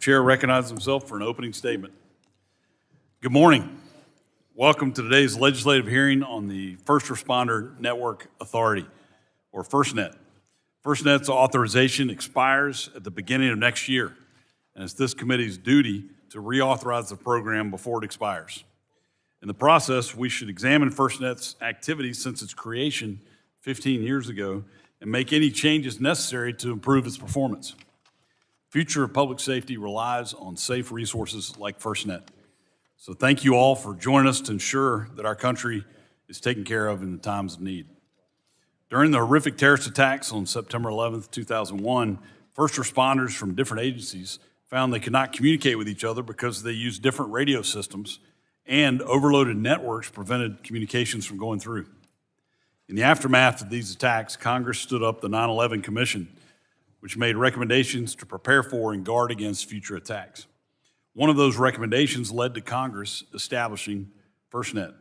Chair recognizes himself for an opening statement. Good morning. Welcome to today's legislative hearing on the First Responder Network Authority, or FirstNet. FirstNet's authorization expires at the beginning of next year, and it's this committee's duty to reauthorize the program before it expires. In the process, we should examine FirstNet's activities since its creation 15 years ago and make any changes necessary to improve its performance. The future of public safety relies on safe resources like FirstNet. So thank you all for joining us to ensure that our country is taken care of in the times of need. During the horrific terrorist attacks on September 11th, 2001, first responders from different agencies found they could not communicate with each other because they used different radio systems, and overloaded networks prevented communications from going through. In the aftermath of these attacks, Congress stood up the 9/11 Commission, which made recommendations to prepare for and guard against future attacks. One of those recommendations led to Congress establishing FirstNet,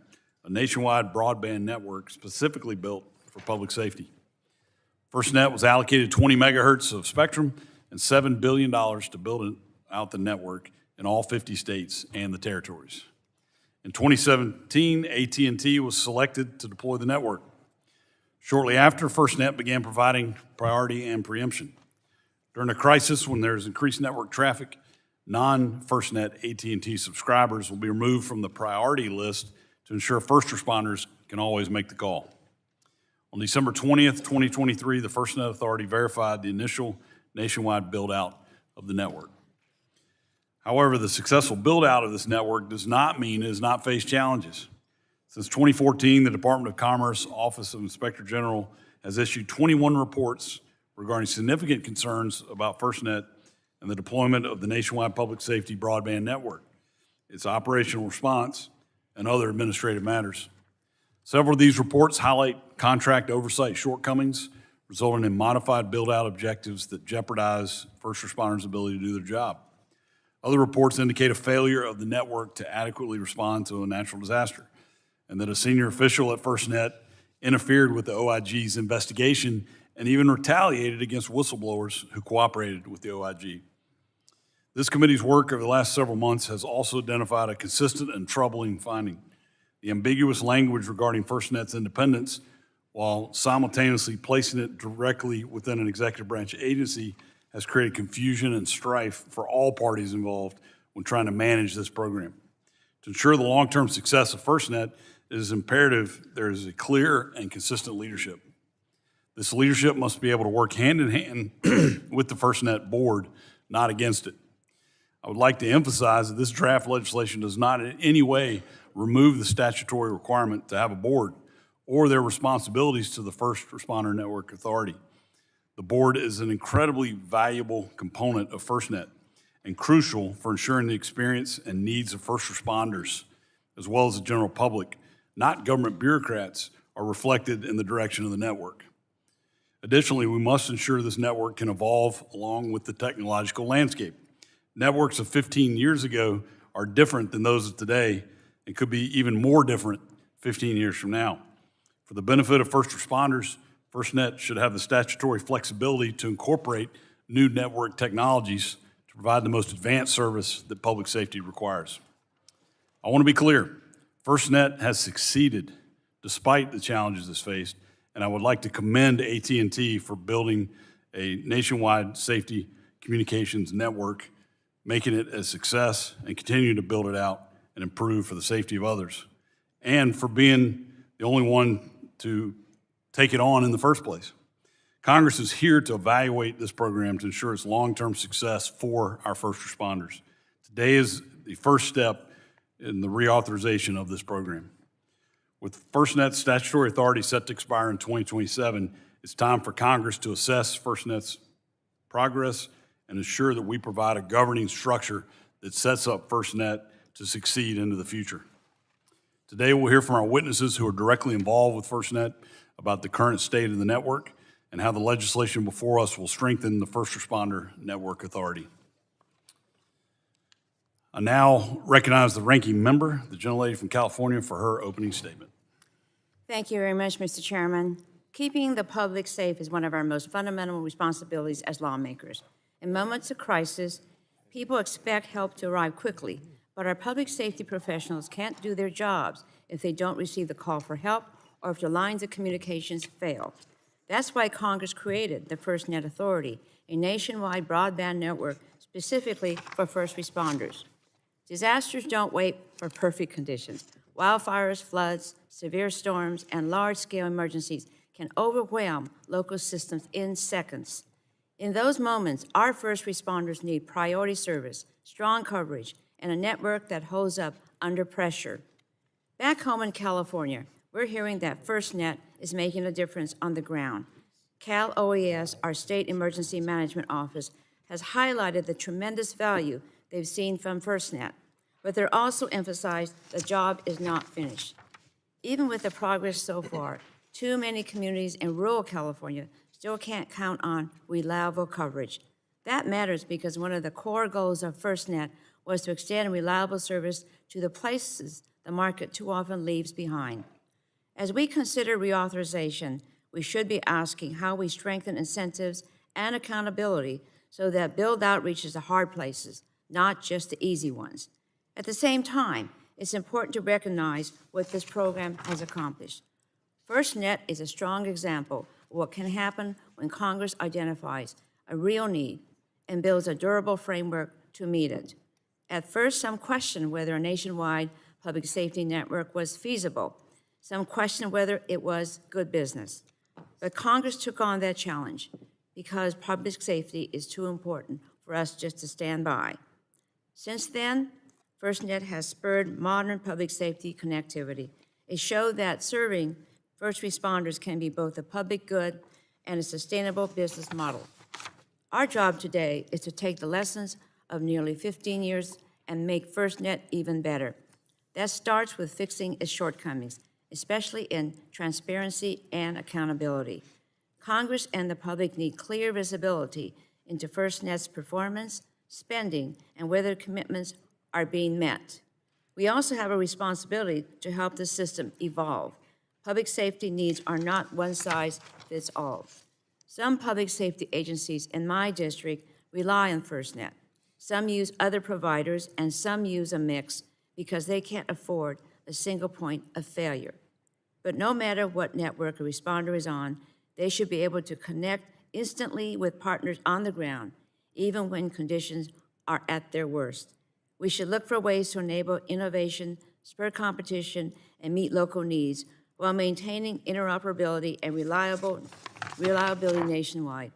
a nationwide broadband network specifically built for public safety. FirstNet was allocated 20 megahertz of spectrum and $7 billion to build out the network in all 50 states and the territories. In 2017, AT&T was selected to deploy the network. Shortly after, FirstNet began providing priority and preemption. During a crisis when there's increased network traffic, non-FirstNet AT&T subscribers will be removed from the priority list to ensure first responders can always make the call. On December 20th, 2023, the FirstNet Authority verified the initial nationwide build-out of the network. However, the successful build-out of this network does not mean it has not faced challenges. Since 2014, the Department of Commerce Office of Inspector General has issued 21 reports regarding significant concerns about FirstNet and the deployment of the nationwide public safety broadband network, its operational response, and other administrative matters. Several of these reports highlight contract oversight shortcomings, resulting in modified build-out objectives that jeopardize first responders' ability to do their job. Other reports indicate a failure of the network to adequately respond to a natural disaster, and that a senior official at FirstNet interfered with the OIG's investigation and even retaliated against whistleblowers who cooperated with the OIG. This committee's work over the last several months has also identified a consistent and troubling finding. The ambiguous language regarding FirstNet's independence, while simultaneously placing it directly within an executive branch agency, has created confusion and strife for all parties involved when trying to manage this program. To ensure the long-term success of FirstNet, it is imperative there is a clear and consistent leadership. This leadership must be able to work hand in hand with the FirstNet board, not against it. I would like to emphasize that this draft legislation does not in any way remove the statutory requirement to have a board or their responsibilities to the First Responder Network Authority. The board is an incredibly valuable component of FirstNet and crucial for ensuring the experience and needs of first responders, as well as the general public, not government bureaucrats, are reflected in the direction of the network. Additionally, we must ensure this network can evolve along with the technological landscape. Networks of 15 years ago are different than those of today and could be even more different 15 years from now. For the benefit of first responders, FirstNet should have the statutory flexibility to incorporate new network technologies to provide the most advanced service that public safety requires. I want to be clear, FirstNet has succeeded despite the challenges it's faced, and I would like to commend AT&T for building a nationwide safety communications network, making it a success, and continuing to build it out and improve for the safety of others, and for being the only one to take it on in the first place. Congress is here to evaluate this program to ensure its long-term success for our first responders. Today is the first step in the reauthorization of this program. With FirstNet's statutory authority set to expire in 2027, it's time for Congress to assess FirstNet's progress and ensure that we provide a governing structure that sets up FirstNet to succeed into the future. Today, we'll hear from our witnesses who are directly involved with FirstNet about the current state of the network and how the legislation before us will strengthen the First Responder Network Authority. I now recognize the ranking member, the gentlelady from California, for her opening statement. Thank you very much, Mr. Chairman. Keeping the public safe is one of our most fundamental responsibilities as lawmakers. In moments of crisis, People expect help to arrive quickly, but our public safety professionals can't do their jobs if they don't receive the call for help or if the lines of communications fail. That's why Congress created the FirstNet Authority, a nationwide broadband network specifically for first responders. Disasters don't wait for perfect conditions. Wildfires, floods, severe storms, and large-scale emergencies can overwhelm local systems in seconds. In those moments, our first responders need priority service, strong coverage, and a network that holds up under pressure. Back home in California, we're hearing that FirstNet is making a difference on the ground. Cal OES, our state emergency management office, has highlighted the tremendous value they've seen from FirstNet, but they're also emphasized the job is not finished. Even with the progress so far, too many communities in rural California still can't count on reliable coverage. That matters because one of the core goals of FirstNet was to extend reliable service to the places the market too often leaves behind. As we consider reauthorization, we should be asking how we strengthen incentives and accountability so that build-out reaches the hard places, not just the easy ones. At the same time, it's important to recognize what this program has accomplished. FirstNet is a strong example of what can happen when Congress identifies a real need and builds a durable framework to meet it. At first, some questioned whether a nationwide public safety network was feasible. Some questioned whether it was good business. But Congress took on that challenge because public safety is too important for us just to stand by. Since then, FirstNet has spurred modern public safety connectivity. It showed that serving first responders can be both a public good and a sustainable business model. Our job today is to take the lessons of nearly 15 years and make FirstNet even better. That starts with fixing its shortcomings, especially in transparency and accountability. Congress and the public need clear visibility into FirstNet's performance, spending, and whether commitments are being met. We also have a responsibility to help the system evolve. Public safety needs are not one size fits all. Some public safety agencies in my district rely on FirstNet. Some use other providers, and some use a mix because they can't afford a single point of failure. But no matter what network a responder is on, they should be able to connect instantly with partners on the ground, even when conditions are at their worst. We should look for ways to enable innovation, spur competition, and meet local needs while maintaining interoperability and reliability nationwide.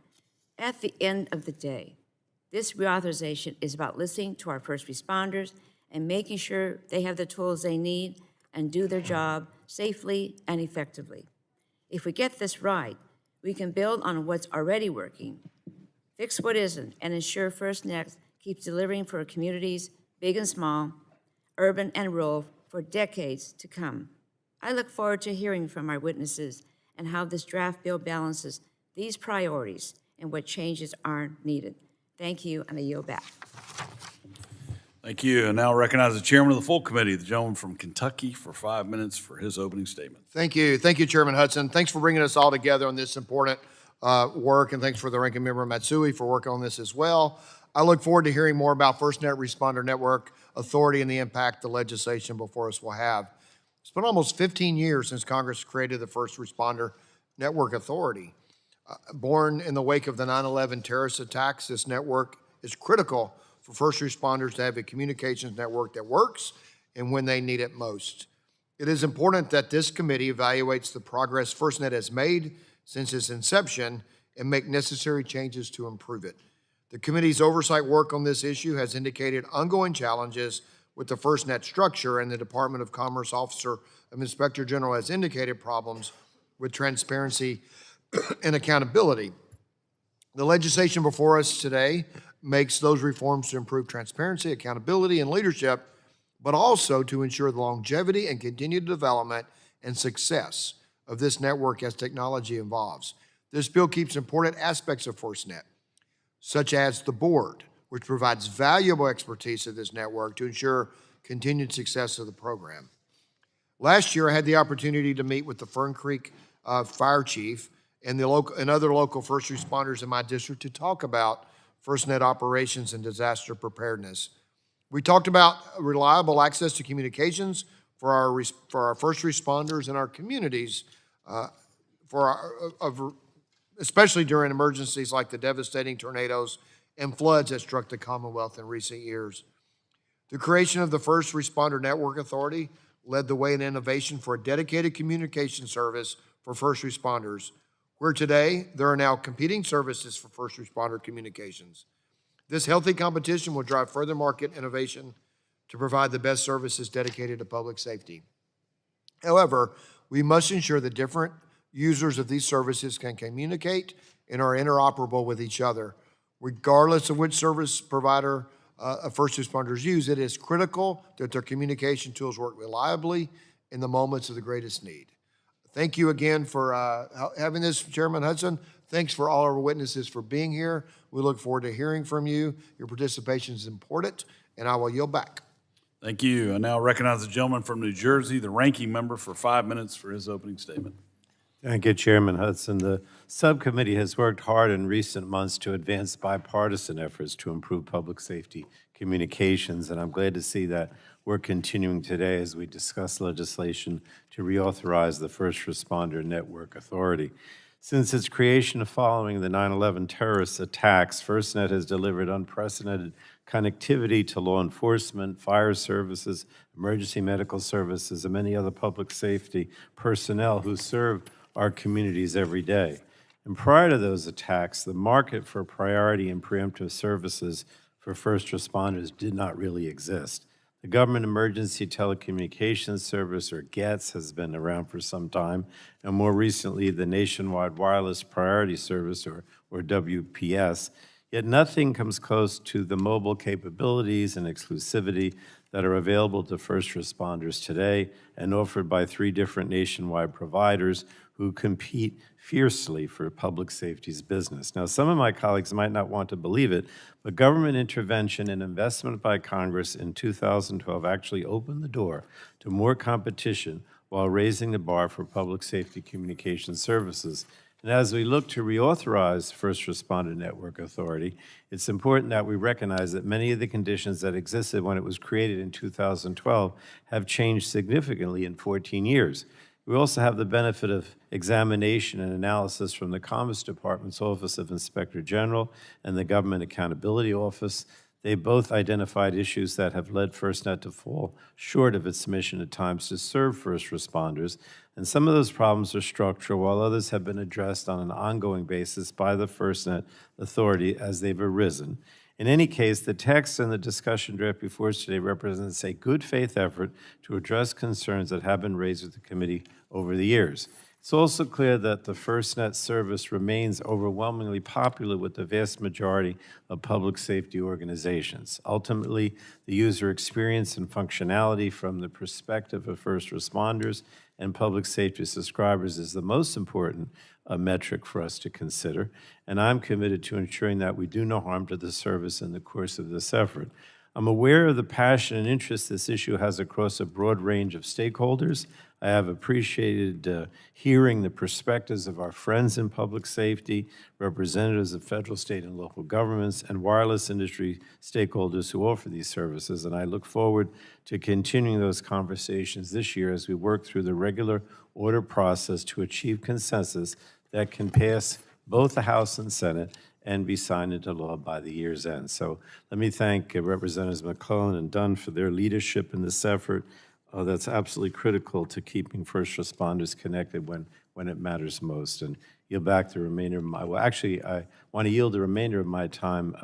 At the end of the day, this reauthorization is about listening to our first responders and making sure they have the tools they need and do their job safely and effectively. If we get this right, we can build on what's already working, fix what isn't, and ensure FirstNet keeps delivering for communities, big and small, urban and rural, for decades to come. I look forward to hearing from our witnesses and how this draft bill balances these priorities and what changes are needed. Thank you, and I yield back. Thank you. And now recognize the chairman of the full committee, the gentleman from Kentucky, for 5 minutes for his opening statement. Thank you. Thank you, Chairman Hudson. Thanks for bringing us all together on this important work, and thanks for the ranking member Matsui for working on this as well. I look forward to hearing more about FirstNet Responder Network Authority and the impact the legislation before us will have. It's been almost 15 years since Congress created the First Responder Network Authority. Born in the wake of the 9/11 terrorist attacks, this network is critical for first responders to have a communications network that works and when they need it most. It is important that this committee evaluates the progress FirstNet has made since its inception and make necessary changes to improve it. The committee's oversight work on this issue has indicated ongoing challenges with the FirstNet structure, and the Department of Commerce Officer of Inspector General has indicated problems with transparency and accountability. The legislation before us today makes those reforms to improve transparency, accountability, and leadership, but also to ensure the longevity and continued development and success of this network as technology evolves. This bill keeps important aspects of FirstNet, such as the board, which provides valuable expertise of this network to ensure continued success of the program. Last year, I had the opportunity to meet with the Fern Creek Fire Chief and other local first responders in my district to talk about FirstNet operations and disaster preparedness. We talked about reliable access to communications for our first responders and our communities, especially during emergencies like the devastating tornadoes and floods that struck the Commonwealth in recent years. The creation of the First Responder Network Authority led the way in innovation for a dedicated communication service for first responders, where today there are now competing services for first responder communications. This healthy competition will drive further market innovation to provide the best services dedicated to public safety. However, we must ensure that different users of these services can communicate and are interoperable with each other. Regardless of which service provider first responders use, it is critical that their communication tools work reliably in the moments of the greatest need. Thank you again for having this, Chairman Hudson. Thanks for all our witnesses for being here. We look forward to hearing from you. Your participation is important, and I will yield back. Thank you. I now recognize the gentleman from New Jersey, the ranking member, for 5 minutes for his opening statement. Thank you, Chairman Hudson. The subcommittee has worked hard in recent months to advance bipartisan efforts to improve public safety communications, and I'm glad to see that we're continuing today as we discuss legislation to reauthorize the First Responder Network Authority. Since its creation following the 9/11 terrorist attacks, FirstNet has delivered unprecedented connectivity to law enforcement, fire services, emergency medical services, and many other public safety personnel who serve our communities every day. And prior to those attacks, the market for priority and preemptive services for first responders did not really exist. The Government Emergency Telecommunications Service, or GETS, has been around for some time, and more recently, the Nationwide Wireless Priority Service, or WPS. Yet nothing comes close to the mobile capabilities and exclusivity that are available to first responders today and offered by 3 different nationwide providers who compete fiercely for public safety's business. Now, some of my colleagues might not want to believe it, but government intervention and investment by Congress in 2012 actually opened the door to more competition while raising the bar for public safety communication services. And as we look to reauthorize First Responder Network Authority, it's important that we recognize that many of the conditions that existed when it was created in 2012 have changed significantly in 14 years. We also have the benefit of examination and analysis from the Commerce Department's Office of Inspector General and the Government Accountability Office. They both identified issues that have led FirstNet to fall short of its mission at times to serve first responders, and some of those problems are structural, while others have been addressed on an ongoing basis by the FirstNet Authority as they've arisen. In any case, the text and the discussion draft before us today represents a good faith effort to address concerns that have been raised with the committee over the years. It's also clear that the FirstNet service remains overwhelmingly popular with the vast majority of public safety organizations. Ultimately, the user experience and functionality from the perspective of first responders and public safety subscribers is the most important metric for us to consider, and I'm committed to ensuring that we do no harm to the service in the course of this effort. I'm aware of the passion and interest this issue has across a broad range of stakeholders. I have appreciated hearing the perspectives of our friends in public safety, representatives of federal, state, and local governments, and wireless industry stakeholders who offer these services, and I look forward to continuing those conversations this year as we work through the regular order process to achieve consensus that can pass both the House and Senate and be signed into law by the year's end. So let me thank Representatives McClellan and Dunn for their leadership in this effort. That's absolutely critical to keeping first responders connected when it matters most. And yield back the remainder of my, well, actually, I want to yield the remainder of my time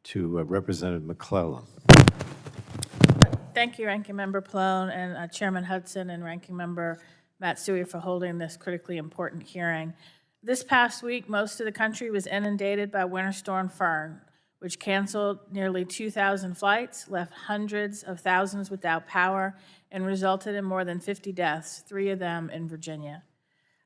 to Representative McClellan. Thank you, Ranking Member Pallone and Chairman Hudson and Ranking Member Matsui for holding this critically important hearing. This past week, most of the country was inundated by Winter Storm Fern, which canceled nearly 2,000 flights, left hundreds of thousands without power, and resulted in more than 50 deaths, 3 of them in Virginia.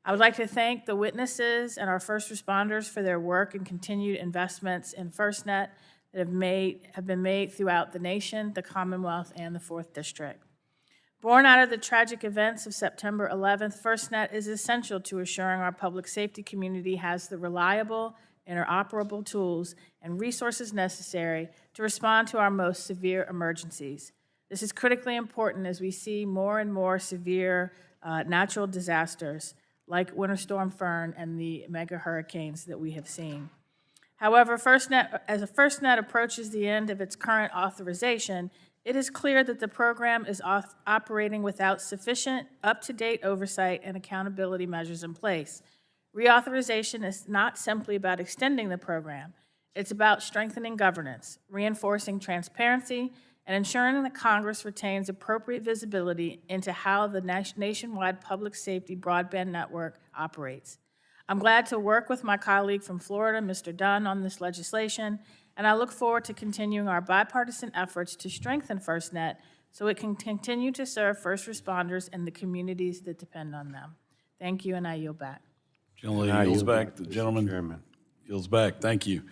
I would like to thank the witnesses and our first responders for their work and continued investments in FirstNet that have been made throughout the nation, the Commonwealth, and the 4th District. Born out of the tragic events of September 11th, FirstNet is essential to assuring our public safety community has the reliable interoperable tools, and resources necessary to respond to our most severe emergencies. This is critically important as we see more and more severe natural disasters like Winter Storm Fern and the mega hurricanes that we have seen. However, as FirstNet approaches the end of its current authorization, it is clear that the program is operating without sufficient up-to-date oversight and accountability measures in place. Reauthorization is not simply about extending the program. It's about strengthening governance, reinforcing transparency, and ensuring that Congress retains appropriate visibility into how the nationwide public safety broadband network operates. I'm glad to work with my colleague from Florida, Mr. Dunn, on this legislation, and I look forward to continuing our bipartisan efforts to strengthen FirstNet so it can continue to serve first responders and the communities that depend on them. Thank you, and I yield back. Gentleman yields back. The Mr. gentleman Chairman. yields back. Thank you.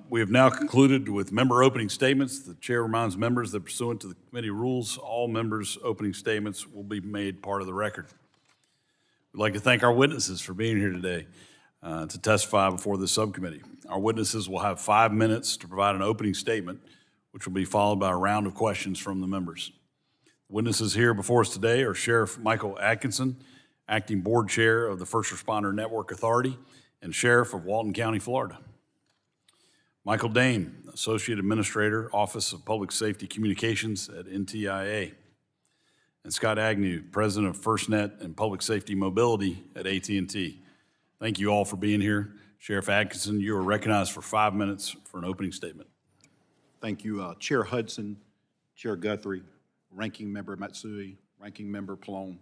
We have now concluded with member opening statements. The chair reminds members that pursuant to the committee rules, all members' opening statements will be made part of the record. We'd like to thank our witnesses for being here today to testify before the subcommittee. Our witnesses will have 5 minutes to provide an opening statement, which will be followed by a round of questions from the members. Witnesses here before us today are Sheriff Michael Adkinson, Acting Board Chair of the First Responder Network Authority, and Sheriff of Walton County, Florida. Michael Dame, Associate Administrator, Office of Public Safety Communications at NTIA. And Scott Agnew, President of FirstNet and Public Safety Mobility at AT&T. Thank you all for being here. Sheriff Adkinson, you are recognized for 5 minutes for an opening statement. Thank you, Chair Hudson, Chair Guthrie, Ranking Member Matsui, Ranking Member Plone.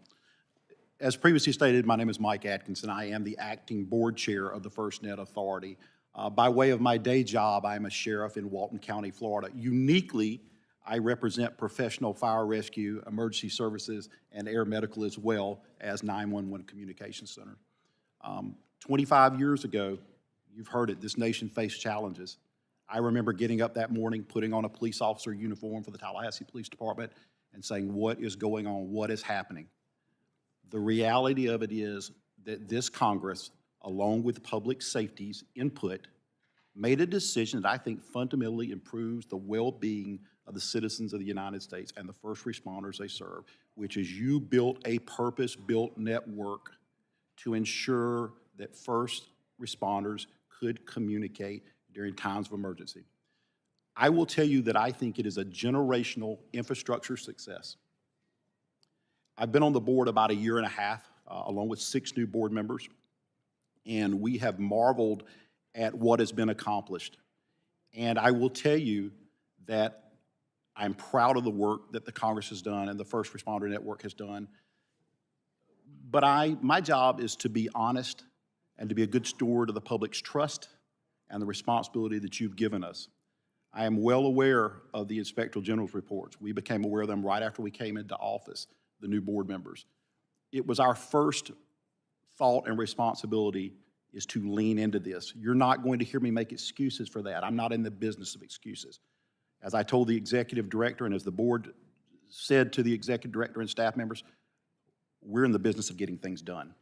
As previously stated, my name is Mike Atkinson. I am the Acting Board Chair of the FirstNet Authority. By way of my day job, I am a sheriff in Walton County, Florida. Uniquely, I represent professional fire rescue, emergency services, and air medical as well as 911 Communications Center. 25 years ago, you've heard it, this nation faced challenges. I remember getting up that morning, putting on a police officer uniform for the Tallahassee Police Department and saying, what is going on? What is happening? The reality of it is that this Congress, along with public safety's input, made a decision that I think fundamentally improves the well-being of the citizens of the United States and the first responders they serve, which is you built a purpose-built network to ensure that first responders could communicate during times of emergency. I will tell you that I think it is a generational infrastructure success. I've been on the board about a year and a half, along with 6 new board members, and we have marveled at what has been accomplished. And I will tell you that I'm proud of the work that the Congress has done and the First Responder Network has done. But my job is to be honest and to be a good steward of the public's trust and the responsibility that you've given us. I am well aware of the Inspector General's reports. We became aware of them right after we came into office, the new board members. It was our first thought and responsibility is to lean into this. You're not going to hear me make excuses for that. I'm not in the business of excuses. As I told the executive director and as the board said to the executive director and staff members, we're in the business of getting things done.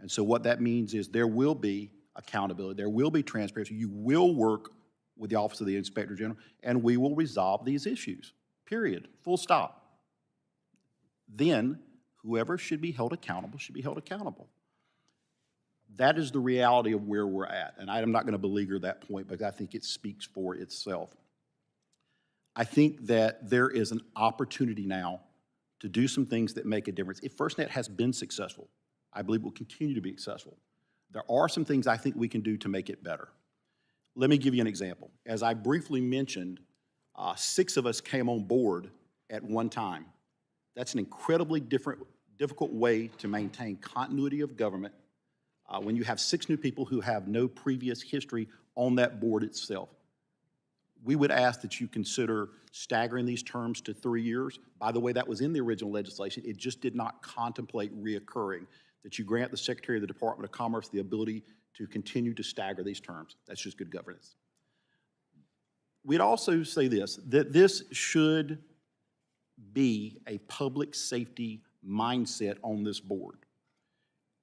And so what that means is there will be accountability, there will be transparency, you will work with the Office of the Inspector General, and we will resolve these issues, period, full stop. Then, whoever should be held accountable should be held accountable. That is the reality of where we're at, and I am not going to beleaguer that point because I think it speaks for itself. I think that there is an opportunity now to do some things that make a difference. If FirstNet has been successful, I believe it will continue to be successful. There are some things I think we can do to make it better. Let me give you an example. As I briefly mentioned, 6 of us came on board at one time. That's an incredibly difficult way to maintain continuity of government when you have 6 new people who have no previous history on that board itself. We would ask that you consider staggering these terms to 3 years. By the way, that was in the original legislation. It just did not contemplate reoccurring, that you grant the Secretary of the Department of Commerce the ability to continue to stagger these terms. That's just good governance. We'd also say this, that this should be a public safety mindset on this board.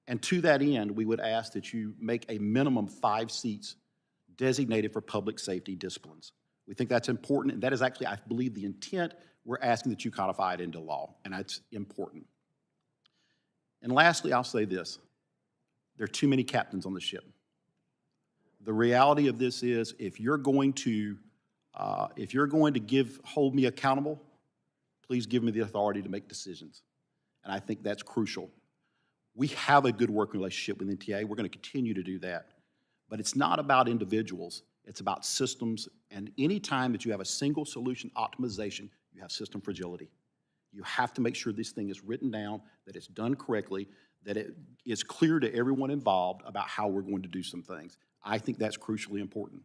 And to that end, we would ask that you make a minimum 5 seats designated for public safety disciplines. We think that's important, and that is actually, I believe, the intent. We're asking that you codify it into law, and that's important. And lastly, I'll say this. There are too many captains on the ship. The reality of this is, if you're going to hold me accountable, please give me the authority to make decisions. And I think that's crucial. We have a good working relationship with NTIA. We're going to continue to do that. But it's not about individuals. It's about systems. And any time that you have a single solution optimization, you have system fragility. You have to make sure this thing is written down, that it's done correctly, that it is clear to everyone involved about how we're going to do some things. I think that's crucially important.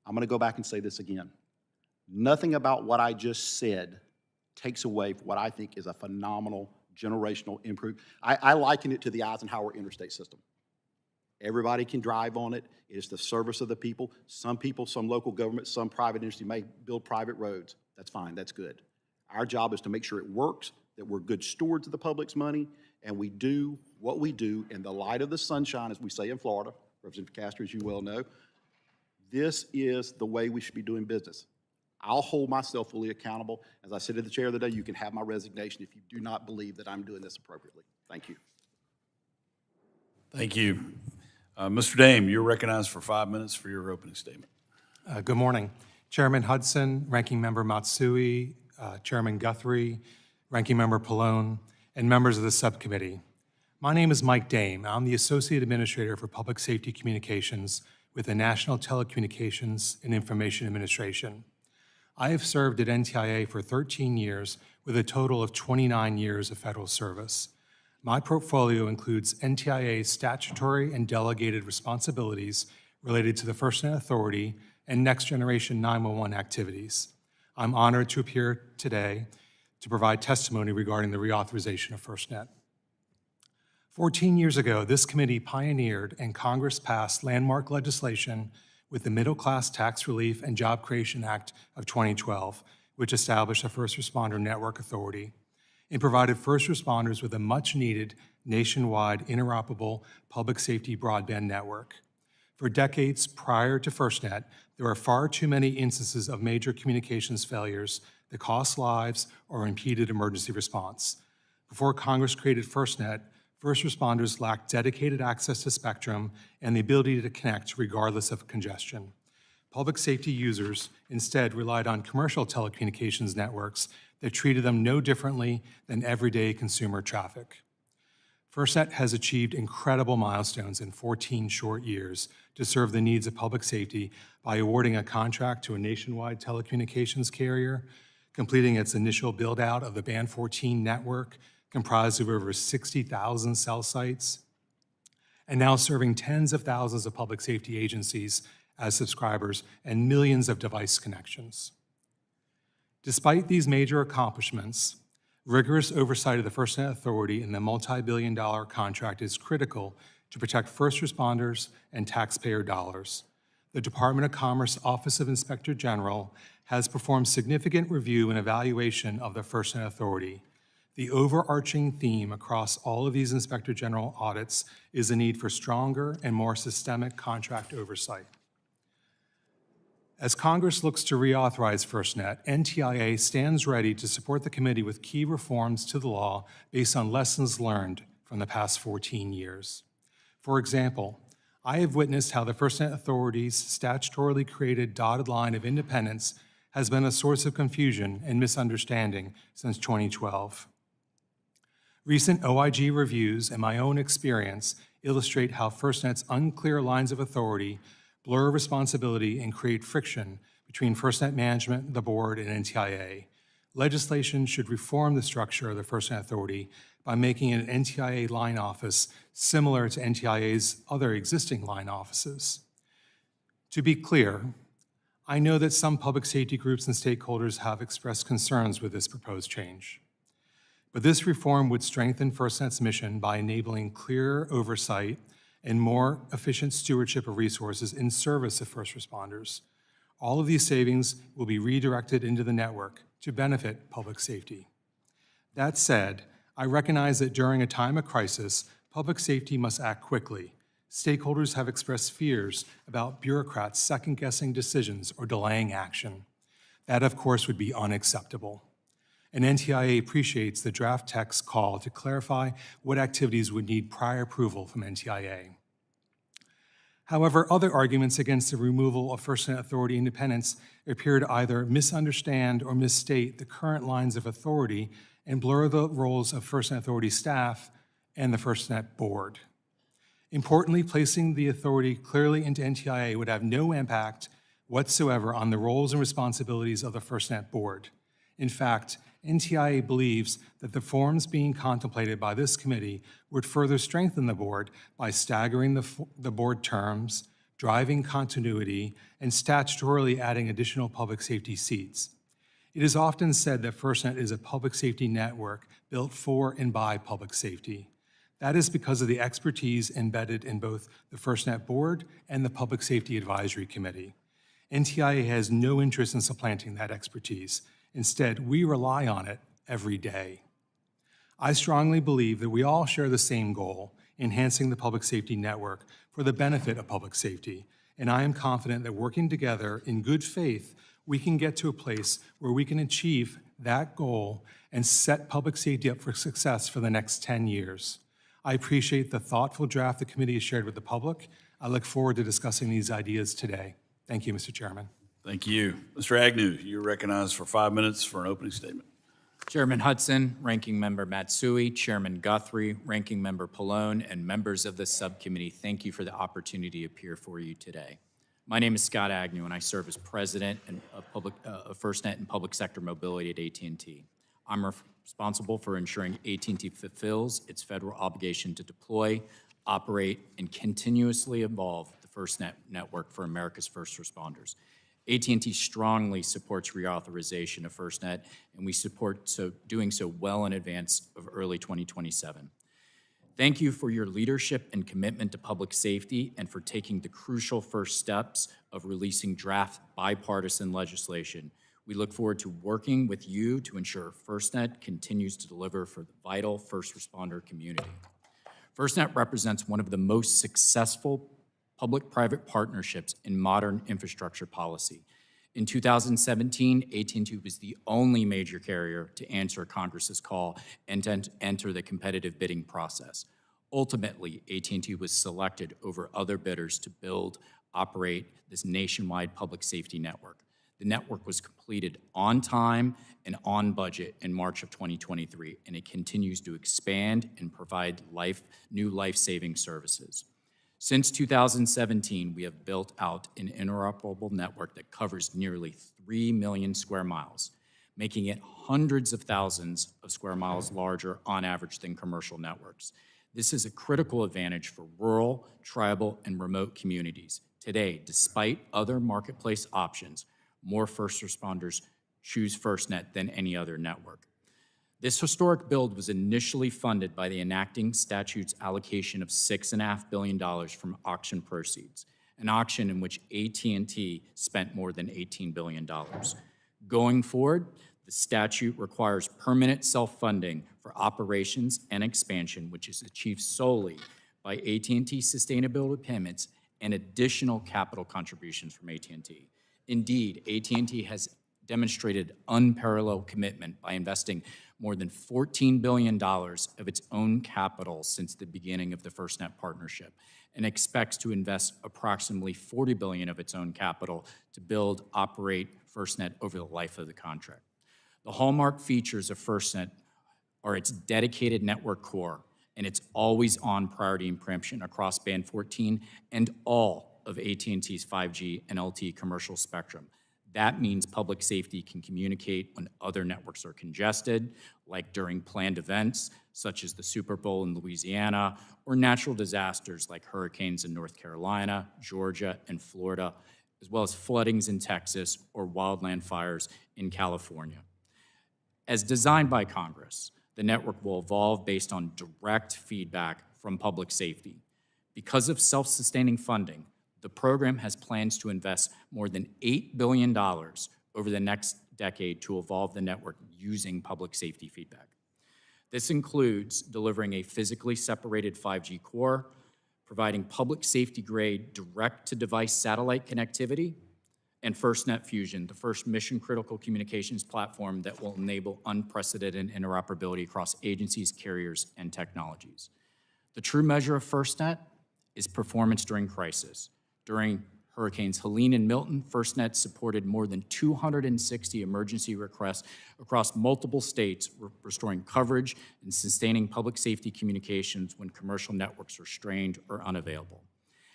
I'm going to go back and say this again. Nothing about what I just said takes away from what I think is a phenomenal generational improvement. I liken it to the Eisenhower interstate system. Everybody can drive on it. It is the service of the people. Some people, some local government, some private industry may build private roads. That's fine, that's good. Our job is to make sure it works, that we're good stewards of the public's money, and we do what we do in the light of the sunshine, as we say in Florida. Representative Castro, as you well know, this is the way we should be doing business. I'll hold myself fully accountable. As I said to the chair the other day, you can have my resignation if you do not believe that I'm doing this appropriately. Thank you. Thank you. Mr. Dame, you're recognized for 5 minutes for your opening statement. Good morning. Chairman Hudson, Ranking Member Matsui, Chairman Guthrie, Ranking Member Pallone, and members of the subcommittee. My name is Mike Dame. I'm the Associate Administrator for Public Safety Communications with the National Telecommunications and Information Administration. I have served at NTIA for 13 years with a total of 29 years of federal service. My portfolio includes NTIA's statutory and delegated responsibilities related to the FirstNet Authority and Next Generation 911 activities. I'm honored to appear today to provide testimony regarding the reauthorization of FirstNet. 14 years ago, this committee pioneered and Congress passed landmark legislation with the Middle Class Tax Relief and Job Creation Act of 2012, which established a First Responder Network Authority and provided first responders with a much-needed nationwide interoperable public safety broadband network. For decades prior to FirstNet, there were far too many instances of major communications failures that cost lives or impeded emergency response. Before Congress created FirstNet, first responders lacked dedicated access to spectrum and the ability to connect regardless of congestion. Public safety users instead relied on commercial telecommunications networks that treated them no differently than everyday consumer traffic. FirstNet has achieved incredible milestones in 14 short years to serve the needs of public safety by awarding a contract to a nationwide telecommunications carrier, completing its initial build-out of the Band 14 network, comprised of over 60,000 cell sites, and now serving tens of thousands of public safety agencies as subscribers and millions of device connections. Despite these major accomplishments, rigorous oversight of the FirstNet Authority and the multi-billion-dollar contract is critical to protect first responders and taxpayer dollars. The Department of Commerce Office of Inspector General has performed significant review and evaluation of the FirstNet Authority. The overarching theme across all of these Inspector General audits is the need for stronger and more systemic contract oversight. As Congress looks to reauthorize FirstNet, NTIA stands ready to support the committee with key reforms to the law based on lessons learned from the past 14 years. For example, I have witnessed how the FirstNet Authority's statutorily created dotted line of independence has been a source of confusion and misunderstanding since 2012. Recent OIG reviews and my own experience illustrate how FirstNet's unclear lines of authority blur responsibility and create friction between FirstNet management, the board, and NTIA. Legislation should reform the structure of the FirstNet Authority by making an NTIA line office similar to NTIA's other existing line offices. To be clear, I know that some public safety groups and stakeholders have expressed concerns with this proposed change. But this reform would strengthen FirstNet's mission by enabling clearer oversight and more efficient stewardship of resources in service of first responders. All of these savings will be redirected into the network to benefit public safety. That said, I recognize that during a time of crisis, public safety must act quickly. Stakeholders have expressed fears about bureaucrats second-guessing decisions or delaying action. That, of course, would be unacceptable. And NTIA appreciates the draft text call to clarify what activities would need prior approval from NTIA. However, other arguments against the removal of FirstNet authority independence appear to either misunderstand or misstate the current lines of authority and blur the roles of FirstNet authority staff and the FirstNet board. Importantly, placing the authority clearly into NTIA would have no impact whatsoever on the roles and responsibilities of the FirstNet board. In fact, NTIA believes that the forms being contemplated by this committee would further strengthen the board by staggering the board terms, driving continuity, and statutorily adding additional public safety seats. It is often said that FirstNet is a public safety network built for and by public safety. That is because of the expertise embedded in both the FirstNet board and the Public Safety Advisory Committee. NTIA has no interest in supplanting that expertise. Instead, we rely on it every day. I strongly believe that we all share the same goal, enhancing the public safety network for the benefit of public safety, and I am confident that working together in good faith, we can get to a place where we can achieve that goal and set public safety up for success for the next 10 years. I appreciate the thoughtful draft the committee has shared with the public. I look forward to discussing these ideas today. Thank you, Mr. Chairman. Thank you. Mr. Agnew, you're recognized for 5 minutes for an opening statement. Chairman Hudson, Ranking Member Matsui, Chairman Guthrie, Ranking Member Pallone, and members of the subcommittee, thank you for the opportunity to appear for you today. My name is Scott Agnew, and I serve as President of FirstNet and Public Sector Mobility at AT&T. I'm responsible for ensuring AT&T fulfills its federal obligation to deploy, operate, and continuously evolve the FirstNet network for America's first responders. AT&T strongly supports reauthorization of FirstNet, and we support doing so well in advance of early 2027. Thank you for your leadership and commitment to public safety and for taking the crucial first steps of releasing draft bipartisan legislation. We look forward to working with you to ensure FirstNet continues to deliver for the vital first responder community. FirstNet represents one of the most successful public-private partnerships in modern infrastructure policy. In 2017, AT&T was the only major carrier to answer Congress's call and to enter the competitive bidding process. Ultimately, AT&T was selected over other bidders to build, operate this nationwide public safety network. The network was completed on time and on budget in March of 2023, and it continues to expand and provide new life-saving services. Since 2017, we have built out an interoperable network that covers nearly 3 million square miles, making it hundreds of thousands of square miles larger on average than commercial networks. This is a critical advantage for rural, tribal, and remote communities. Today, despite other marketplace options, more first responders choose FirstNet than any other network. This historic build was initially funded by the enacting statute's allocation of $6.5 billion from auction proceeds, an auction in which AT&T spent more than $18 billion. Going forward, the statute requires permanent self-funding for operations and expansion, which is achieved solely by AT&T sustainability payments and additional capital contributions from AT&T. Indeed, AT&T has demonstrated unparalleled commitment by investing more than $14 billion of its own capital since the beginning of the FirstNet partnership, and expects to invest approximately $40 billion of its own capital to build, operate FirstNet over the life of the contract. The hallmark features of FirstNet are its dedicated network core and its always-on priority and preemption across Band 14 and all of AT&T's 5G and LTE commercial spectrum. That means public safety can communicate when other networks are congested, like during planned events, such as the Super Bowl in Louisiana, or natural disasters like hurricanes in North Carolina, Georgia, and Florida, as well as floodings in Texas or wildland fires in California. As designed by Congress, the network will evolve based on direct feedback from public safety. Because of self-sustaining funding, the program has plans to invest more than $8 billion over the next decade to evolve the network using public safety feedback. This includes delivering a physically separated 5G core, providing public safety-grade direct-to-device satellite connectivity, and FirstNet Fusion, the first mission-critical communications platform that will enable unprecedented interoperability across agencies, carriers, and technologies. The true measure of FirstNet is performance during crisis. During Hurricanes Helene and Milton, FirstNet supported more than 260 emergency requests across multiple states, restoring coverage and sustaining public safety communications when commercial networks were strained or unavailable.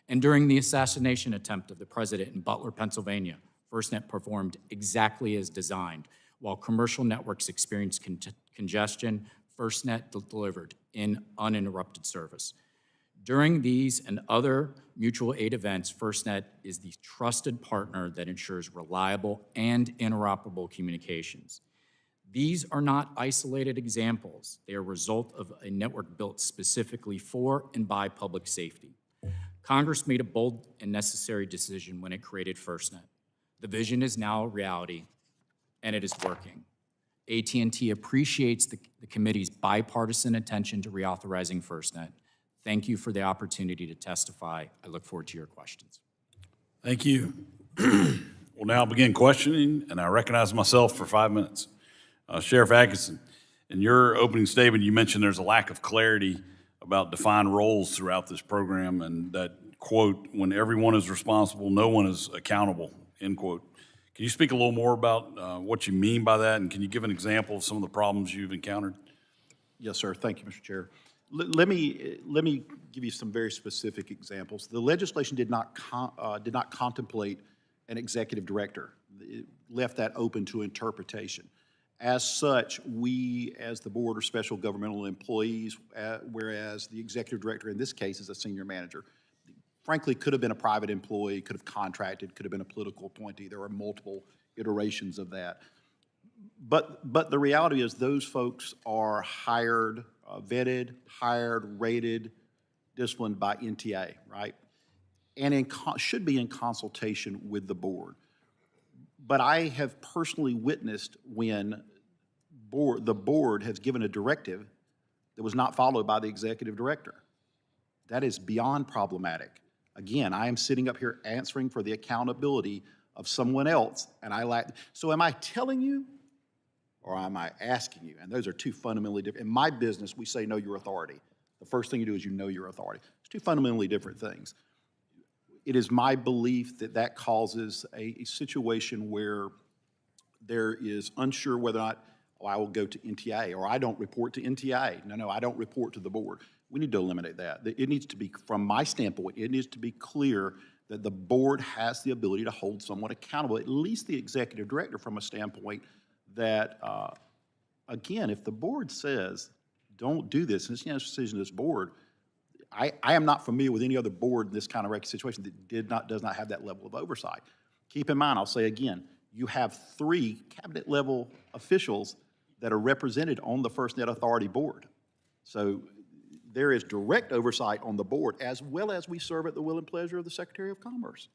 And during the assassination attempt of the president in Butler, Pennsylvania, FirstNet performed exactly as designed. While commercial networks experienced congestion, FirstNet delivered in uninterrupted service. During these and other mutual aid events, FirstNet is the trusted partner that ensures reliable and interoperable communications. These are not isolated examples. They are a result of a network built specifically for and by public safety. Congress made a bold and necessary decision when it created FirstNet. The vision is now a reality, and it is working. AT&T appreciates the committee's bipartisan attention to reauthorizing FirstNet. Thank you for the opportunity to testify. I look forward to your questions. Thank you. We'll now begin questioning, and I recognize myself for 5 minutes. Sheriff Adkinson, in your opening statement, you mentioned there's a lack of clarity about defined roles throughout this program, and that, quote, when everyone is responsible, no one is accountable, end quote. Can you speak a little more about what you mean by that, and can you give an example of some of the problems you've encountered? Yes, sir. Thank you, Mr. Chair. Let me give you some very specific examples. The legislation did not contemplate an executive director. It left that open to interpretation. As such, we, as the board, are special governmental employees, whereas the executive director in this case is a senior manager. Frankly, could have been a private employee, could have contracted, could have been a political appointee. There are multiple iterations of that. But the reality is those folks are hired, vetted, hired, rated, disciplined by NTIA, right? And should be in consultation with the board. But I have personally witnessed when the board has given a directive that was not followed by the executive director. That is beyond problematic. Again, I am sitting up here answering for the accountability of someone else, and I lack. So am I telling you, or am I asking you? And those are two fundamentally different. In my business, we say know your authority. The first thing you do is you know your authority. It's two fundamentally different things. It is my belief that that causes a situation where there is unsure whether or not, oh, I will go to NTIA, or I don't report to NTIA. No, I don't report to the board. We need to eliminate that. It needs to be, from my standpoint, it needs to be clear that the board has the ability to hold someone accountable, at least the executive director, from a standpoint that, again, if the board says, don't do this, and it's a decision of this board, I am not familiar with any other board in this kind of situation that does not have that level of oversight. Keep in mind, I'll say again, you have 3 cabinet-level officials that are represented on the FirstNet Authority board. So there is direct oversight on the board, as well as we serve at the will and pleasure of the Secretary of Commerce.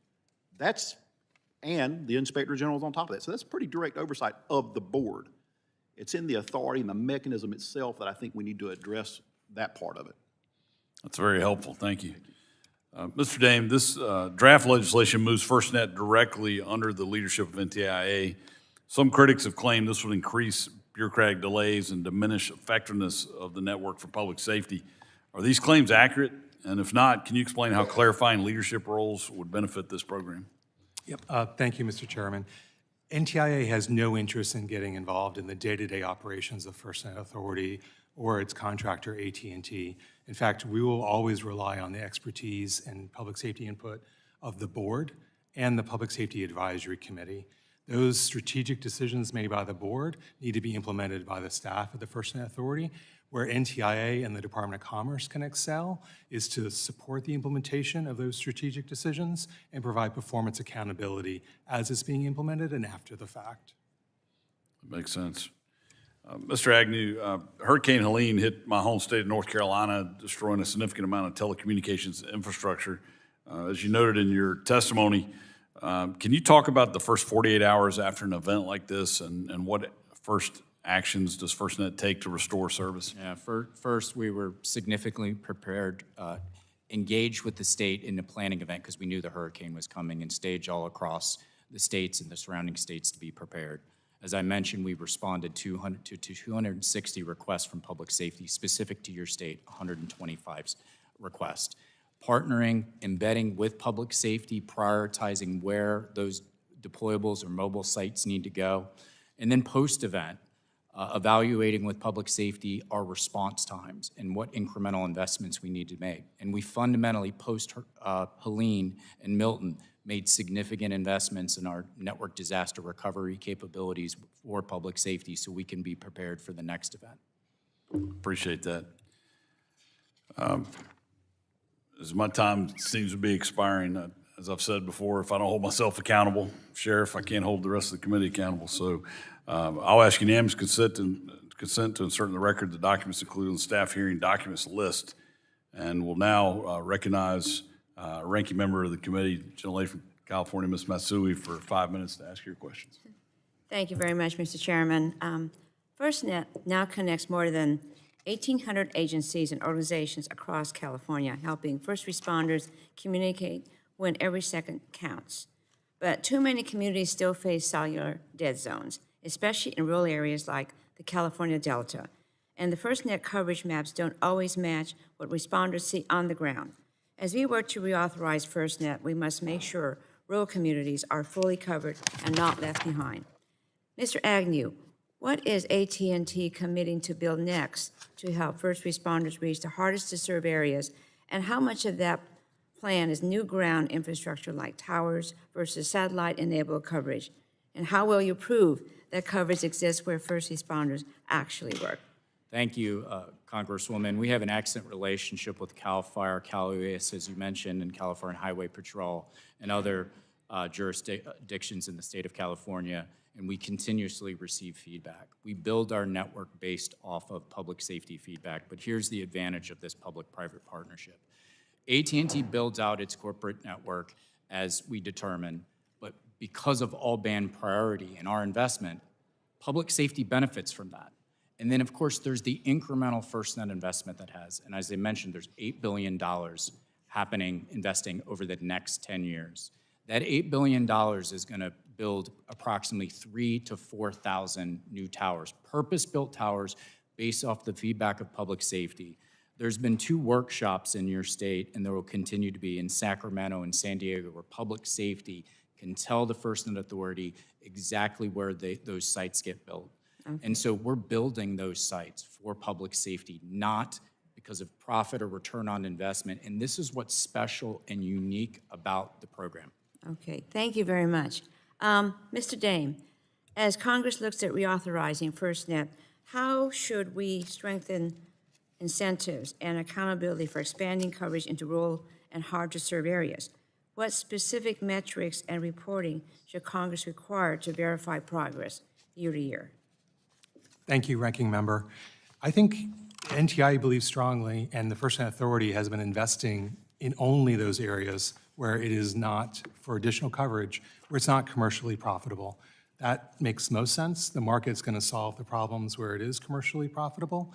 And the Inspector General is on top of that. So that's pretty direct oversight of the board. It's in the authority and the mechanism itself that I think we need to address that part of it. That's very helpful. Thank you. Mr. Dame, this draft legislation moves FirstNet directly under the leadership of NTIA. Some critics have claimed this would increase bureaucratic delays and diminish effectiveness of the network for public safety. Are these claims accurate? And if not, can you explain how clarifying leadership roles would benefit this program? Yep. Thank you, Mr. Chairman. NTIA has no interest in getting involved in the day-to-day operations of FirstNet Authority or its contractor, AT&T. In fact, we will always rely on the expertise and public safety input of the board and the Public Safety Advisory Committee. Those strategic decisions made by the board need to be implemented by the staff of the FirstNet Authority. Where NTIA and the Department of Commerce can excel is to support the implementation of those strategic decisions and provide performance accountability as it's being implemented and after the fact. That makes sense. Mr. Agnew, Hurricane Helene hit my home state of North Carolina, destroying a significant amount of telecommunications infrastructure. As you noted in your testimony, can you talk about the first 48 hours after an event like this and what first actions does FirstNet take to restore service? Yeah, first we were significantly prepared engaged with the state in the planning event because we knew the hurricane was coming, and staged all across the states and the surrounding states to be prepared. As I mentioned, we responded to 260 requests from public safety, specific to your state, 125 requests. Partnering, embedding with public safety, prioritizing where those deployables or mobile sites need to go, and then post-event, evaluating with public safety our response times and what incremental investments we need to make. And we fundamentally, post-Helene and Milton, made significant investments in our network disaster recovery capabilities for public safety so we can be prepared for the next event. Appreciate that. As my time seems to be expiring, as I've said before, if I don't hold myself accountable, Sheriff, I can't hold the rest of the committee accountable. So I'll ask unanimous consent to insert in the record the documents included in the staff hearing documents list. And we'll now recognize ranking member of the committee, gentlelady from California, Ms. Matsui, for 5 minutes to ask your questions. Thank you very much, Mr. Chairman. FirstNet now connects more than 1,800 agencies and organizations across California, helping first responders communicate when every second counts. But too many communities still face cellular dead zones, especially in rural areas like the California Delta. And the FirstNet coverage maps don't always match what responders see on the ground. As we work to reauthorize FirstNet, we must make sure rural communities are fully covered and not left behind. Mr. Agnew, what is AT&T committing to build next to help first responders reach the hardest to serve areas, and how much of that plan is new ground infrastructure like towers versus satellite-enabled coverage? And how will you prove that coverage exists where first responders actually work? Thank you, Congresswoman. We have an excellent relationship with CAL FIRE, Cal UAS, as you mentioned, and California Highway Patrol, and other jurisdictions in the state of California, and we continuously receive feedback. We build our network based off of public safety feedback, but here's the advantage of this public-private partnership. AT&T builds out its corporate network as we determine, but because of all-band priority and our investment, public safety benefits from that. And then, of course, there's the incremental FirstNet investment that has, and as I mentioned, there's $8 billion investing over the next 10 years. That $8 billion is going to build approximately 3,000 to 4,000 new towers, purpose-built towers based off the feedback of public safety. There's been 2 workshops in your state, and there will continue to be in Sacramento and San Diego, where public safety can tell the FirstNet Authority exactly where those sites get built. Okay. And so we're building those sites for public safety, not because of profit or return on investment. And this is what's special and unique about the program. Okay, thank you very much. Mr. Dame, as Congress looks at reauthorizing FirstNet, how should we strengthen incentives and accountability for expanding coverage into rural and hard-to-serve areas? What specific metrics and reporting should Congress require to verify progress year to year? Thank you, Ranking Member. I think NTIA believes strongly, and the FirstNet Authority has been investing in only those areas where it is not for additional coverage, where it's not commercially profitable. That makes most sense. The market's going to solve the problems where it is commercially profitable,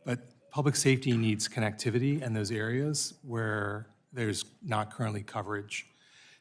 but public safety needs connectivity in those areas where there's not currently coverage.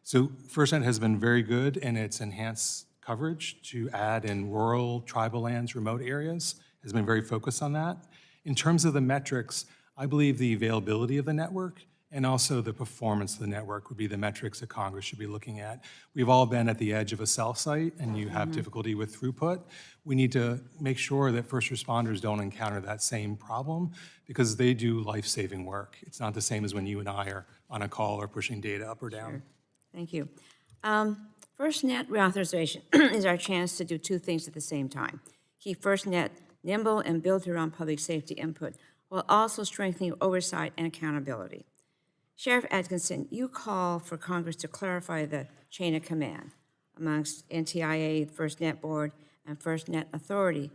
So FirstNet has been very good in its enhanced coverage to add in rural, tribal lands, remote areas, has been very focused on that. In terms of the metrics, I believe the availability of the network and also the performance of the network would be the metrics that Congress should be looking at. We've all been at the edge of a cell site and you have difficulty with throughput. We need to make sure that first responders don't encounter that same problem because they do life-saving work. It's not the same as when you and I are on a call or pushing data up or down. Sure. Thank you. FirstNet reauthorization is our chance to do 2 things at the same time. Keep FirstNet nimble and built around public safety input, while also strengthening oversight and accountability. Sheriff Adkinson, you call for Congress to clarify the chain of command amongst NTIA, FirstNet Board, and FirstNet Authority.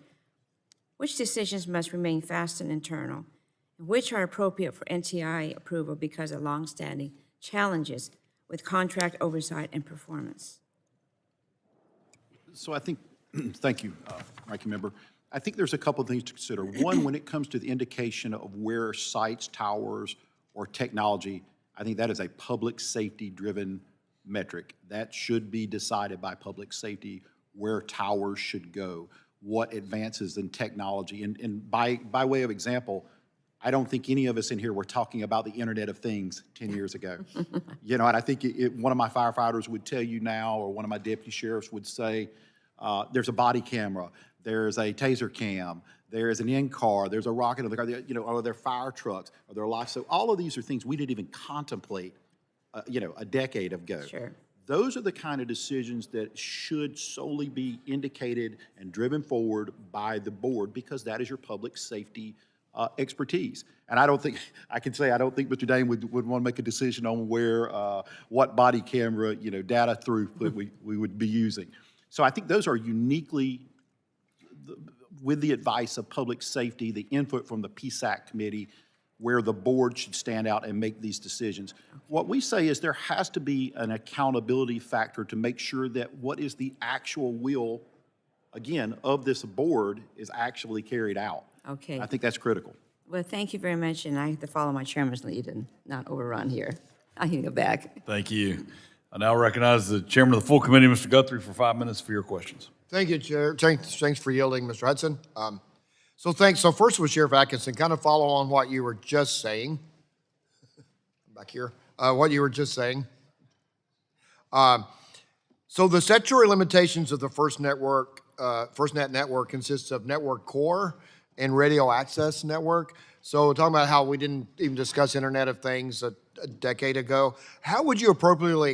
Which decisions must remain fast and internal, and which are appropriate for NTIA approval because of longstanding challenges with contract oversight and performance? So I think, thank you, Ranking Member. I think there's a couple of things to consider. One, when it comes to the indication of where sites, towers, or technology I think that is a public safety-driven metric. That should be decided by public safety, where towers should go, what advances in technology. And by way of example, I don't think any of us in here were talking about the Internet of Things 10 years ago. You know, and I think one of my firefighters would tell you now, or one of my deputy sheriffs would say, there's a body camera, there's a taser cam, there's an in-car, there's a rocket in the car, you know, are there fire trucks, are there lights? So all of these are things we didn't even contemplate, you know, a decade ago. Sure. Those are the kind of decisions that should solely be indicated and driven forward by the board, because that is your public safety expertise. And I don't think, I can say, I don't think Mr. Dane would want to make a decision on where, what body camera, you know, data throughput we would be using. So I think those are uniquely, with the advice of public safety, the input from the PSAC committee, where the board should stand out and make these decisions. What we say is there has to be an accountability factor to make sure that what is the actual will, again, of this board is actually carried out. Okay. I think that's critical. Well, thank you very much, and I have to follow my chairman's lead and not overrun here. I can go back. Thank you. I now recognize the chairman of the full committee, Mr. Guthrie, for 5 minutes for your questions. Thank you, Chair. Thanks for yielding, Mr. Hudson. So thanks. So first with Sheriff Atkinson, kind of follow on what you were just saying. Back here, what you were just saying. So the statutory limitations of the FirstNet network consists of network core and radio access network. So talking about how we didn't even discuss Internet of Things a decade ago, how would appropriately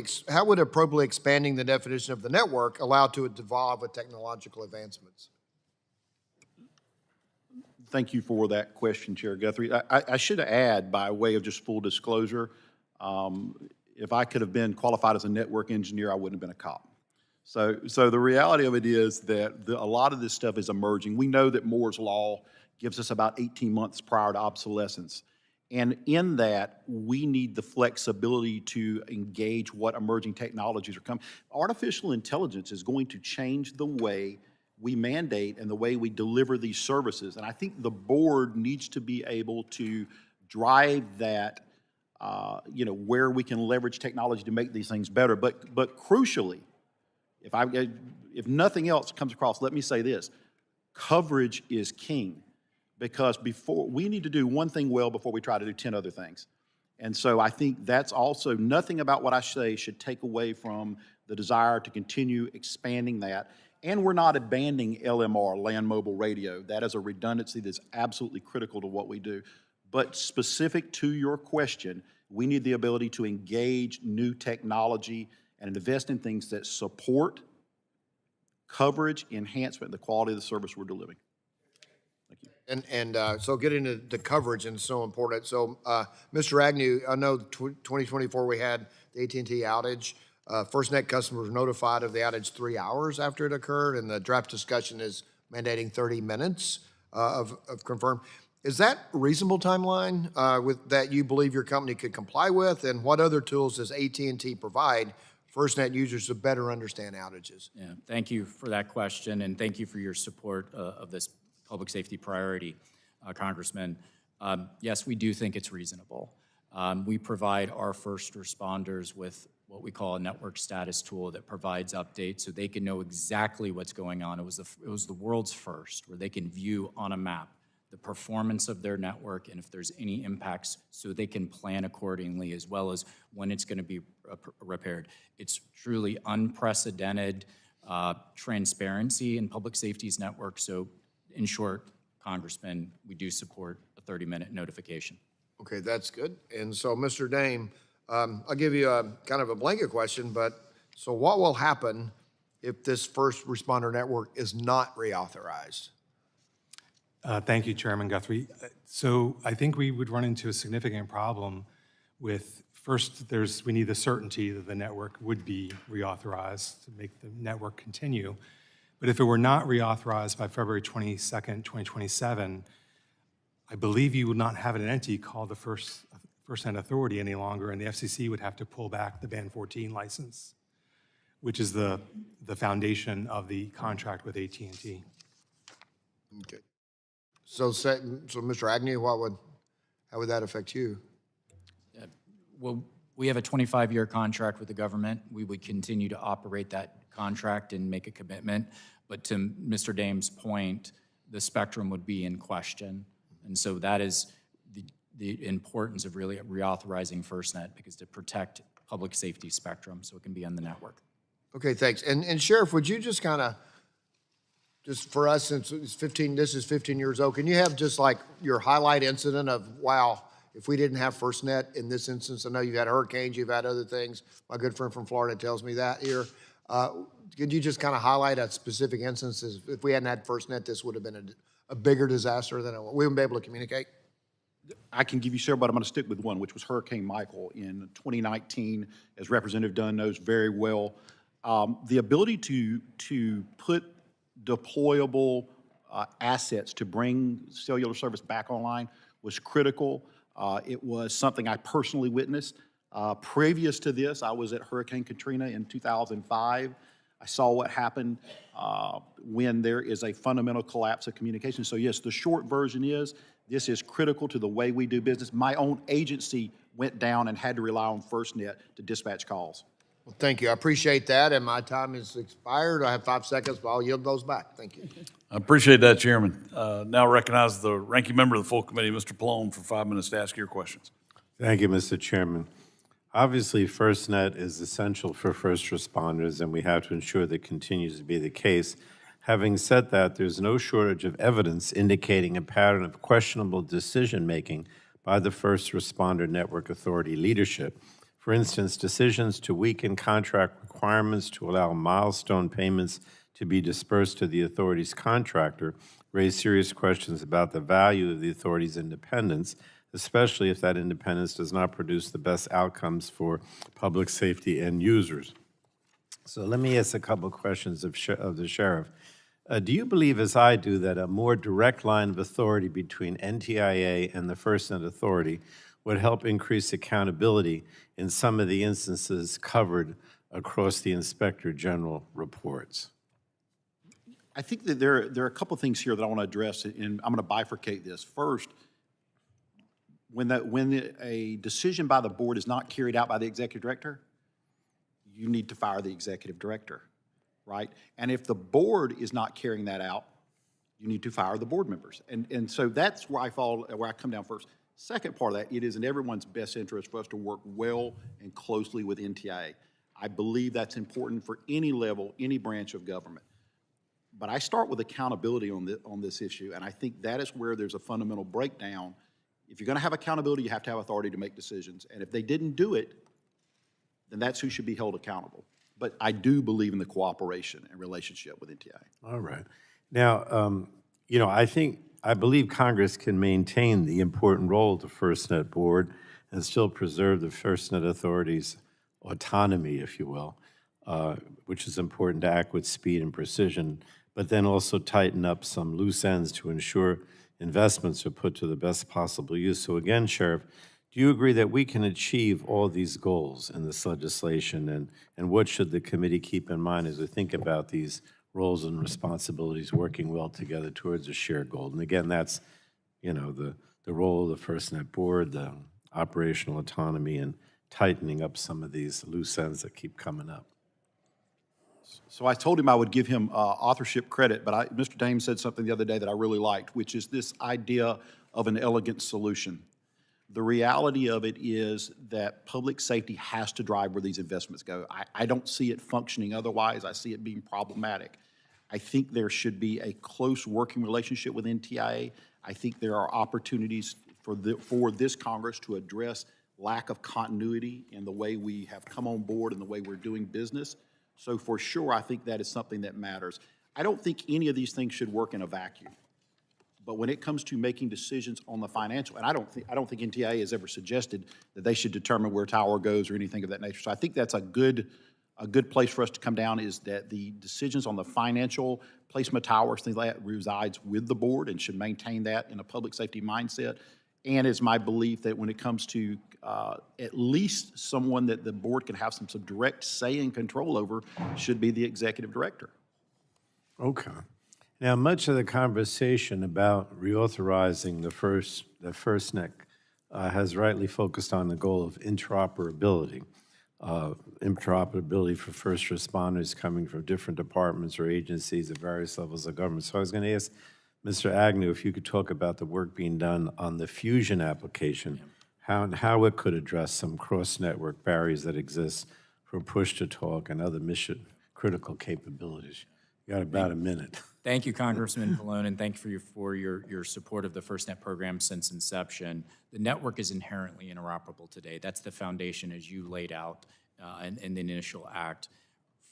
expanding the definition of the network allow to evolve with technological advancements? Thank you for that question, Chair Guthrie. I should add, by way of just full disclosure, if I could have been qualified as a network engineer, I wouldn't have been a cop. So the reality of it is that a lot of this stuff is emerging. We know that Moore's Law gives us about 18 months prior to obsolescence. And in that, we need the flexibility to engage what emerging technologies are coming. Artificial intelligence is going to change the way we mandate and the way we deliver these services. And I think the board needs to be able to drive that, you know, where we can leverage technology to make these things better. But crucially, if nothing else comes across, let me say this: coverage is king, because we need to do one thing well before we try to do 10 other things. And so I think that's also, nothing about what I say should take away from the desire to continue expanding that. And we're not abandoning LMR, land mobile radio. That is a redundancy that's absolutely critical to what we do. But specific to your question, we need the ability to engage new technology and invest in things that support coverage, enhancement, and the quality of the service we're delivering. Thank you. And so getting to the coverage is so important. So, Mr. Agnew, I know 2024 we had the AT&T outage. FirstNet customers were notified of the outage 3 hours after it occurred, and the draft discussion is mandating 30 minutes of confirmed. Is that a reasonable timeline that you believe your company could comply with? And what other tools does AT&T provide FirstNet users to better understand outages? Yeah, thank you for that question, and thank you for your support of this public safety priority, Congressman. Yes, we do think it's reasonable. We provide our first responders with what we call a network status tool that provides updates so they can know exactly what's going on. It was the world's first, where they can view on a map the performance of their network and if there's any impacts, so they can plan accordingly, as well as when it's going to be repaired. It's truly unprecedented transparency in public safety's network. So in short, Congressman, we do support a 30-minute notification. Okay, that's good. And so, Mr. Dame, I'll give you a kind of a blanket question, but so what will happen if this first responder network is not reauthorized? Thank you, Chairman Guthrie. So I think we would run into a significant problem with, first, we need the certainty that the network would be reauthorized to make the network continue. But if it were not reauthorized by February 22nd, 2027, I believe you would not have an entity called the FirstNet Authority any longer, and the FCC would have to pull back the Band 14 license, which is the foundation of the contract with AT&T. Okay. So Mr. Agnew, how would that affect you? Well, We have a 25-year contract with the government. We would continue to operate that contract and make a commitment. But to Mr. Dame's point, the spectrum would be in question. And so that is the importance of really reauthorizing FirstNet, because to protect public safety spectrum so it can be on the network. Okay, thanks. And Sheriff, would you just kind of, just for us, since it's 15, this is 15 years old, can you have just like your highlight incident of, wow, if we didn't have FirstNet in this instance? I know you've had hurricanes, you've had other things. My good friend from Florida tells me that here. Could you just kind of highlight a specific instance? If we hadn't had FirstNet, this would have been a bigger disaster than we wouldn't be able to communicate? I can give you several, but I'm going to stick with one, which was Hurricane Michael in 2019, as Representative Dunn knows very well. The ability to put deployable assets to bring cellular service back online was critical. It was something I personally witnessed. Previous to this, I was at Hurricane Katrina in 2005. I saw what happened when there is a fundamental collapse of communication. So yes, the short version is, this is critical to the way we do business. My own agency went down and had to rely on FirstNet to dispatch calls. Well, thank you. I appreciate that, and my time is expired. I have 5 seconds, but I'll yield those back. Thank you. I appreciate that, Chairman. Now recognize the ranking member of the full committee, Mr. Pallone, for 5 minutes to ask your questions. Thank you, Mr. Chairman. Obviously, FirstNet is essential for first responders, and we have to ensure that continues to be the case. Having said that, there's no shortage of evidence indicating a pattern of questionable decision-making by the First Responder Network Authority leadership. For instance, decisions to weaken contract requirements to allow milestone payments to be dispersed to the authority's contractor raise serious questions about the value of the authority's independence, especially if that independence does not produce the best outcomes for public safety and users. So let me ask a couple of questions of the sheriff. Do you believe, as I do, that a more direct line of authority between NTIA and the FirstNet Authority would help increase accountability in some of the instances covered across the Inspector General reports? I think that there are a couple of things here that I want to address, and I'm going to bifurcate this. First, when a decision by the board is not carried out by the executive director, you need to fire the executive director, right? And if the board is not carrying that out, you need to fire the board members. And so that's where I come down first. Second part of that, it is in everyone's best interest for us to work well and closely with NTIA. I believe that's important for any level, any branch of government. But I start with accountability on this issue, and I think that is where there's a fundamental breakdown. If you're going to have accountability, you have to have authority to make decisions. And if they didn't do it, then that's who should be held accountable. But I do believe in the cooperation and relationship with NTIA. All right. Now, I believe Congress can maintain the important role of the FirstNet board and still preserve the FirstNet Authority's autonomy, if you will, which is important to act with speed and precision, but then also tighten up some loose ends to ensure investments are put to the best possible use. So again, Sheriff, do you agree that we can achieve all these goals in this legislation, and what should the committee keep in mind as we think about these roles and responsibilities working well together towards a shared goal? And again, that's, the role of the FirstNet board, the operational autonomy, and tightening up some of these loose ends that keep coming up. So I told him I would give him authorship credit, but Mr. Dame said something the other day that I really liked, which is this idea of an elegant solution. The reality of it is that public safety has to drive where these investments go. I don't see it functioning otherwise. I see it being problematic. I think there should be a close working relationship with NTIA. I think there are opportunities for this Congress to address lack of continuity in the way we have come on board and the way we're doing business. So for sure, I think that is something that matters. I don't think any of these things should work in a vacuum. But when it comes to making decisions on the financial, and I don't think NTIA has ever suggested that they should determine where tower goes or anything of that nature. So I think that's a good place for us to come down, is that the decisions on the financial placement of towers, things like that, resides with the board and should maintain that in a public safety mindset. And it's my belief that when it comes to at least someone that the board can have some direct say and control over should be the executive director. Okay. Now, much of the conversation about reauthorizing the FirstNet has rightly focused on the goal of interoperability. Interoperability for first responders coming from different departments or agencies at various levels of government. So I was going to ask Mr. Agnew if you could talk about the work being done on the Fusion application, how it could address some cross-network barriers that exist for push-to-talk and other mission-critical capabilities. You got about a minute. Thank you, Congressman Pallone, and thank you for your support of the FirstNet program since inception. The network is inherently interoperable today. That's the foundation as you laid out in the initial act.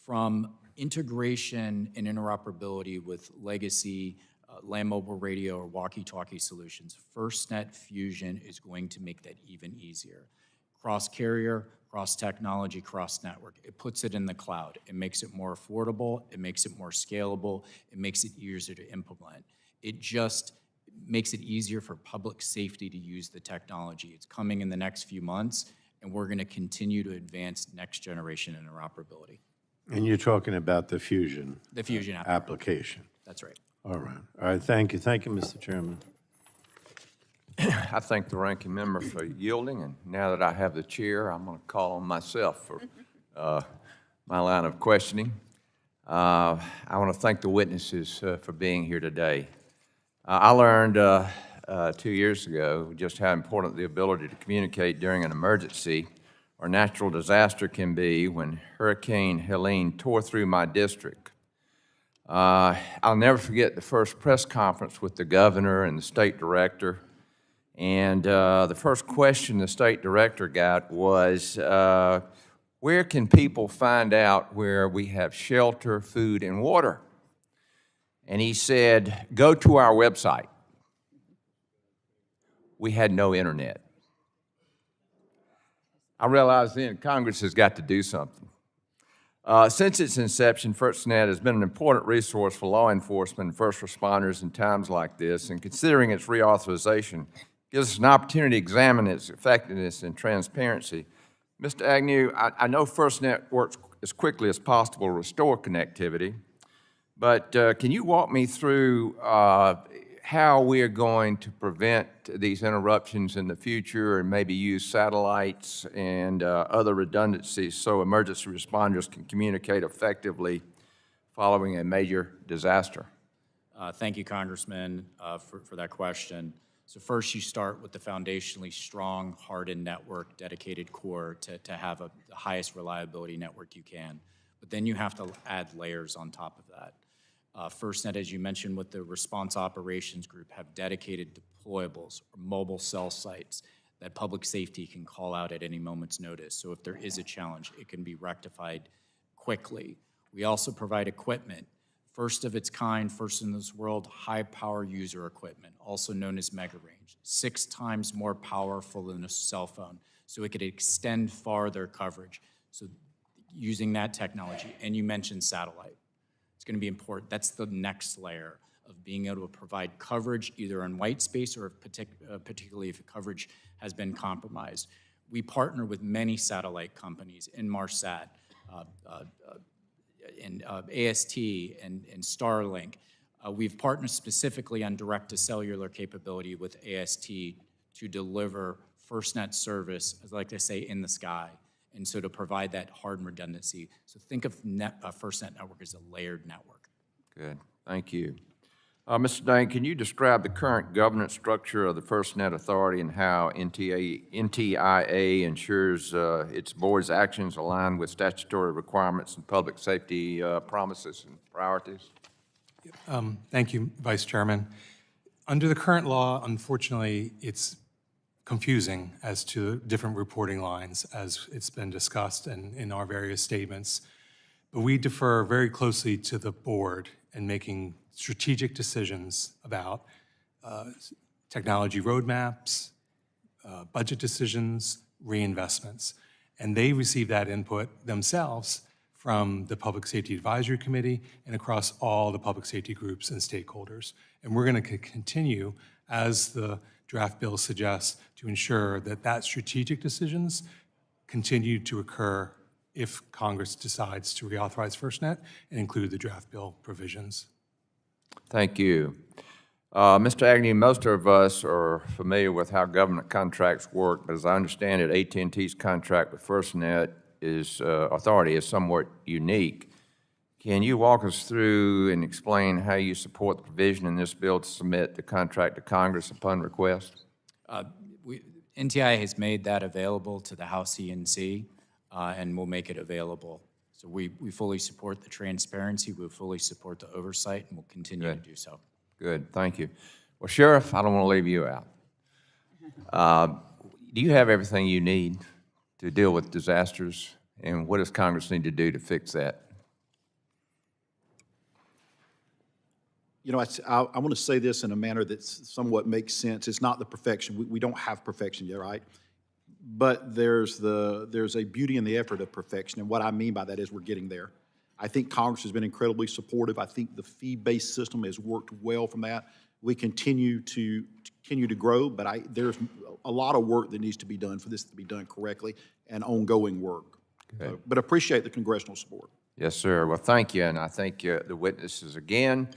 From integration and interoperability with legacy land mobile radio or walkie-talkie solutions, FirstNet Fusion is going to make that even easier. Cross-carrier, cross-technology, cross-network. It puts it in the cloud. It makes it more affordable. It makes it more scalable. It makes it easier to implement. It just makes it easier for public safety to use the technology. It's coming in the next few months, and we're going to continue to advance next-generation interoperability. And you're talking about the Fusion The Fusion application. That's right. All right, thank you. Thank you, Mr. Chairman. I thank the ranking member for yielding, and now that I have the chair, I'm going to call on myself for my line of questioning. I want to thank the witnesses for being here today. I learned 2 years ago just how important the ability to communicate during an emergency or natural disaster can be when Hurricane Helene tore through my district. I'll never forget the first press conference with the governor and the state director. And the first question the state director got was, where can people find out where we have shelter, food, and water? And he said, go to our website. We had no internet. I realized then Congress has got to do something. Since its inception, FirstNet has been an important resource for law enforcement and first responders in times like this, and considering its reauthorization, gives us an opportunity to examine its effectiveness and transparency. Mr. Agnew, I know FirstNet works as quickly as possible to restore connectivity, but can you walk me through how we are going to prevent these interruptions in the future and maybe use satellites and other redundancies so emergency responders can communicate effectively following a major disaster? Thank you, Congressman, for that question. So first, you start with the foundationally strong, hardened network, dedicated core to have the highest reliability network you can. But then you have to add layers on top of that. FirstNet, as you mentioned, with the Response Operations Group, have dedicated deployables or mobile cell sites that public safety can call out at any moment's notice. So if there is a challenge, it can be rectified quickly. We also provide equipment. First of its kind, first in this world, high-power user equipment, also known as mega range, 6 times more powerful than a cell phone, so it could extend farther coverage. So using that technology, and you mentioned satellite. It's going to be important. That's the next layer of being able to provide coverage either in white space or particularly if coverage has been compromised. We partner with many satellite companies, Inmarsat, and AST and Starlink. We've partnered specifically on direct-to-cellular capability with AST to deliver FirstNet service, as I like to say, in the sky, and so to provide that hardened redundancy. So think of FirstNet network as a layered network. Good, thank you. Mr. Dane, can you describe the current governance structure of the FirstNet Authority and how NTIA ensures its board's actions align with statutory requirements and public safety promises and priorities? Thank you, Vice Chairman. Under the current law, unfortunately, it's confusing as to different reporting lines as it's been discussed in our various statements. But we defer very closely to the board in making strategic decisions about technology roadmaps, budget decisions, reinvestments. And they receive that input themselves from the Public Safety Advisory Committee and across all the public safety groups and stakeholders. And we're going to continue, as the draft bill suggests, to ensure that strategic decisions continue to occur if Congress decides to reauthorize FirstNet and include the draft bill provisions. Thank you. Mr. Agnew, most of us are familiar with how government contracts work, but as I understand it, AT&T's contract with FirstNet authority is somewhat unique. Can you walk us through and explain how you support the provision in this bill to submit the contract to Congress upon request? NTIA has made that available to the House E&C, and we'll make it available. So we fully support the transparency, we fully support the oversight, and we'll continue to do so. Good, thank you. Well, Sheriff, I don't want to leave you out. Do you have everything you need to deal with disasters, and what does Congress need to do to fix that? You know, I want to say this in a manner that somewhat makes sense. It's not the perfection. We don't have perfection yet, right? But there's a beauty in the effort of perfection, and what I mean by that is we're getting there. I think Congress has been incredibly supportive. I think the fee-based system has worked well from that. We continue to grow, but there's a lot of work that needs to be done for this to be done correctly, and ongoing work. So, but appreciate the congressional support. Yes, sir. Well, thank you, and I thank the witnesses again.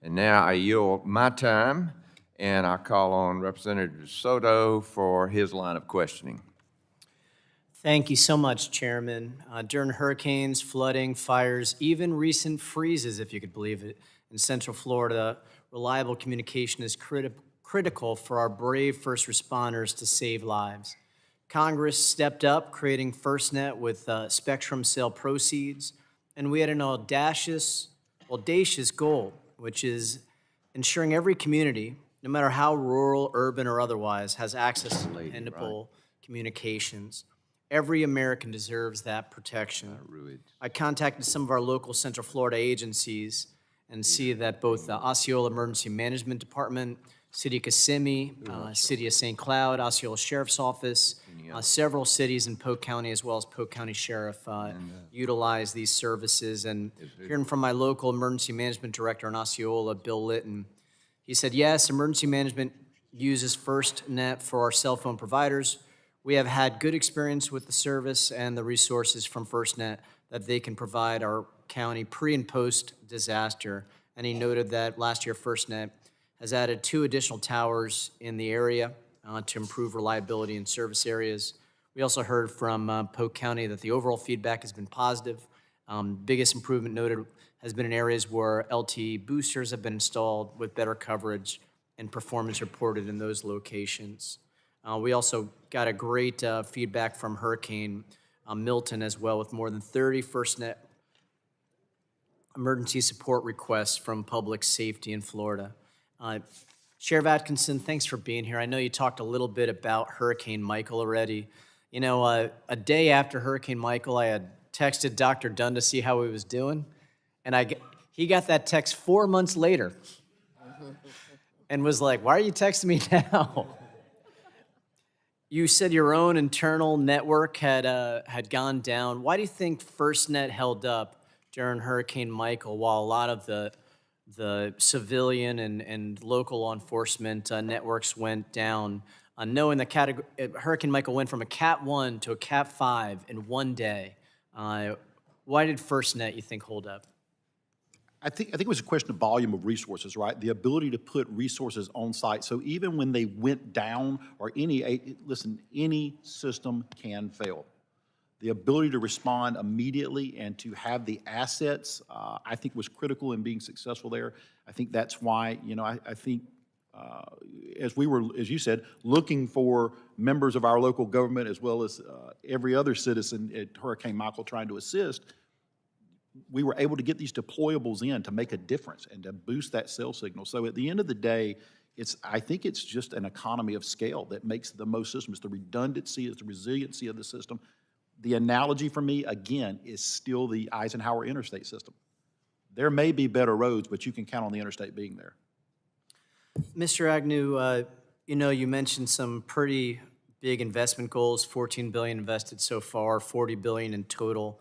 And now I yield my time, and I call on Representative Soto for his line of questioning. Thank you so much, Chairman. During hurricanes, flooding, fires, even recent freezes, if you could believe it, in Central Florida, reliable communication is critical for our brave first responders to save lives. Congress stepped up, creating FirstNet with spectrum sale proceeds, and we had an audacious goal, which is ensuring every community, no matter how rural, urban, or otherwise, has access to dependable communications. Every American deserves that protection. I contacted some of our local Central Florida agencies and see that both the Osceola Emergency Management Department, City of Kissimmee, City of St. Cloud, Osceola Sheriff's Office, several cities in Polk County, as well as Polk County Sheriff, utilize these services. And hearing from my local emergency management director in Osceola, Bill Litton, he said, yes, emergency management uses FirstNet for our cell phone providers. We have had good experience with the service and the resources from FirstNet that they can provide our county pre and post disaster. And he noted that last year FirstNet has added 2 additional towers in the area to improve reliability in service areas. We also heard from Polk County that the overall feedback has been positive. Biggest improvement noted has been in areas where LTE boosters have been installed with better coverage and performance reported in those locations. We also got a great feedback from Hurricane Milton as well, with more than 30 FirstNet emergency support requests from public safety in Florida. Sheriff Adkinson, thanks for being here. I know you talked a little bit about Hurricane Michael already. You know, a day after Hurricane Michael, I had texted Dr. Dunn to see how he was doing, and he got that text 4 months later and was like, why are you texting me now? You said your own internal network had gone down. Why do you think FirstNet held up during Hurricane Michael while a lot of the civilian and local law enforcement networks went down, knowing that Hurricane Michael went from a Cat 1 to a Cat 5 in one day? Why did FirstNet, you think, hold up? I think it was a question of volume of resources, right? The ability to put resources on site. So even when they went down, or any system can fail. The ability to respond immediately and to have the assets, I think, was critical in being successful there. I think that's why, you know, I think as we were, as you said, looking for members of our local government as well as every other citizen at Hurricane Michael trying to assist, we were able to get these deployables in to make a difference and to boost that cell signal. So at the end of the day, I think it's just an economy of scale that makes the most system. It's the redundancy, it's the resiliency of the system. The analogy for me, again, is still the Eisenhower interstate system. There may be better roads, but you can count on the interstate being there. Mr. Agnew, you know, you mentioned some pretty big investment goals, $14 billion invested so far, $40 billion in total.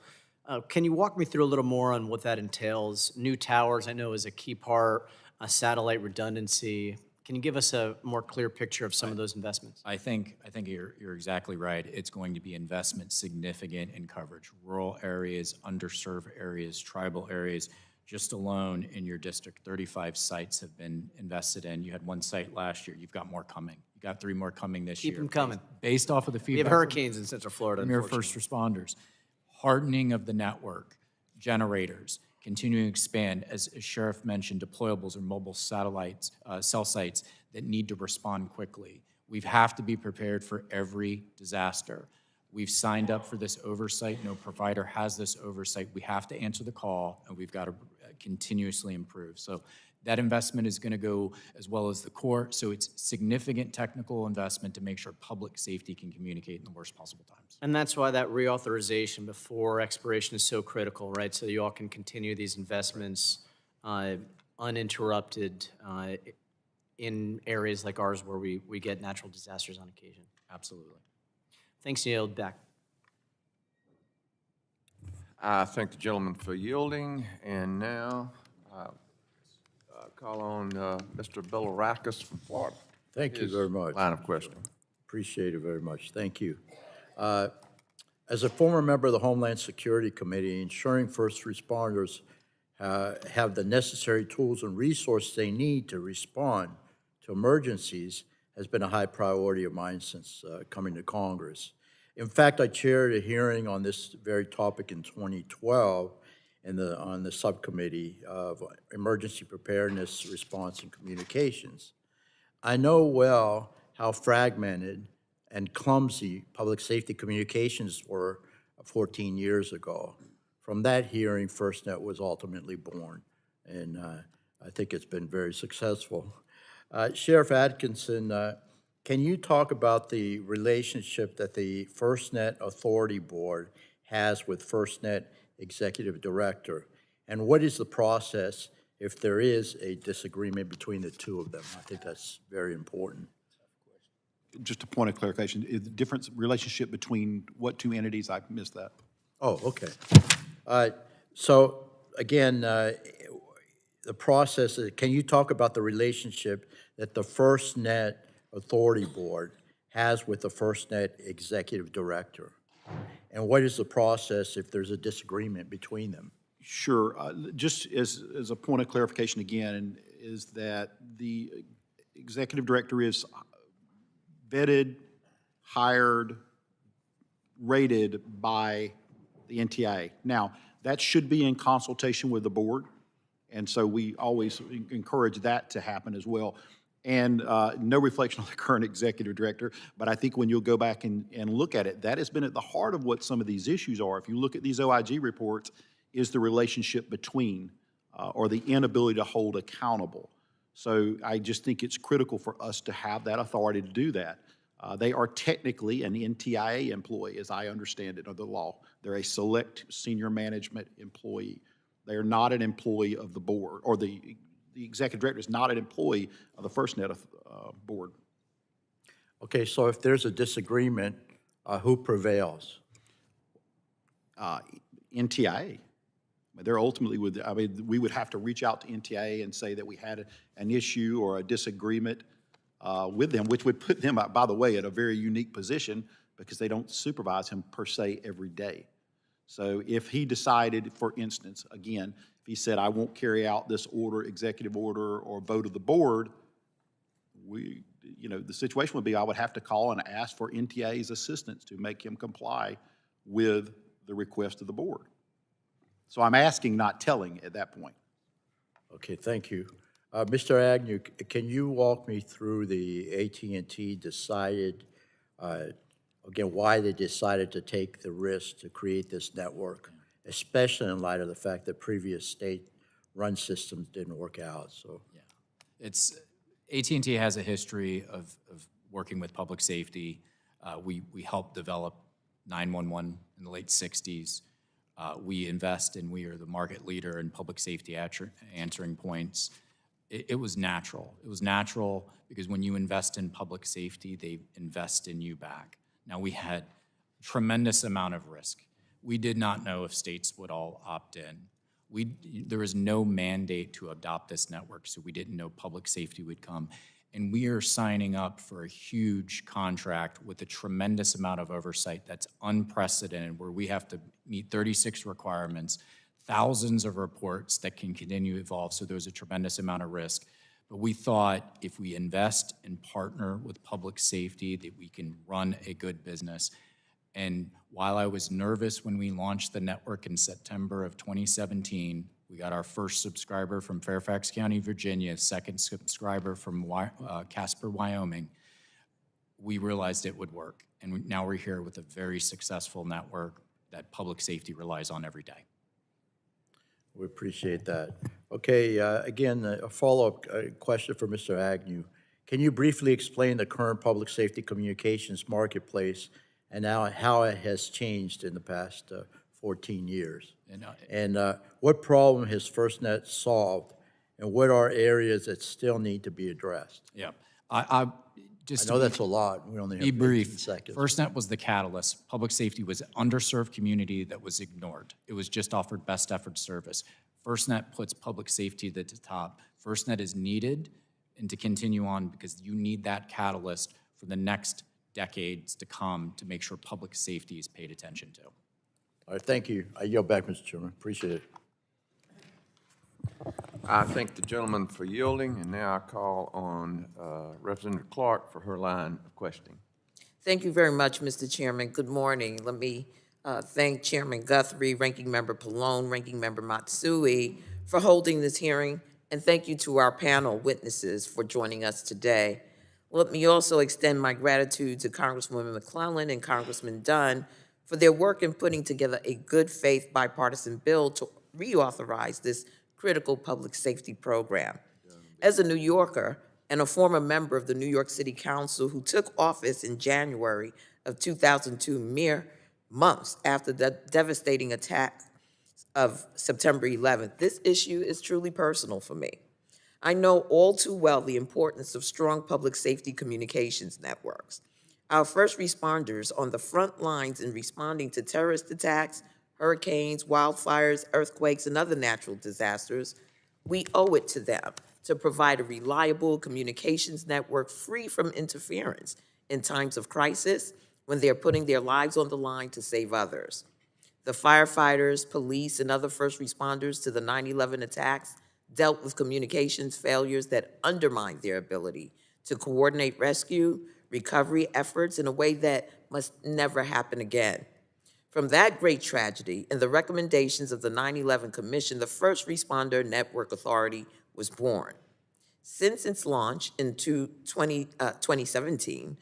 Can you walk me through a little more on what that entails? New towers, I know, is a key part, satellite redundancy. Can you give us a more clear picture of some of those investments? I think you're exactly right. It's going to be investment significant in coverage. Rural areas, underserved areas, tribal areas, Just alone in your district, 35 sites have been invested in. You had one site last year. You've got more coming. You got 3 more coming this year. Keep them coming. Based off of the We feedback. have hurricanes in Central Florida, From your unfortunately. first responders. Hardening of the network, generators, continuing to expand, as Sheriff mentioned, deployables or mobile satellites, cell sites that need to respond quickly. We have to be prepared for every disaster. We've signed up for this oversight. No provider has this oversight. We have to answer the call, and we've got to continuously improve. So that investment is going to go as well as the core. So it's significant technical investment to make sure public safety can communicate in the worst possible times. And that's why that reauthorization before expiration is so critical, right? So you all can continue these investments uninterrupted in areas like ours where we get natural disasters on occasion. Absolutely. Thanks, yield back. I thank the gentleman for yielding, and now call on Mr. Bilirakis from Florida. Thank you very much. Line of questioning. Appreciate it very much. Thank you. As a former member of the Homeland Security Committee, ensuring first responders have the necessary tools and resources they need to respond to emergencies has been a high priority of mine since coming to Congress. In fact, I chaired a hearing on this very topic in 2012 on the Subcommittee of Emergency Preparedness, Response, and Communications. I know well how fragmented and clumsy public safety communications were 14 years ago. From that hearing, FirstNet was ultimately born, and I think it's been very successful. Sheriff Adkinson, can you talk about the relationship that the FirstNet Authority Board has with FirstNet Executive Director? And what is the process if there is a disagreement between the two of them? I think that's very important. Just a point of clarification, is the difference relationship between what 2 entities? I missed that. Oh, okay. So again, the process, can you talk about the relationship that the FirstNet Authority Board has with the FirstNet Executive Director? And what is the process if there's a disagreement between them? Sure. Just as a point of clarification again, is that the executive director is vetted, hired, rated by the NTIA. Now, that should be in consultation with the board, and so we always encourage that to happen as well. And no reflection on the current executive director, but I think when you'll go back and look at it, that has been at the heart of what some of these issues are. If you look at these OIG reports, is the relationship between or the inability to hold accountable. So I just think it's critical for us to have that authority to do that. They are technically an NTIA employee, as I understand it, of the law. They're a select senior management employee. They are not an employee of the board, or the executive director is not an employee of the FirstNet board. Okay, so if there's a disagreement, who prevails? NTIA. They're ultimately with, I mean, we would have to reach out to NTIA and say that we had an issue or a disagreement with them, which would put them, by the way, at a very unique position because they don't supervise him per se every day. So if he decided, for instance, again, if he said, I won't carry out this order, executive order, or vote of the board, the situation would be I would have to call and ask for NTIA's assistance to make him comply with the request of the board. So I'm asking, not telling at that point. Okay, thank you. Mr. Agnew, can you walk me through the AT&T decided, again, why they decided to take the risk to create this network, especially in light of the fact that previous state-run systems didn't work out, so. Yeah, it's, AT&T has a history of working with public safety. We helped develop 911 in the late 60s. We invest and we are the market leader in public safety answering points. It was natural. It was natural because when you invest in public safety, they invest in you back. Now, we had tremendous amount of risk. We did not know if states would all opt in. There was no mandate to adopt this network, so we didn't know public safety would come. And we are signing up for a huge contract with a tremendous amount of oversight that's unprecedented, where we have to meet 36 requirements, thousands of reports that can continue to evolve, so there's a tremendous amount of risk. But we thought if we invest and partner with public safety, that we can run a good business. And while I was nervous when we launched the network in September of 2017, we got our first subscriber from Fairfax County, Virginia, second subscriber from Casper, Wyoming. We realized it would work. And now we're here with a very successful network that public safety relies on every day. We appreciate that. Okay, again, a follow-up question for Mr. Agnew. Can you briefly explain the current public safety communications marketplace and now how it has changed in the past 14 years? And what problem has FirstNet solved, and what are areas that still need to be addressed? Yeah, I just I know that's a lot. We only have be 15 brief. seconds. FirstNet was the catalyst. Public safety was an underserved community that was ignored. It was just offered best effort service. FirstNet puts public safety at the top. FirstNet is needed and to continue on because you need that catalyst for the next decades to come to make sure public safety is paid attention to. All right, thank you. I yield back, Mr. Chairman. Appreciate it. I thank the gentleman for yielding, and now I call on Representative Clark for her line of questioning. Thank you very much, Mr. Chairman. Good morning. Let me thank Chairman Guthrie, Ranking Member Pallone, Ranking Member Matsui for holding this hearing, and thank you to our panel witnesses for joining us today. Let me also extend my gratitude to Congresswoman McClellan and Congressman Dunn for their work in putting together a good faith bipartisan bill to reauthorize this critical public safety program. As a New Yorker and a former member of the New York City Council who took office in January of 2002, mere months after the devastating attack of September 11th, this issue is truly personal for me. I know all too well the importance of strong public safety communications networks. Our first responders on the front lines in responding to terrorist attacks, hurricanes, wildfires, earthquakes, and other natural disasters, we owe it to them to provide a reliable communications network free from interference in times of crisis when they're putting their lives on the line to save others. The firefighters, police, and other first responders to the 9/11 attacks dealt with communications failures that undermined their ability to coordinate rescue, recovery efforts in a way that must never happen again. From that great tragedy and the recommendations of the 9/11 Commission, the First Responder Network Authority was born. Since its launch in 2017,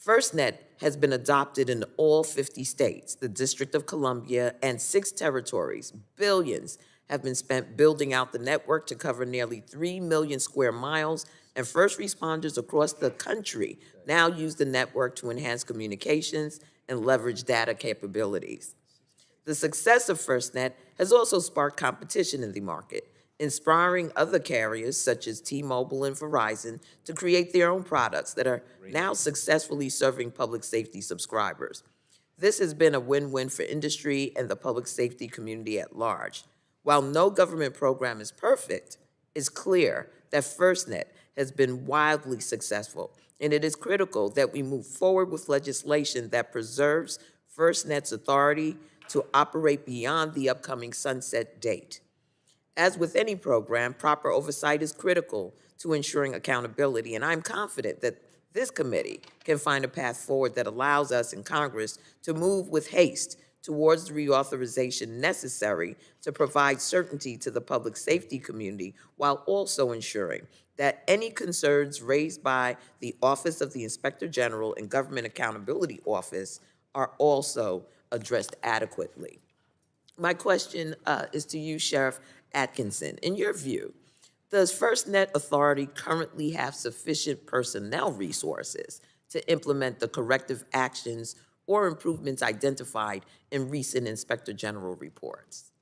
FirstNet has been adopted in all 50 states, the District of Columbia, and 6 territories. Billions have been spent building out the network to cover nearly 3 million square miles, and first responders across the country now use the network to enhance communications and leverage data capabilities. The success of FirstNet has also sparked competition in the market, inspiring other carriers such as T-Mobile and Verizon to create their own products that are now successfully serving public safety subscribers. This has been a win-win for industry and the public safety community at large. While no government program is perfect, it's clear that FirstNet has been wildly successful, and it is critical that we move forward with legislation that preserves FirstNet's authority to operate beyond the upcoming sunset date. As with any program, proper oversight is critical to ensuring accountability, and I'm confident that this committee can find a path forward that allows us in Congress to move with haste towards the reauthorization necessary to provide certainty to the public safety community while also ensuring that any concerns raised by the Office of the Inspector General and Government Accountability Office are also addressed adequately. My question is to you, Sheriff Adkinson. In your view, does FirstNet Authority currently have sufficient personnel resources to implement the corrective actions or improvements identified in recent Inspector General reports?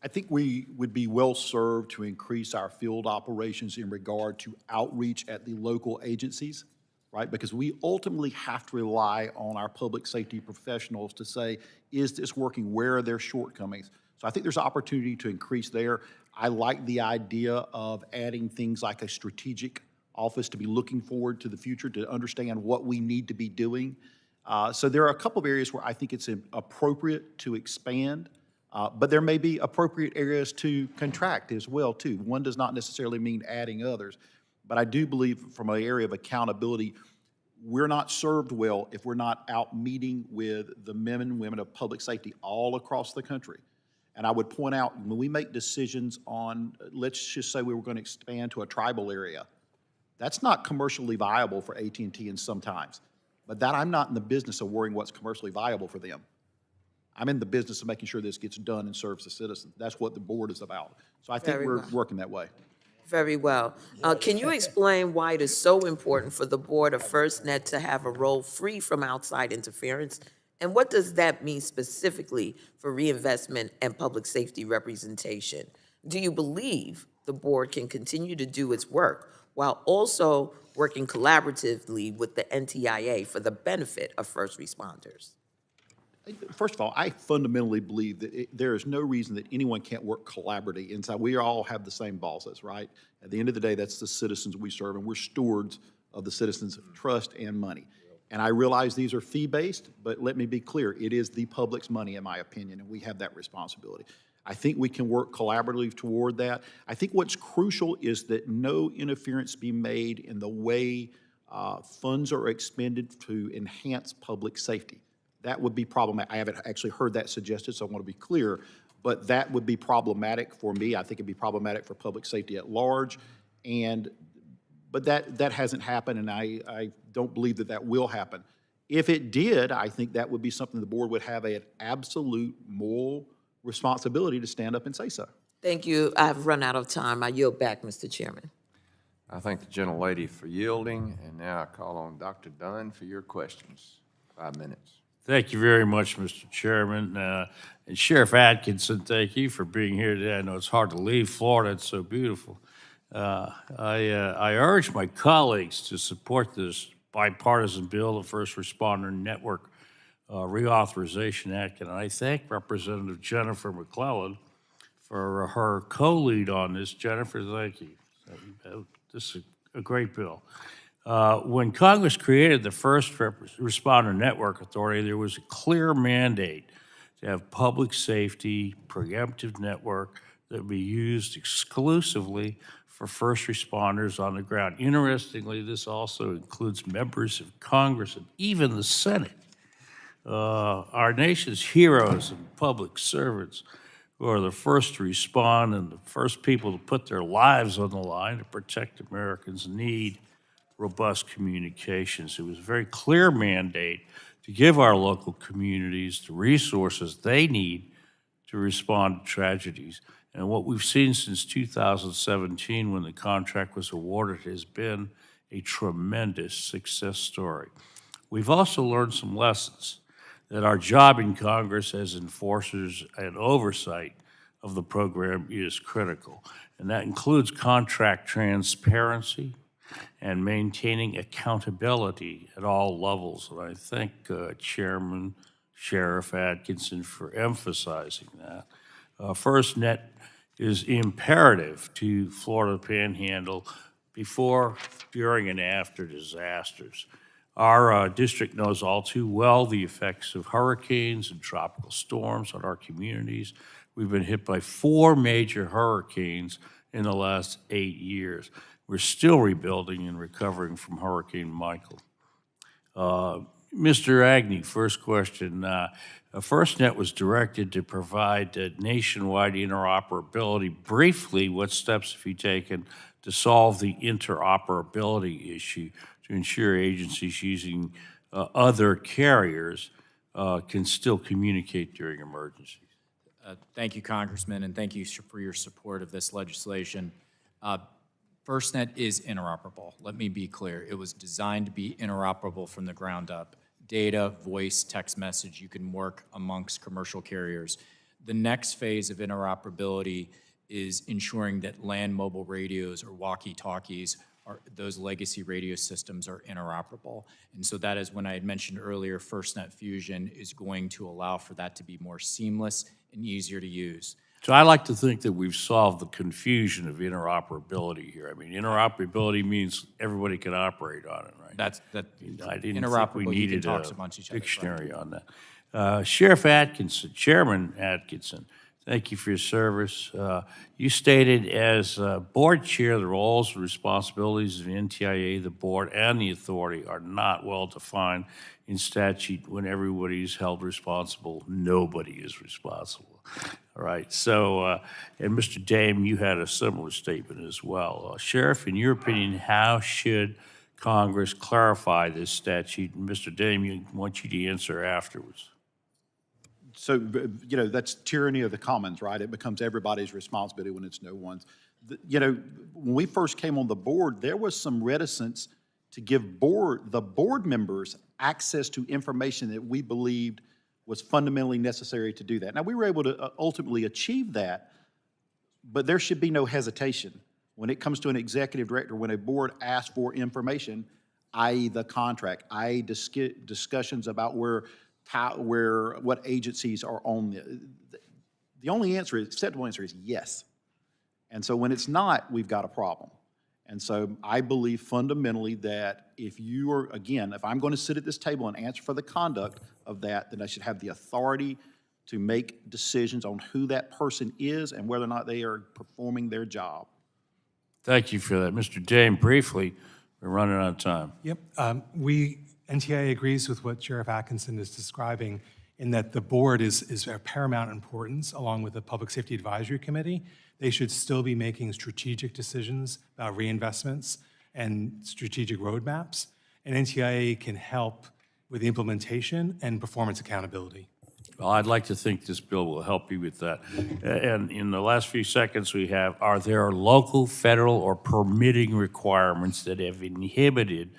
I think we would be well served to increase our field operations in regard to outreach at the local agencies, right? Because we ultimately have to rely on our public safety professionals to say, is this working? Where are their shortcomings? So I think there's opportunity to increase there. I like the idea of adding things like a strategic office to be looking forward to the future, to understand what we need to be doing. So there are a couple of areas where I think it's appropriate to expand But there may be appropriate areas to contract as well, too. One does not necessarily mean adding others. But I do believe from an area of accountability, we're not served well if we're not out meeting with the men and women of public safety all across the country. And I would point out, when we make decisions on, let's just say we were going to expand to a tribal area, that's not commercially viable for AT&T in some times. But that I'm not in the business of worrying what's commercially viable for them. I'm in the business of making sure this gets done and serves the citizens. That's what the board is about. So I think Very we're well. working that way. Very well. Can you explain why it is so important for the board of FirstNet to have a role free from outside interference? And what does that mean specifically for reinvestment and public safety representation? Do you believe the board can continue to do its work while also working collaboratively with the NTIA for the benefit of first responders? First of all, I fundamentally believe that there is no reason that anyone can't work collaboratively inside. We all have the same bosses, right? At the end of the day, that's the citizens we serve, and we're stewards of the citizens' trust and money. And I realize these are fee-based, but let me be clear, it is the public's money, in my opinion, and we have that responsibility. I think we can work collaboratively toward that. I think what's crucial is that no interference be made in the way funds are expended to enhance public safety. That would be problematic. I haven't actually heard that suggested, so I want to be clear, but that would be problematic for me. I think it'd be problematic for public safety at large, but that hasn't happened, and I don't believe that that will happen. If it did, I think that would be something the board would have an absolute moral responsibility to stand up and say so. Thank you. I've run out of time. I yield back, Mr. Chairman. I thank the gentlelady for yielding, and now I call on Dr. Dunn for your questions. 5 minutes. Thank you very much, Mr. Chairman. And Sheriff Atkinson, thank you for being here today. I know it's hard to leave Florida. It's so beautiful. I urge my colleagues to support this bipartisan bill, the First Responder Network Reauthorization Act, and I thank Representative Jennifer McClellan for her co-lead on this. Jennifer, thank you. This is a great bill. When Congress created the First Responder Network Authority, there was a clear mandate to have public safety preemptive network that would be used exclusively for first responders on the ground. Interestingly, this also includes members of Congress and even the Senate. Our nation's heroes and public servants who are the first to respond and the first people to put their lives on the line to protect Americans need robust communications. It was a very clear mandate to give our local communities the resources they need to respond to tragedies. And what we've seen since 2017, when the contract was awarded, has been a tremendous success story. We've also learned some lessons that our job in Congress as enforcers and oversight of the program is critical. And that includes contract transparency and maintaining accountability at all levels. And I thank Chairman Sheriff Adkinson for emphasizing that. FirstNet is imperative to Florida Panhandle before, during, and after disasters. Our district knows all too well the effects of hurricanes and tropical storms on our communities. We've been hit by 4 major hurricanes in the last 8 years. We're still rebuilding and recovering from Hurricane Michael. Mr. Agnew, first question. FirstNet was directed to provide nationwide interoperability. Briefly, what steps have you taken to solve the interoperability issue to ensure agencies using other carriers can still communicate during emergencies? Thank you, Congressman, and thank you for your support of this legislation. FirstNet is interoperable. Let me be clear. It was designed to be interoperable from the ground up. Data, voice, text message, you can work amongst commercial carriers. The next phase of interoperability is ensuring that land mobile radios or walkie-talkies, those legacy radio systems are interoperable. And so that is when I had mentioned earlier, FirstNet Fusion is going to allow for that to be more seamless and easier to use. So I like to think that we've solved the confusion of interoperability here. I mean, interoperability means everybody can operate on it, right? I didn't think we needed a dictionary on that. Sheriff Atkinson, Chairman Atkinson, Thank you for your service. You stated as board chair, the roles and responsibilities of the NTIA, the board, and the authority are not well defined in statute. When everybody is held responsible, nobody is responsible. All right, so, and Mr. Dame, you had a similar statement as well. Sheriff, in your opinion, how should Congress clarify this statute? And Mr. Dame, I want you to answer afterwards. So, that's tyranny of the commons, right? It becomes everybody's responsibility when it's no one's. When we first came on the board, there was some reticence to give the board members access to information that we believed was fundamentally necessary to do that. Now, we were able to ultimately achieve that, but there should be no hesitation. When it comes to an executive director, when a board asks for information, i.e. the contract, i.e. discussions about what agencies are on, the only answer, acceptable answer is yes. And so when it's not, we've got a problem. And so I believe fundamentally that if I'm going to sit at this table and answer for the conduct of that, then I should have the authority to make decisions on who that person is and whether or not they are performing their job. Thank you for that. Mr. Dame, briefly, we're running out of time. Yep. NTIA agrees with what Sheriff Atkinson is describing in that the board is of paramount importance along with the Public Safety Advisory Committee. They should still be making strategic decisions about reinvestments and strategic roadmaps, and NTIA can help with the implementation and performance accountability. Well, I'd like to think this bill will help you with that. And in the last few seconds we have, are there local, federal, or permitting requirements that have inhibited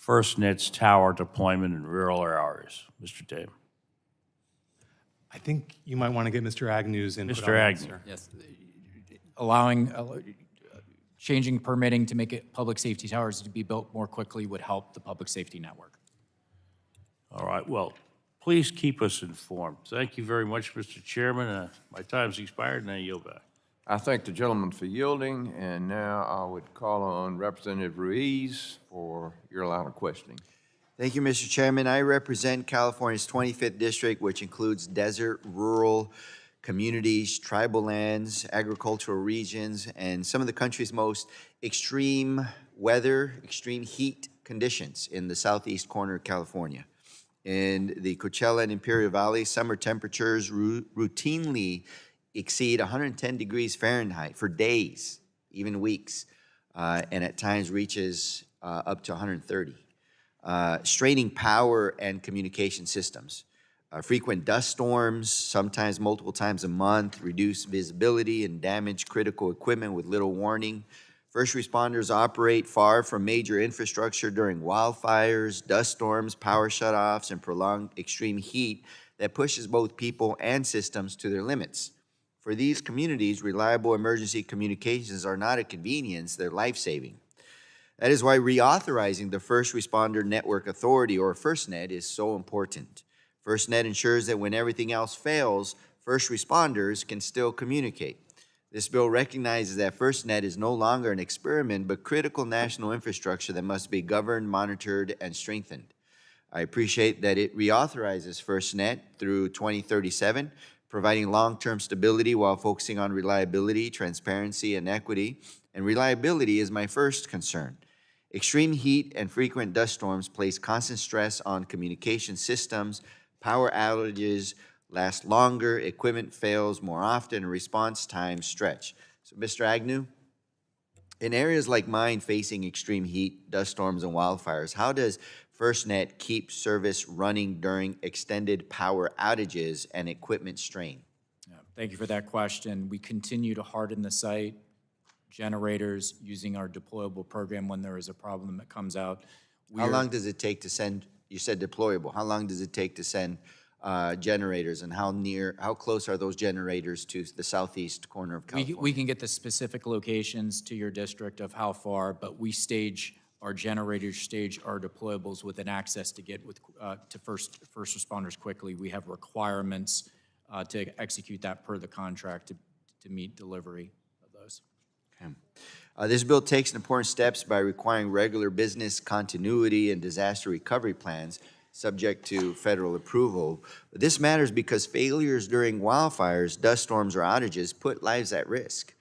FirstNet's tower deployment in rural areas? Mr. Dame. I think you might want to get Mr. Agnew's input on Mr. that, Agnew. sir. Yes, changing permitting to make it public safety towers to be built more quickly would help the public safety network. All right, well, please keep us informed. Thank you very much, Mr. Chairman. My time's expired, and I yield back. I thank the gentleman for yielding, and now I would call on Representative Ruiz for your line of questioning. Thank you, Mr. Chairman. I represent California's 25th district, which includes desert, rural communities, tribal lands, agricultural regions, and some of the country's most extreme weather, extreme heat conditions in the southeast corner of California. In the Coachella and Imperial Valley, summer temperatures routinely exceed 110 degrees Fahrenheit for days, even weeks, and at times reaches up to 130. Straining power and communication systems. Frequent dust storms, sometimes multiple times a month, reduce visibility and damage critical equipment with little warning. First responders operate far from major infrastructure during wildfires, dust storms, power shutoffs, and prolonged extreme heat that pushes both people and systems to their limits. For these communities, reliable emergency communications are not a convenience, they're life-saving. That is why reauthorizing the First Responder Network Authority, or FirstNet, is so important. FirstNet ensures that when everything else fails, first responders can still communicate. This bill recognizes that FirstNet is no longer an experiment, but critical national infrastructure that must be governed, monitored, and strengthened. I appreciate that it reauthorizes FirstNet through 2037, providing long-term stability while focusing on reliability, transparency, and equity. And reliability is my first concern. Extreme heat and frequent dust storms place constant stress on communication systems. Power outages last longer, equipment fails more often, and response times stretch. So, Mr. Agnew, in areas like mine facing extreme heat, dust storms, and wildfires, how does FirstNet keep service running during extended power outages and equipment strain? Yeah, thank you for that question. We continue to harden the site, generators, using our deployable program when there is a problem that comes out. How long does it take to send, you said deployable, how long does it take to send generators, and how close are those generators to the southeast corner of California? We can get the specific locations to your district of how far, but we stage our generators, stage our deployables with an access to get to first responders quickly. We have requirements to execute that per the contract to meet delivery of those. Okay. This bill takes important steps by requiring regular business continuity and disaster recovery plans. subject to federal approval. This matters because failures during wildfires, dust storms, or outages put lives at risk.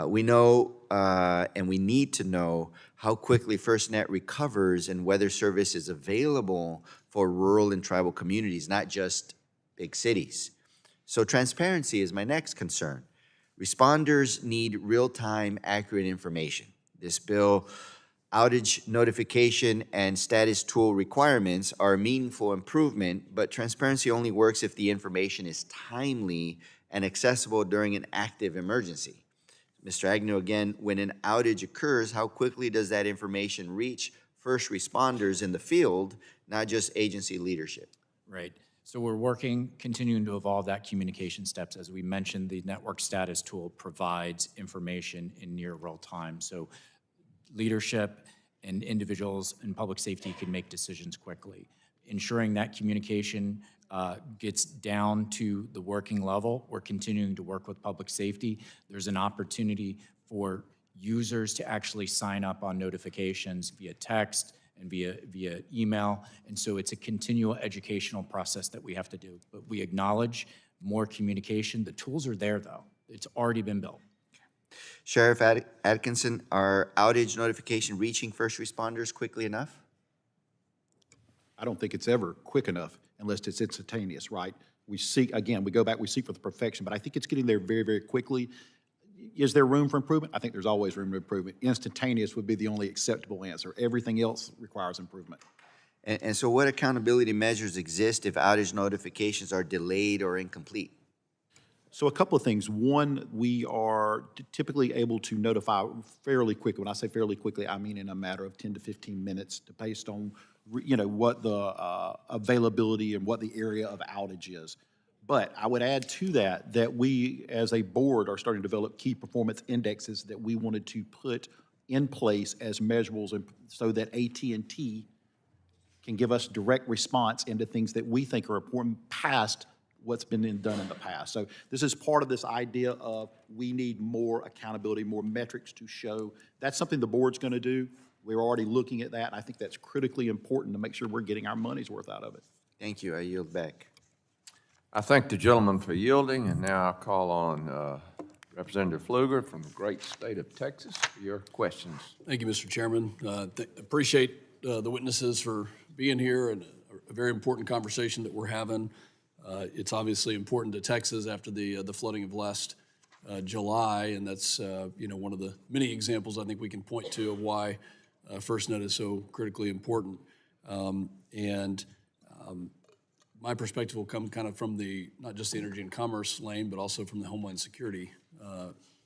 We know and we need to know how quickly FirstNet recovers and whether service is available for rural and tribal communities, not just big cities. So transparency is my next concern. Responders need real-time, accurate information. This bill, outage notification and status tool requirements are a meaningful improvement, but transparency only works if the information is timely and accessible during an active emergency. Mr. Agnew, again, when an outage occurs, how quickly does that information reach first responders in the field, not just agency leadership? Right. So we're continuing to evolve that communication steps. As we mentioned, the network status tool provides information in near real time. So leadership and individuals in public safety can make decisions quickly. Ensuring that communication gets down to the working level. We're continuing to work with public safety. There's an opportunity for users to actually sign up on notifications via text and via email. And so it's a continual educational process that we have to do. But we acknowledge more communication. The tools are there, though. It's already been built. Sheriff Adkinson, are outage notification reaching first responders quickly enough? I don't think it's ever quick enough unless it's instantaneous, right? We seek, again, we go back, we seek for the perfection, but I think it's getting there very, very quickly. Is there room for improvement? I think there's always room for improvement. Instantaneous would be the only acceptable answer. Everything else requires improvement. And so what accountability measures exist if outage notifications are delayed or incomplete? So a couple of things. One, we are typically able to notify fairly quickly. When I say fairly quickly, I mean in a matter of 10 to 15 minutes based on, what the availability and what the area of outage is. But I would add to that we, as a board, are starting to develop key performance indexes that we wanted to put in place as measurables so that AT&T can give us direct response into things that we think are important past what's been done in the past. So this is part of this idea of we need more accountability, more metrics to show. That's something the board's going to do. We're already looking at that, and I think that's critically important to make sure we're getting our money's worth out of it. Thank you. I yield back. I thank the gentleman for yielding, and now I'll call on Representative Pfluger from the great state of Texas for your questions. Thank you, Mr. Chairman. Appreciate the witnesses for being here and a very important conversation that we're having. It's obviously important to Texas after the flooding of last July, and that's one of the many examples I think we can point to of why FirstNet is so critically important. My perspective will come kind of from not just the energy and commerce lane, but also from the Homeland Security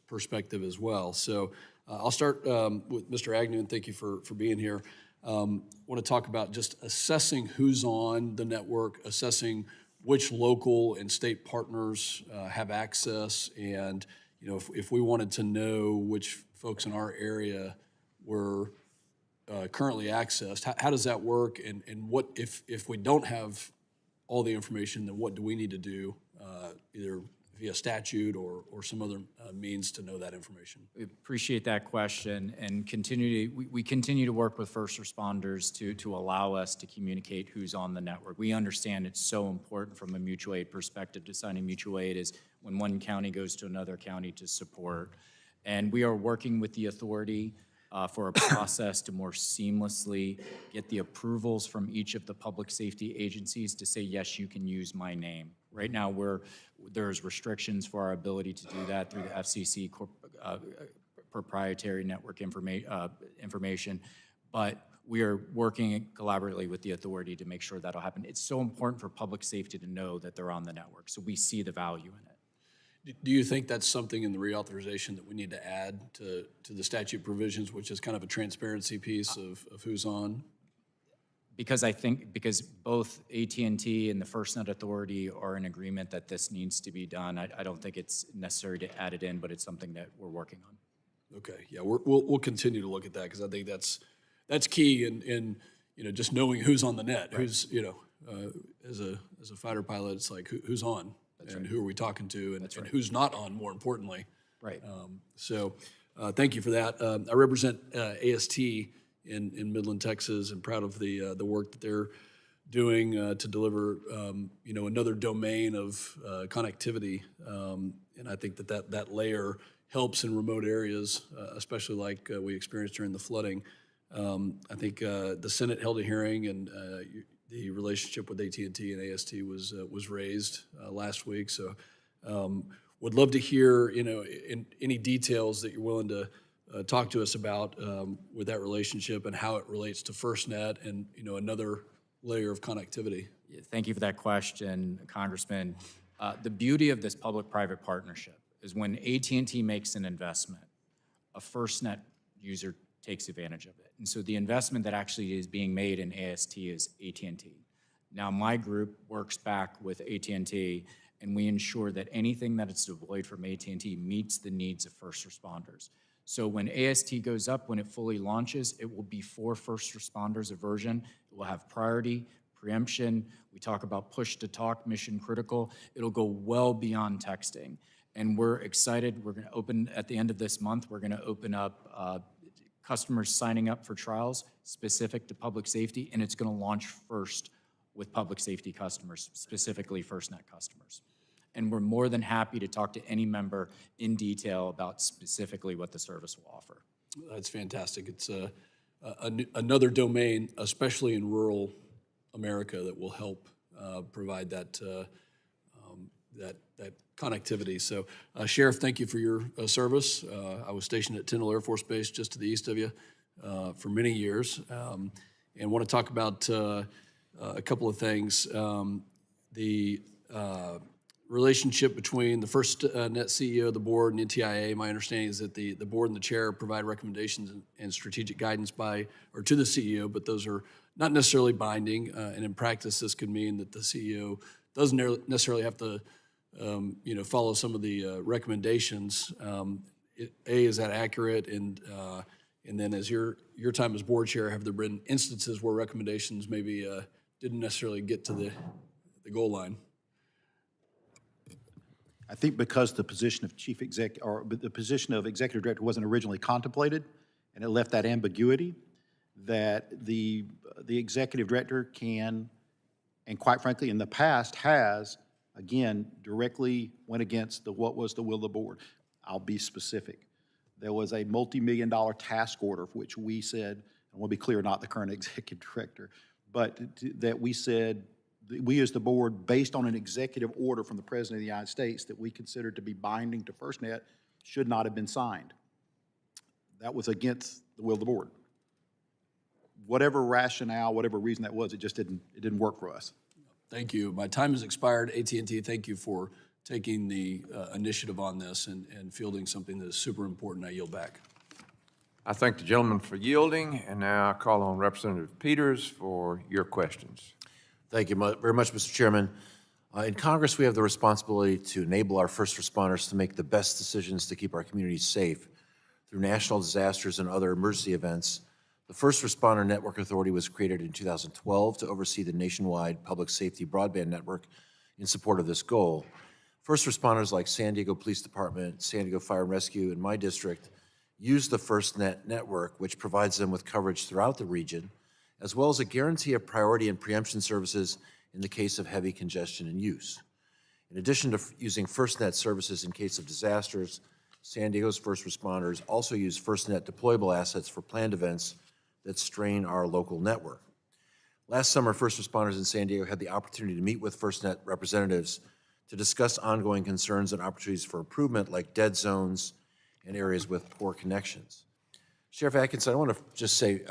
perspective as well. So I'll start with Mr. Agnew, and thank you for being here. I want to talk about just assessing who's on the network, assessing which local and state partners have access, and if we wanted to know which folks in our area were currently accessed, how does that work, and what if we don't have all the information, then what do we need to do, either via statute or some other means to know that information? We appreciate that question, and we continue to work with first responders to allow us to communicate who's on the network. We understand it's so important from a mutual aid perspective. Designing mutual aid is when one county goes to another county to support, and we are working with the authority for a process to more seamlessly get the approvals from each of the public safety agencies to say, yes, you can use my name. Right now, there's restrictions for our ability to do that through the FCC proprietary network information, but we are working collaboratively with the authority to make sure that'll happen. It's so important for public safety to know that they're on the network, so we see the value in it. Do you think that's something in the reauthorization that we need to add to the statute provisions, which is kind of a transparency piece of who's on? Because both AT&T and the FirstNet Authority are in agreement that this needs to be done. I don't think it's necessary to add it in, but it's something that we're working on. Okay, yeah, we'll continue to look at that because I think that's key in just knowing who's on the net, right. Who's as a fighter pilot, it's like who's on. That's and right. Who are we talking to, and right. Who's not on, more importantly. Right. Thank you for that. I represent AST in Midland, Texas, and proud of the work that they're doing to deliver, another domain of connectivity. And I think that layer helps in remote areas, especially like we experienced during the flooding. I think the Senate held a hearing, and the relationship with AT&T and AST was raised last week. So would love to hear, any details that you're willing to talk to us about with that relationship and how it relates to FirstNet and, another layer of connectivity. Yeah, thank you for that question, Congressman. The beauty of this public-private partnership is when AT&T makes an investment, a FirstNet user takes advantage of it. And so the investment that actually is being made in AST is AT&T. Now, my group works back with AT&T, and we ensure that anything that is deployed from AT&T meets the needs of first responders. So when AST goes up, when it fully launches, it will be for first responders, a version. It will have priority, preemption. We talk about push-to-talk, mission critical. It'll go well beyond texting. And we're excited. We're going to open, at the end of this month, we're going to open up customers signing up for trials specific to public safety, and it's going to launch first with public safety customers, specifically FirstNet customers. And we're more than happy to talk to any member in detail about specifically what the service will offer. That's fantastic. It's another domain, especially in rural America, that will help provide that connectivity. So, Sheriff, thank you for your service. I was stationed at Tyndall Air Force Base just to the east of you for many years, and want to talk about a couple of things. The relationship between the FirstNet CEO, the board, and NTIA. My understanding is that the board and the chair provide recommendations and strategic guidance to the CEO, but those are not necessarily binding. And in practice, this could mean that the CEO doesn't necessarily have to, follow some of the recommendations. Is that accurate? And then, as your time as board chair, have there been instances where recommendations maybe didn't necessarily get to the goal line? I think because the position of the position of executive director wasn't originally contemplated, and it left that ambiguity, that the executive director can, and quite frankly, in the past has, again, directly went against what was the will of the board. I'll be specific. There was a multi-million-dollar task order for which we said, I want to be clear, not the current executive director, but that we said, we as the board, based on an executive order from the President of the United States that we considered to be binding to FirstNet, should not have been signed. That was against the will of the board. Whatever rationale, whatever reason that was, it didn't work for us. Thank you. My time has expired. AT&T, thank you for taking the initiative on this and fielding something that is super important. I yield back. I thank the gentleman for yielding, and now I call on Representative Peters for your questions. Thank you very much, Mr. Chairman. In Congress, we have the responsibility to enable our first responders to make the best decisions to keep our communities safe. Through national disasters and other emergency events, the First Responder Network Authority was created in 2012 to oversee the nationwide public safety broadband network in support of this goal. First responders like San Diego Police Department, San Diego Fire and Rescue, and my district use the FirstNet network, which provides them with coverage throughout the region, as well as a guarantee of priority and preemption services in the case of heavy congestion and use. In addition to using FirstNet services in case of disasters, San Diego's first responders also use FirstNet deployable assets for planned events that strain our local network. Last summer, first responders in San Diego had the opportunity to meet with FirstNet representatives to discuss ongoing concerns and opportunities for improvement, like dead zones and areas with poor connections. Sheriff Adkinson, I want to just say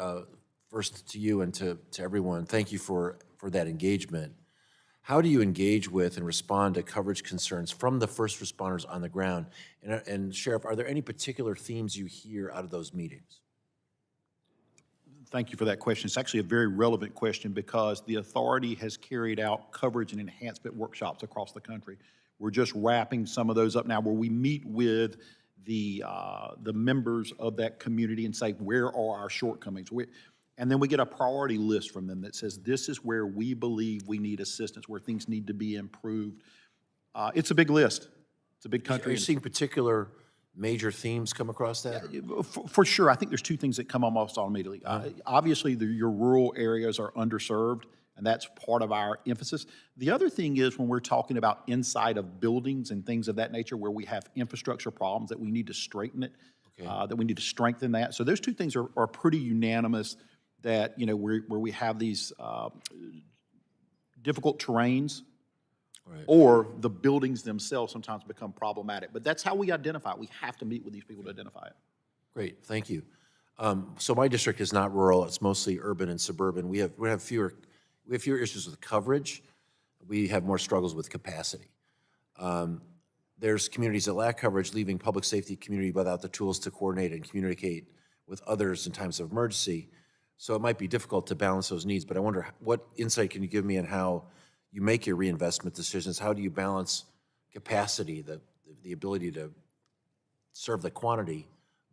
first to you and to everyone, thank you for that engagement. How do you engage with and respond to coverage concerns from the first responders on the ground? And Sheriff, are there any particular themes you hear out of those meetings? Thank you for that question. It's actually a very relevant question because the authority has carried out coverage and enhancement workshops across the country. We're just wrapping some of those up now where we meet with the members of that community and say, where are our shortcomings? And then we get a priority list from them that says, this is where we believe we need assistance, where things need to be improved. It's a big list. It's a big country. Are you seeing particular major themes come across that? For sure. I think there's two things that come almost immediately. Obviously, your rural areas are underserved, and that's part of our emphasis. The other thing is when we're talking about inside of buildings and things of that nature where we have infrastructure problems that we need to straighten it, that we need to strengthen that. So those two things are pretty unanimous that, you know, where we have these difficult terrains, or the buildings themselves sometimes become problematic. But that's how we identify it. We have to meet with these people to identify it. Great, thank you. So my district is not rural, it's mostly urban and suburban. We have fewer issues with coverage. We have more struggles with capacity. There's communities that lack coverage, leaving public safety community without the tools to coordinate and communicate with others in times of emergency. So it might be difficult to balance those needs, but I wonder what insight can you give me on how you make your reinvestment decisions? How do you balance capacity, the ability to serve the quantity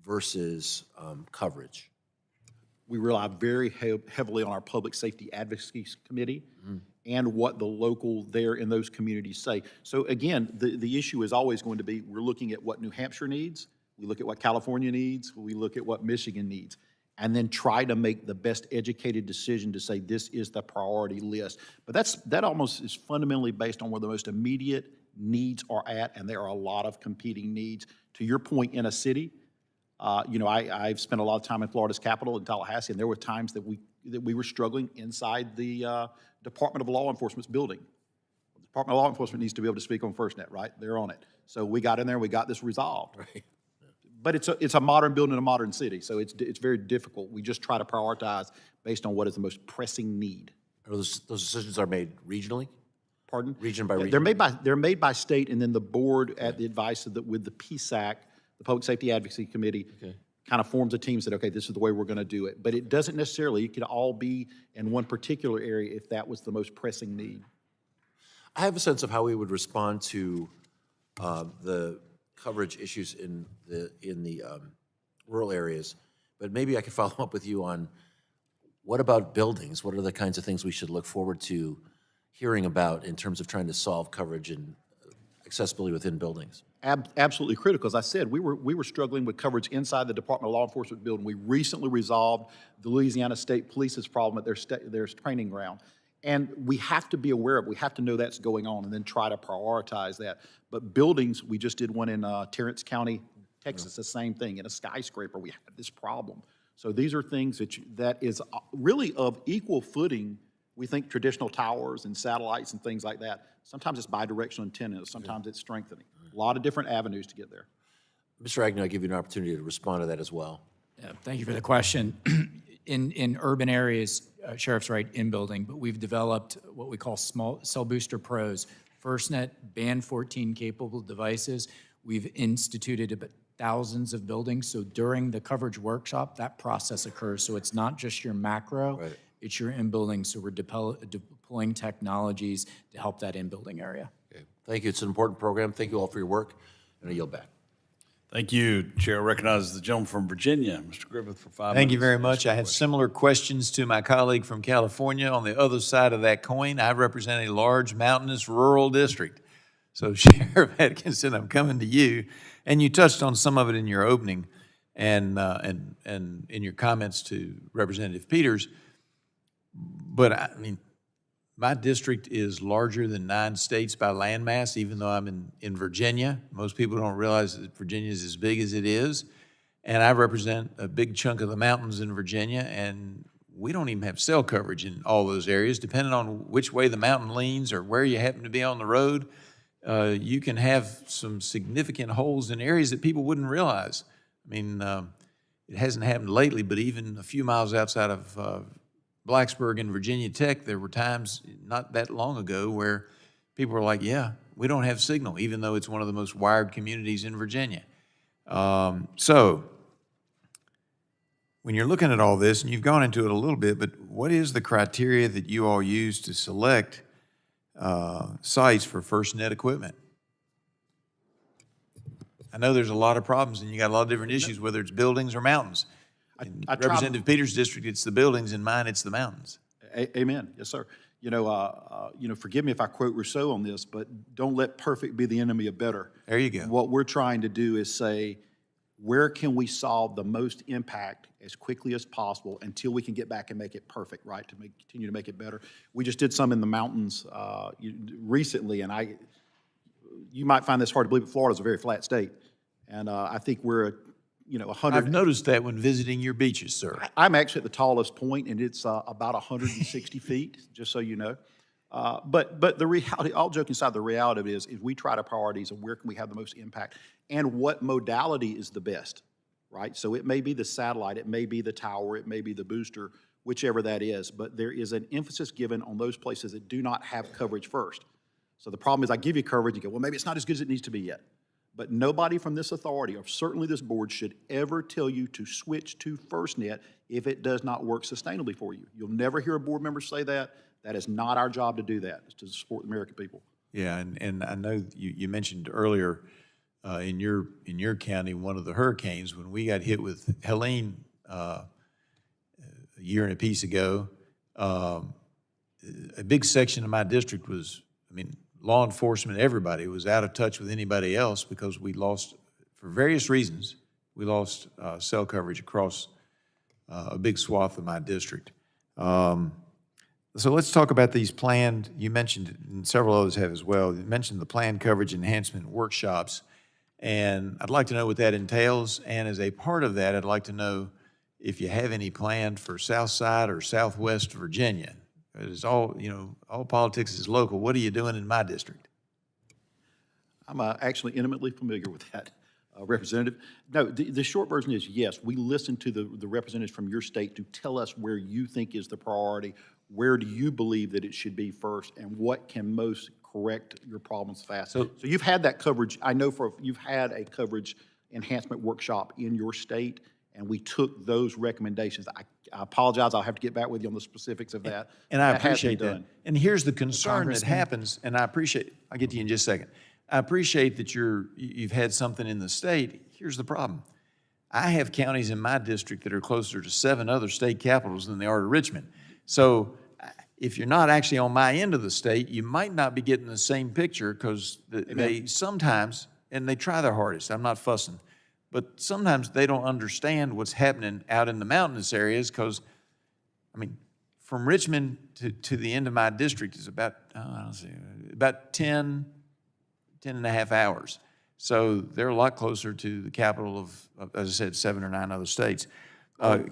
versus coverage? We rely very heavily on our Public Safety Advocacy Committee and what the local there in those communities say. So again, the issue is always going to be, we're looking at what New Hampshire needs, we look at what California needs, we look at what Michigan needs, and then try to make the best educated decision to say this is the priority list. But that almost is fundamentally based on where the most immediate needs are at, and there are a lot of competing needs. To your point, in a city, you know, I've spent a lot of time in Florida's capital, in Tallahassee, and there were times that we were struggling inside the Department of Law Enforcement's building. The Department of Law Enforcement needs to be able to speak on FirstNet, right? They're on it. So we got in there, we got this resolved. Right. But it's a modern building in a modern city, so it's very difficult. We just try to prioritize based on what is the most pressing need. Those decisions are made regionally? Pardon? Region by region? They're made by state, and then the board, at the advice of with the PSAC, the Public Safety Advocacy Committee, kind of forms a team and said, okay, this is the way we're going to do it. But it doesn't necessarily, it could all be in one particular area if that was the most pressing need. I have a sense of how we would respond to the coverage issues in the rural areas, but maybe I could follow up with you on what about buildings? What are the kinds of things we should look forward to hearing about in terms of trying to solve coverage and accessibility within buildings? Absolutely critical. As I said, we were struggling with coverage inside the Department of Law Enforcement building. We recently resolved the Louisiana State Police's problem at their training ground. And we have to be aware of it. We have to know that's going on and then try to prioritize that. But buildings, we just did one in Terrence County, Texas, the same thing. In a skyscraper, we have this problem. So these are things that is really of equal footing. We think traditional towers and satellites and things like that. Sometimes it's bidirectional antennas, sometimes it's strengthening. A lot of different avenues to get there. Mr. Agnew, I'll give you an opportunity to respond to that as well. Yeah, thank you for the question. In urban areas, Sheriff's right, in building, but we've developed what we call small cell booster pros, FirstNet band 14 capable devices. We've instituted about thousands of buildings. So during the coverage workshop, that process occurs. So it's not just your macro, it's your in-building. So we're deploying technologies to help that in-building area. Okay. Thank you. It's an important program. Thank you all for your work, and I yield back. Thank you. Chair recognizes the gentleman from Virginia, Mr. Griffith, for 5 minutes. Thank you very much. I have similar questions to my colleague from California. On the other side of that coin, I represent a large mountainous rural district. So Sheriff Adkinson, I'm coming to you. And you touched on some of it in your opening and in your comments to Representative Peters. But I mean, my district is larger than 9 states by landmass, even though I'm in Virginia. Most people don't realize that Virginia is as big as it is. And I represent a big chunk of the mountains in Virginia, and we don't even have cell coverage in all those areas. Depending on which way the mountain leans or where you happen to be on the road, you can have some significant holes in areas that people wouldn't realize. I mean, it hasn't happened lately, but even a few miles outside of Blacksburg and Virginia Tech, there were times not that long ago where people were like, yeah, we don't have signal, even though it's one of the most wired communities in Virginia. So when you're looking at all this, and you've gone into it a little bit, but what is the criteria that you all use to select sites for FirstNet equipment? I know there's a lot of problems, and you got a lot of different issues, whether it's buildings or mountains. In Representative Peters' district, it's the buildings. In mine, it's the mountains. Amen. Yes, sir. You know, forgive me if I quote Rousseau on this, but don't let perfect be the enemy of better. There you go. What we're trying to do is say, where can we solve the most impact as quickly as possible until we can get back and make it perfect, right, to continue to make it better. We just did some in the mountains recently, and you might find this hard to believe, but Florida's a very flat state. And I think we're, 100. I've noticed that when visiting your beaches, sir. I'm actually at the tallest point, and it's about 160 feet, just so you know. But the reality, all joking aside, the reality of it is we try to priorities of where can we have the most impact and what modality is the best, right? So it may be the satellite, it may be the tower, it may be the booster, whichever that is, but there is an emphasis given on those places that do not have coverage first. So the problem is I give you coverage, you go, well, maybe it's not as good as it needs to be yet. But nobody from this authority, or certainly this board, should ever tell you to switch to FirstNet if it does not work sustainably for you. You'll never hear a board member say that. That is not our job to do that, it's to support the American people. Yeah, and I know you mentioned earlier in your county, one of the hurricanes, when we got hit with Helene a year and a piece ago, a big section of my district was, law enforcement, everybody was out of touch with anybody else because we lost, for various reasons, we lost cell coverage across a big swath of my district. So let's talk about these planned, you mentioned, and several others have as well, you mentioned the planned coverage enhancement workshops, and I'd like to know what that entails, and as a part of that, I'd like to know if you have any planned for Southside or Southwest Virginia. It's all, all politics is local. What are you doing in my district? I'm actually intimately familiar with that, Representative. No, the short version is yes, we listen to the representatives from your state to tell us where you think is the priority, where do you believe that it should be first, and what can most correct your problems fast. So you've had that coverage. I know you've had a coverage enhancement workshop in your state, and we took those recommendations. I apologize, I'll have to get back with you on the specifics of that. And I That has been appreciate that. done. And here's the concern that happens, and I'll get to you in just a second. I appreciate that you've had something in the state. Here's the problem. I have counties in my district that are closer to 7 other state capitals than they are to Richmond. So if you're not actually on my end of the state, you might not be getting the same picture because they sometimes, and they try their hardest, I'm not fussing, but sometimes they don't understand what's happening out in the mountainous areas because, from Richmond to the end of my district is about, about 10 and a half hours. So they're a lot closer to the capital of, as I said, 7 or 9 other states.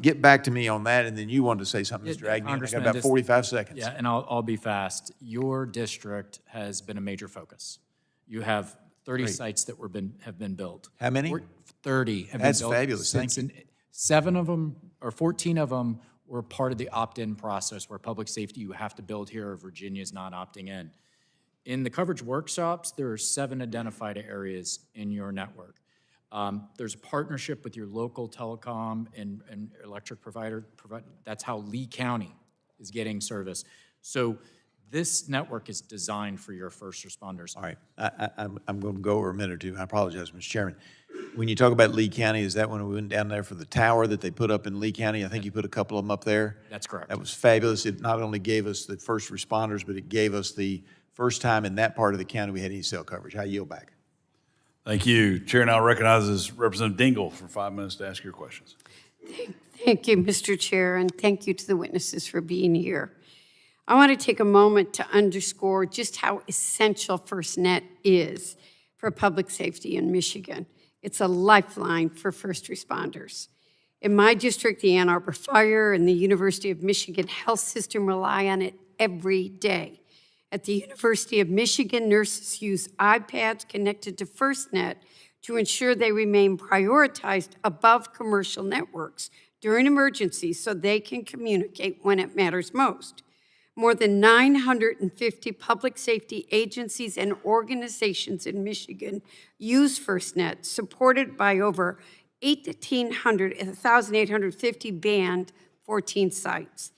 Get back to me on that, and then you wanted to say something, Mr. Agnew. I got Congressman, about 45 seconds. Yeah, and I'll be fast. Your district has been a major focus. You have 30 sites that have been built. How many? 30 have That's been built. fabulous. Thank you. 7 of them, or 14 of them, were part of the opt-in process where public safety you have to build here, or Virginia's not opting in. In the coverage workshops, there are 7 identified areas in your network. There's a partnership with your local telecom and electric provider. That's how Lee County is getting service. So this network is designed for your first responders. All right, I'm going to go over a minute or two. I apologize, Mr. Chairman. When you talk about Lee County, is that when we went down there for the tower that they put up in Lee County? I think you put a couple of them up there. That's correct. That was fabulous. It not only gave us the first responders, but it gave us the first time in that part of the county we had any cell coverage. I yield back. Thank you. Chair now recognizes Representative Dingle for 5 minutes to ask your questions. Thank you, Mr. Chair, and thank you to the witnesses for being here. I want to take a moment to underscore just how essential FirstNet is for public safety in Michigan. It's a lifeline for first responders. In my district, the Ann Arbor Fire and the University of Michigan Health System rely on it every day. At the University of Michigan, nurses use iPads connected to FirstNet to ensure they remain prioritized above commercial networks during emergencies so they can communicate when it matters most. More than 950 public safety agencies and organizations in Michigan use FirstNet, supported by over 1,850 banned 14 sites.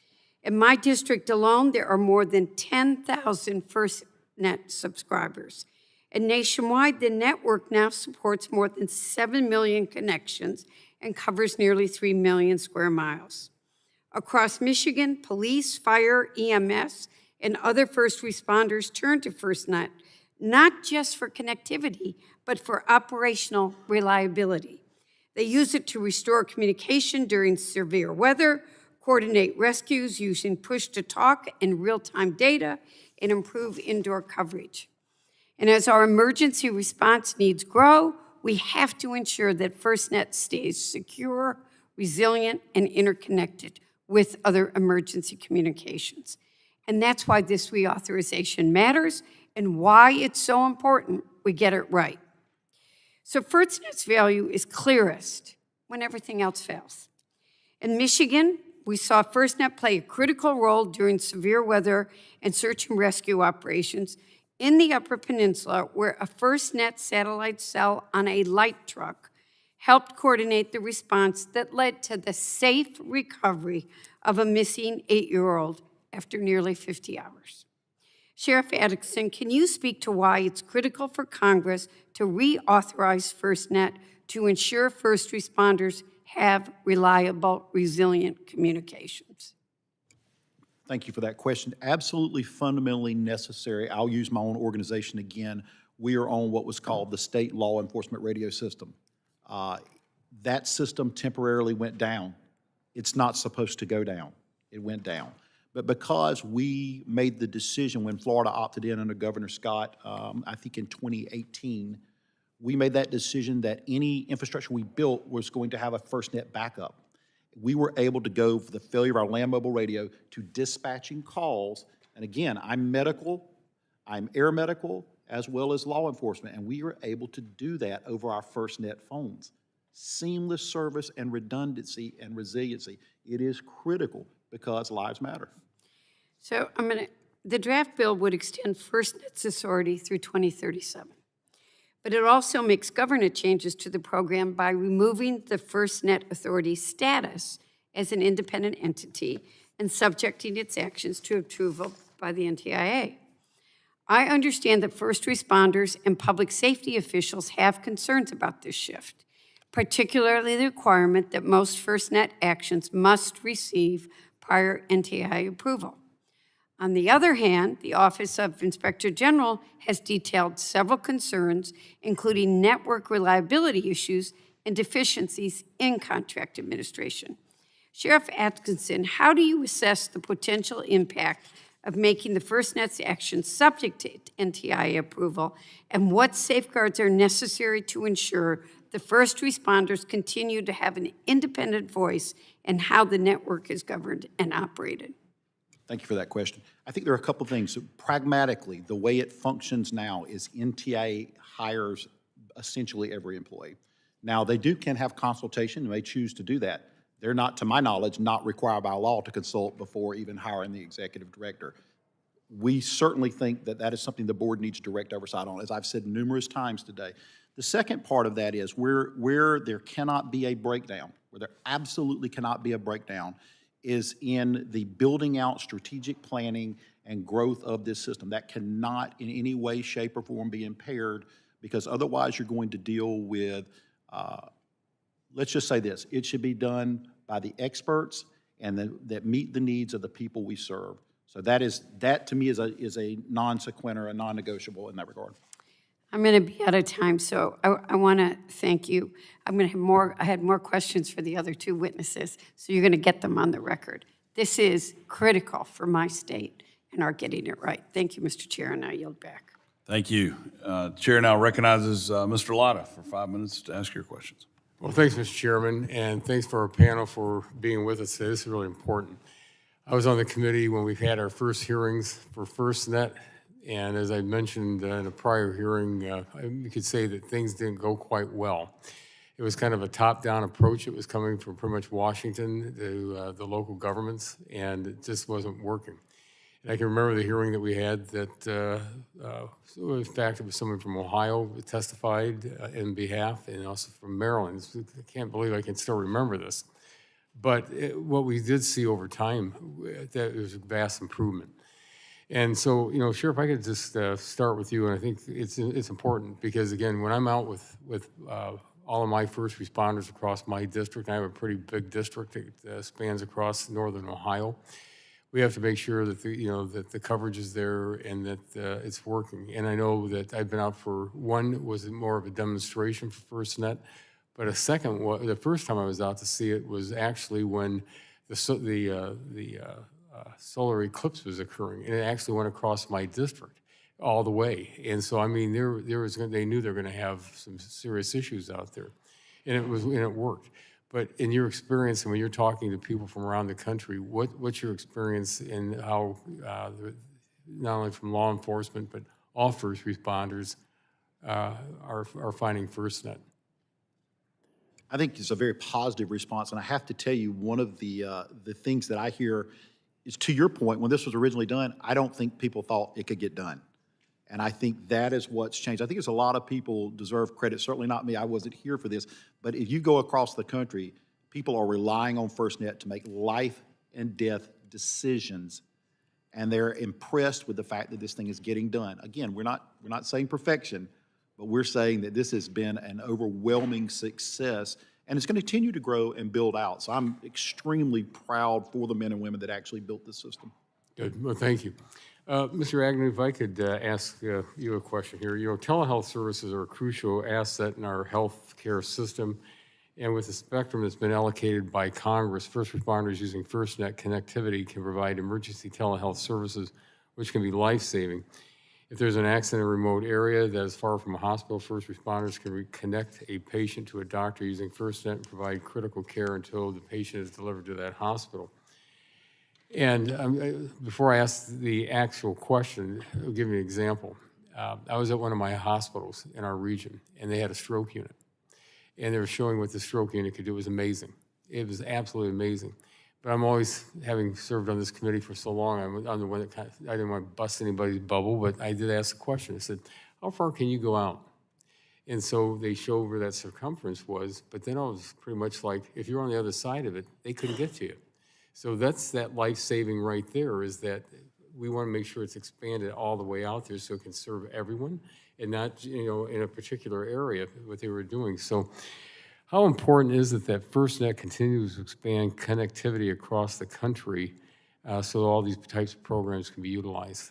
In my district alone, there are more than 10,000 FirstNet subscribers. And nationwide, the network now supports more than 7 million connections and covers nearly 3 million square miles. Across Michigan, police, fire, EMS, and other first responders turn to FirstNet, not just for connectivity, but for operational reliability. They use it to restore communication during severe weather, coordinate rescues using push-to-talk and real-time data, and improve indoor coverage. And as our emergency response needs grow, we have to ensure that FirstNet stays secure, resilient, and interconnected with other emergency communications. And that's why this reauthorization matters and why it's so important we get it right. So FirstNet's value is clearest when everything else fails. In Michigan, we saw FirstNet play a critical role during severe weather and search and rescue operations in the Upper Peninsula, where a FirstNet satellite cell on a light truck helped coordinate the response that led to the safe recovery of a missing 8-year-old after nearly 50 hours. Sheriff Adkinson, can you speak to why it's critical for Congress to reauthorize FirstNet to ensure first responders have reliable, resilient communications? Thank you for that question. Absolutely fundamentally necessary. I'll use my own organization again. We are on what was called the State Law Enforcement Radio System. That system temporarily went down. It's not supposed to go down. It went down. But because we made the decision when Florida opted in under Governor Scott, I think in 2018, we made that decision that any infrastructure we built was going to have a FirstNet backup. We were able to go for the failure of our land mobile radio to dispatching calls. And again, I'm medical, I'm air medical, as well as law enforcement, and we were able to do that over our FirstNet phones. Seamless service and redundancy and resiliency. It is critical because lives matter. So the draft bill would extend FirstNet's authority through 2037. But it also makes governance changes to the program by removing the FirstNet authority status as an independent entity and subjecting its actions to approval by the NTIA. I understand that first responders and public safety officials have concerns about this shift, particularly the requirement that most FirstNet actions must receive prior NTIA approval. On the other hand, the Office of Inspector General has detailed several concerns, including network reliability issues and deficiencies in contract administration. Sheriff Adkinson, how do you assess the potential impact of making the FirstNet's actions subject to NTIA approval, and what safeguards are necessary to ensure the first responders continue to have an independent voice in how the network is governed and operated? Thank you for that question. I think there are a couple things. Pragmatically, the way it functions now is NTIA hires essentially every employee. Now, they can have consultation, and they choose to do that. They're not, to my knowledge, not required by law to consult before even hiring the executive director. We certainly think that that is something the board needs direct oversight on, as I've said numerous times today. The second part of that is where there cannot be a breakdown, where there absolutely cannot be a breakdown, is in the building out strategic planning and growth of this system. That cannot in any way, shape, or form be impaired, because otherwise you're going to deal with, let's just say this, it should be done by the experts and that meet the needs of the people we serve. So that to me is a non sequitur, a non-negotiable in that regard. I'm going to be out of time, so I want to thank you. I had more questions for the other two witnesses, so you're going to get them on the record. This is critical for my state and our getting it right. Thank you, Mr. Chair, and I yield back. Thank you. Chair now recognizes Mr. Latta for 5 minutes to ask your questions. Well, thanks, Mr. Chairman, and thanks for our panel for being with us today. This is really important. I was on the committee when we've had our first hearings for FirstNet, and as I mentioned in a prior hearing, you could say that things didn't go quite well. It was kind of a top-down approach. It was coming from pretty much Washington to the local governments, and it just wasn't working. And I can remember the hearing that we had that, in fact, it was someone from Ohio that testified in behalf, and also from Maryland. I can't believe I can still remember this. But what we did see over time, that it was a vast improvement. And so, Sheriff, I could just start with you, and I think it's important because, again, when I'm out with all of my first responders across my district, I have a pretty big district that spans across northern Ohio. We have to make sure that that the coverage is there and that it's working. And I know that I've been out for one was more of a demonstration for FirstNet, But a second one, the first time I was out to see it was actually when the solar eclipse was occurring, and it actually went across my district all the way. And so, I mean, they knew they were going to have some serious issues out there, and it worked. But in your experience, and when you're talking to people from around the country, what's your experience in how not only from law enforcement but all first responders are finding FirstNet? I think it's a very positive response, and I have to tell you, one of the things that I hear is, to your point, when this was originally done, I don't think people thought it could get done. And I think that is what's changed. I think it's a lot of people deserve credit, certainly not me, I wasn't here for this, but if you go across the country, people are relying on FirstNet to make life and death decisions, and they're impressed with the fact that this thing is getting done. Again, we're not saying perfection, but we're saying that this has been an overwhelming success, and it's going to continue to grow and build out. So I'm extremely proud for the men and women that actually built this system. Good. Well, thank you. Mr. Agnew, if I could ask you a question here. You know, telehealth services are a crucial asset in our healthcare system, and with the spectrum that's been allocated by Congress, first responders using FirstNet connectivity can provide emergency telehealth services, which can be life-saving. If there's an accident in a remote area that is far from a hospital, first responders can connect a patient to a doctor using FirstNet and provide critical care until the patient is delivered to that hospital. And before I ask the actual question, I'll give you an example. I was at one of my hospitals in our region, and they had a stroke unit. And they were showing what the stroke unit could do. It was amazing. It was absolutely amazing. But I'm always, having served on this committee for so long, I'm the one that I didn't want to bust anybody's bubble, but I did ask the question. I said, how far can you go out? And so they showed where that circumference was, but then I was pretty much like, if you're on the other side of it, they couldn't get to you. So that's that life-saving right there, is that we want to make sure it's expanded all the way out there so it can serve everyone and not, you know, in a particular area, what they were doing. So how important is it that FirstNet continues to expand connectivity across the country so all these types of programs can be utilized?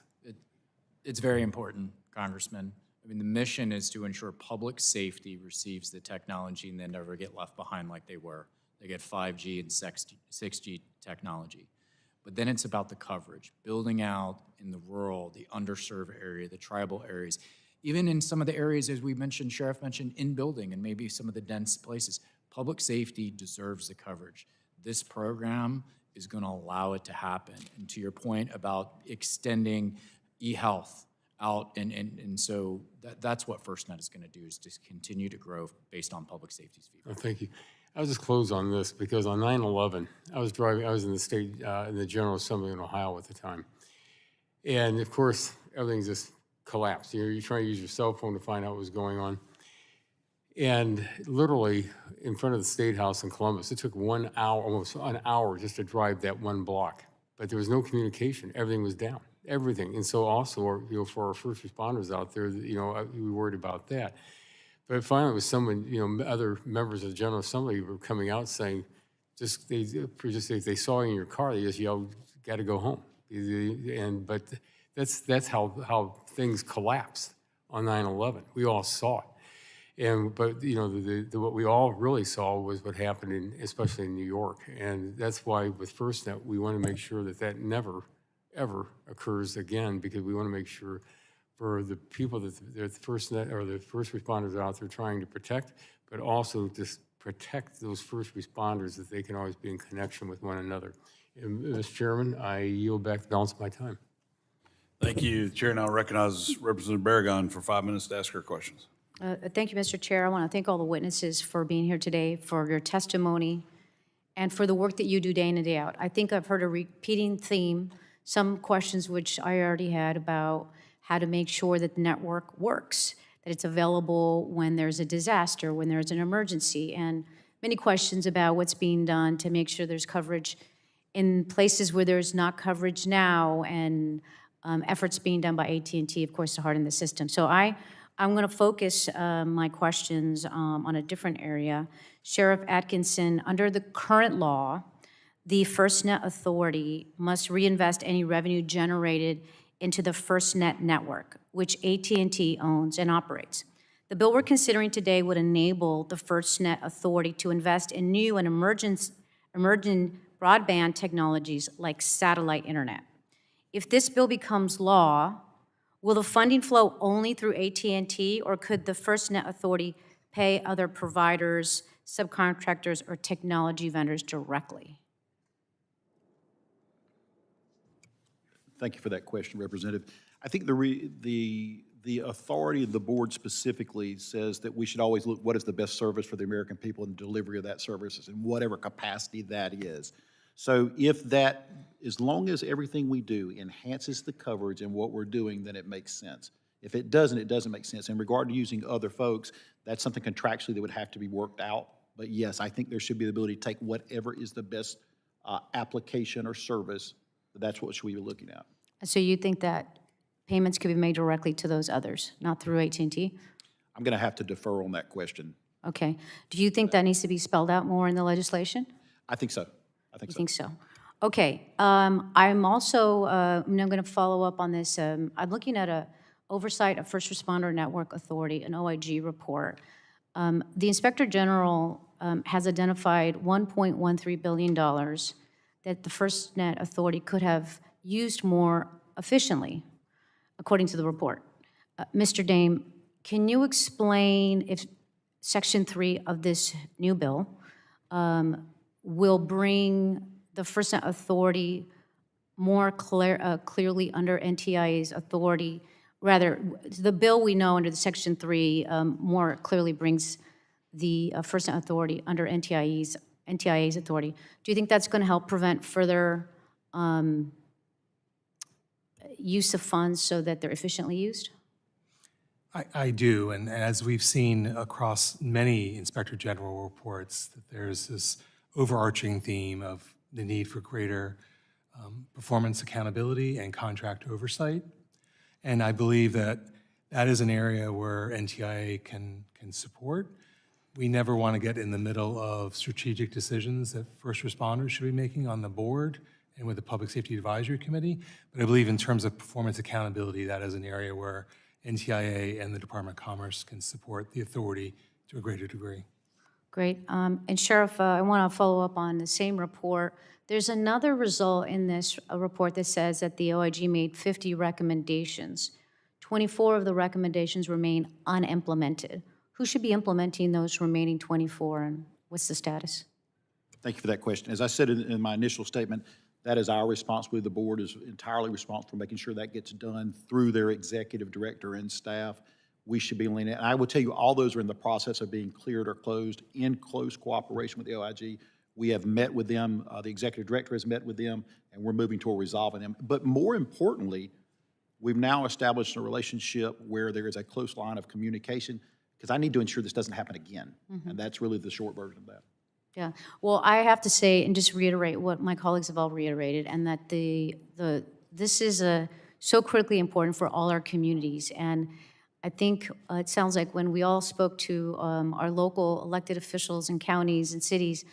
It's very important, Congressman. I mean, the mission is to ensure public safety receives the technology and they never get left behind like they were. They get 5G and 6G technology. But then it's about the coverage, building out in the rural, the underserved area, the tribal areas, even in some of the areas, as we mentioned, Sheriff mentioned, in building and maybe some of the dense places. Public safety deserves the coverage. This program is going to allow it to happen. And to your point about extending e-health out, and so that's what FirstNet is going to do, is just continue to grow based on public safety's feedback. Oh, thank you. I'll just close on this, because on 9/11, I was in the state, in the General Assembly in Ohio at the time. And of course, everything just collapsed. You're trying to use your cell phone to find out what was going on. And literally, in front of the State House in Columbus, it took 1 hour, almost an hour, just to drive that one block. But there was no communication. Everything was down, everything. And so also, you know, for our first responders out there, you know, we were worried about that. But finally, it was someone, you know, other members of the General Assembly were coming out saying, if they saw you in your car, they just yelled, "Got to go home." But that's how things collapsed on 9/11. We all saw it. But you know, what we all really saw was what happened especially in New York. And that's why with FirstNet, we want to make sure that never, ever occurs again, because we want to make sure for the people that the FirstNet or the first responders out there trying to protect, but also just protect those first responders, that they can always be in connection with one another. And, Mr. Chairman, I yield back the balance of my time. Thank you. The chair now recognizes Representative Barragon for 5 minutes to ask her questions. Thank you, Mr. Chair. I want to thank all the witnesses for being here today, for your testimony, and for the work that you do day in and day out. I think I've heard a repeating theme, some questions which I already had about how to make sure that the network works, that it's available when there's a disaster, when there's an emergency, and many questions about what's being done to make sure there's coverage in places where there's not coverage now, and efforts being done by AT&T, of course, to harden the system. So I'm going to focus my questions on a different area. Sheriff Adkinson, under the current law, the FirstNet Authority must reinvest any revenue generated into the FirstNet network, which AT&T owns and operates. The bill we're considering today would enable the FirstNet Authority to invest in new and emerging broadband technologies like satellite internet. If this bill becomes law, will the funding flow only through AT&T, or could the FirstNet Authority pay other providers, subcontractors, or technology vendors directly? Thank you for that question, Representative. I think the authority of the board specifically says that we should always look what is the best service for the American people and delivery of that service in whatever capacity that is. So if that, as long as everything we do enhances the coverage and what we're doing, then it makes sense. If it doesn't make sense. In regard to using other folks, that's something contractually that would have to be worked out. But yes, I think there should be the ability to take whatever is the best application or service. That's what we should be looking at. So you think that payments could be made directly to those others, not through AT&T? I'm going to have to defer on that question. Okay. Do you think that needs to be spelled out more in the legislation? I think so. I think You so. think so? Okay. I'm also, I'm going to follow up on this. I'm looking at a oversight of First Responder Network Authority, an OIG report. The Inspector General has identified $1.13 billion that the FirstNet Authority could have used more efficiently, according to the report. Mr. Dame, can you explain if Section 3 of this new bill will bring the FirstNet Authority more clearly under NTIA's authority? Rather, the bill we know under the Section 3 more clearly brings the FirstNet Authority under NTIA's authority. Do you think that's going to help prevent further use of funds so that they're efficiently used? I do, and as we've seen across many Inspector General reports, that there's this overarching theme of the need for greater performance accountability and contract oversight. And I believe that that is an area where NTIA can support. We never want to get in the middle of strategic decisions that first responders should be making on the board and with the Public Safety Advisory Committee. But I believe in terms of performance accountability, that is an area where NTIA and the Department of Commerce can support the authority to a greater degree. Great. And Sheriff, I want to follow up on the same report. There's another result in this report that says that the OIG made 50 recommendations. 24 of the recommendations remain unimplemented. Who should be implementing those remaining 24, and what's the status? Thank you for that question. As I said in my initial statement, that is our responsibility. The board is entirely responsible for making sure that gets done through their executive director and staff. We should be leaning, and I will tell you, all those are in the process of being cleared or closed in close cooperation with the OIG. We have met with them, the executive director has met with them, and we're moving toward resolving them. But more importantly, we've now established a relationship where there is a close line of communication, because I need to ensure this doesn't happen again. And that's really the short version of that. Yeah. Well, I have to say, and just reiterate what my colleagues have all reiterated, and that this is so critically important for all our communities. And I think it sounds like when we all spoke to our local elected officials in counties and cities,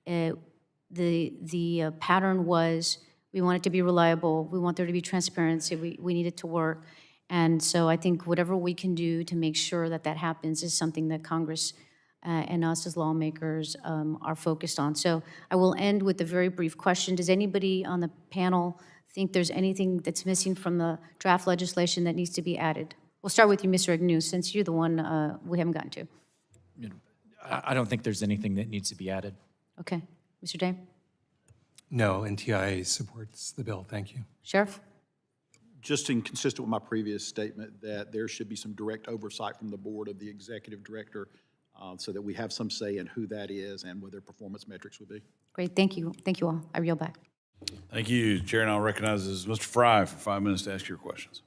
the pattern was we want it to be reliable, we want there to be transparency, we need it to work. And so I think whatever we can do to make sure that that happens is something that Congress and us as lawmakers are focused on. So I will end with a very brief question. Does anybody on the panel think there's anything that's missing from the draft legislation that needs to be added? We'll start with you, Mr. Agnew, since you're the one we haven't gotten to. I don't think there's anything that needs to be added. Okay. Mr. Dame? No, NTIA supports the bill. Thank you. Sheriff? Just in consistent with my previous statement, that there should be some direct oversight from the board of the executive director so that we have some say in who that is and what their performance metrics would be. Great. Thank you. Thank you all. I yield back. Thank you. Chair now recognizes Mr. Fry for 5 minutes to ask your questions.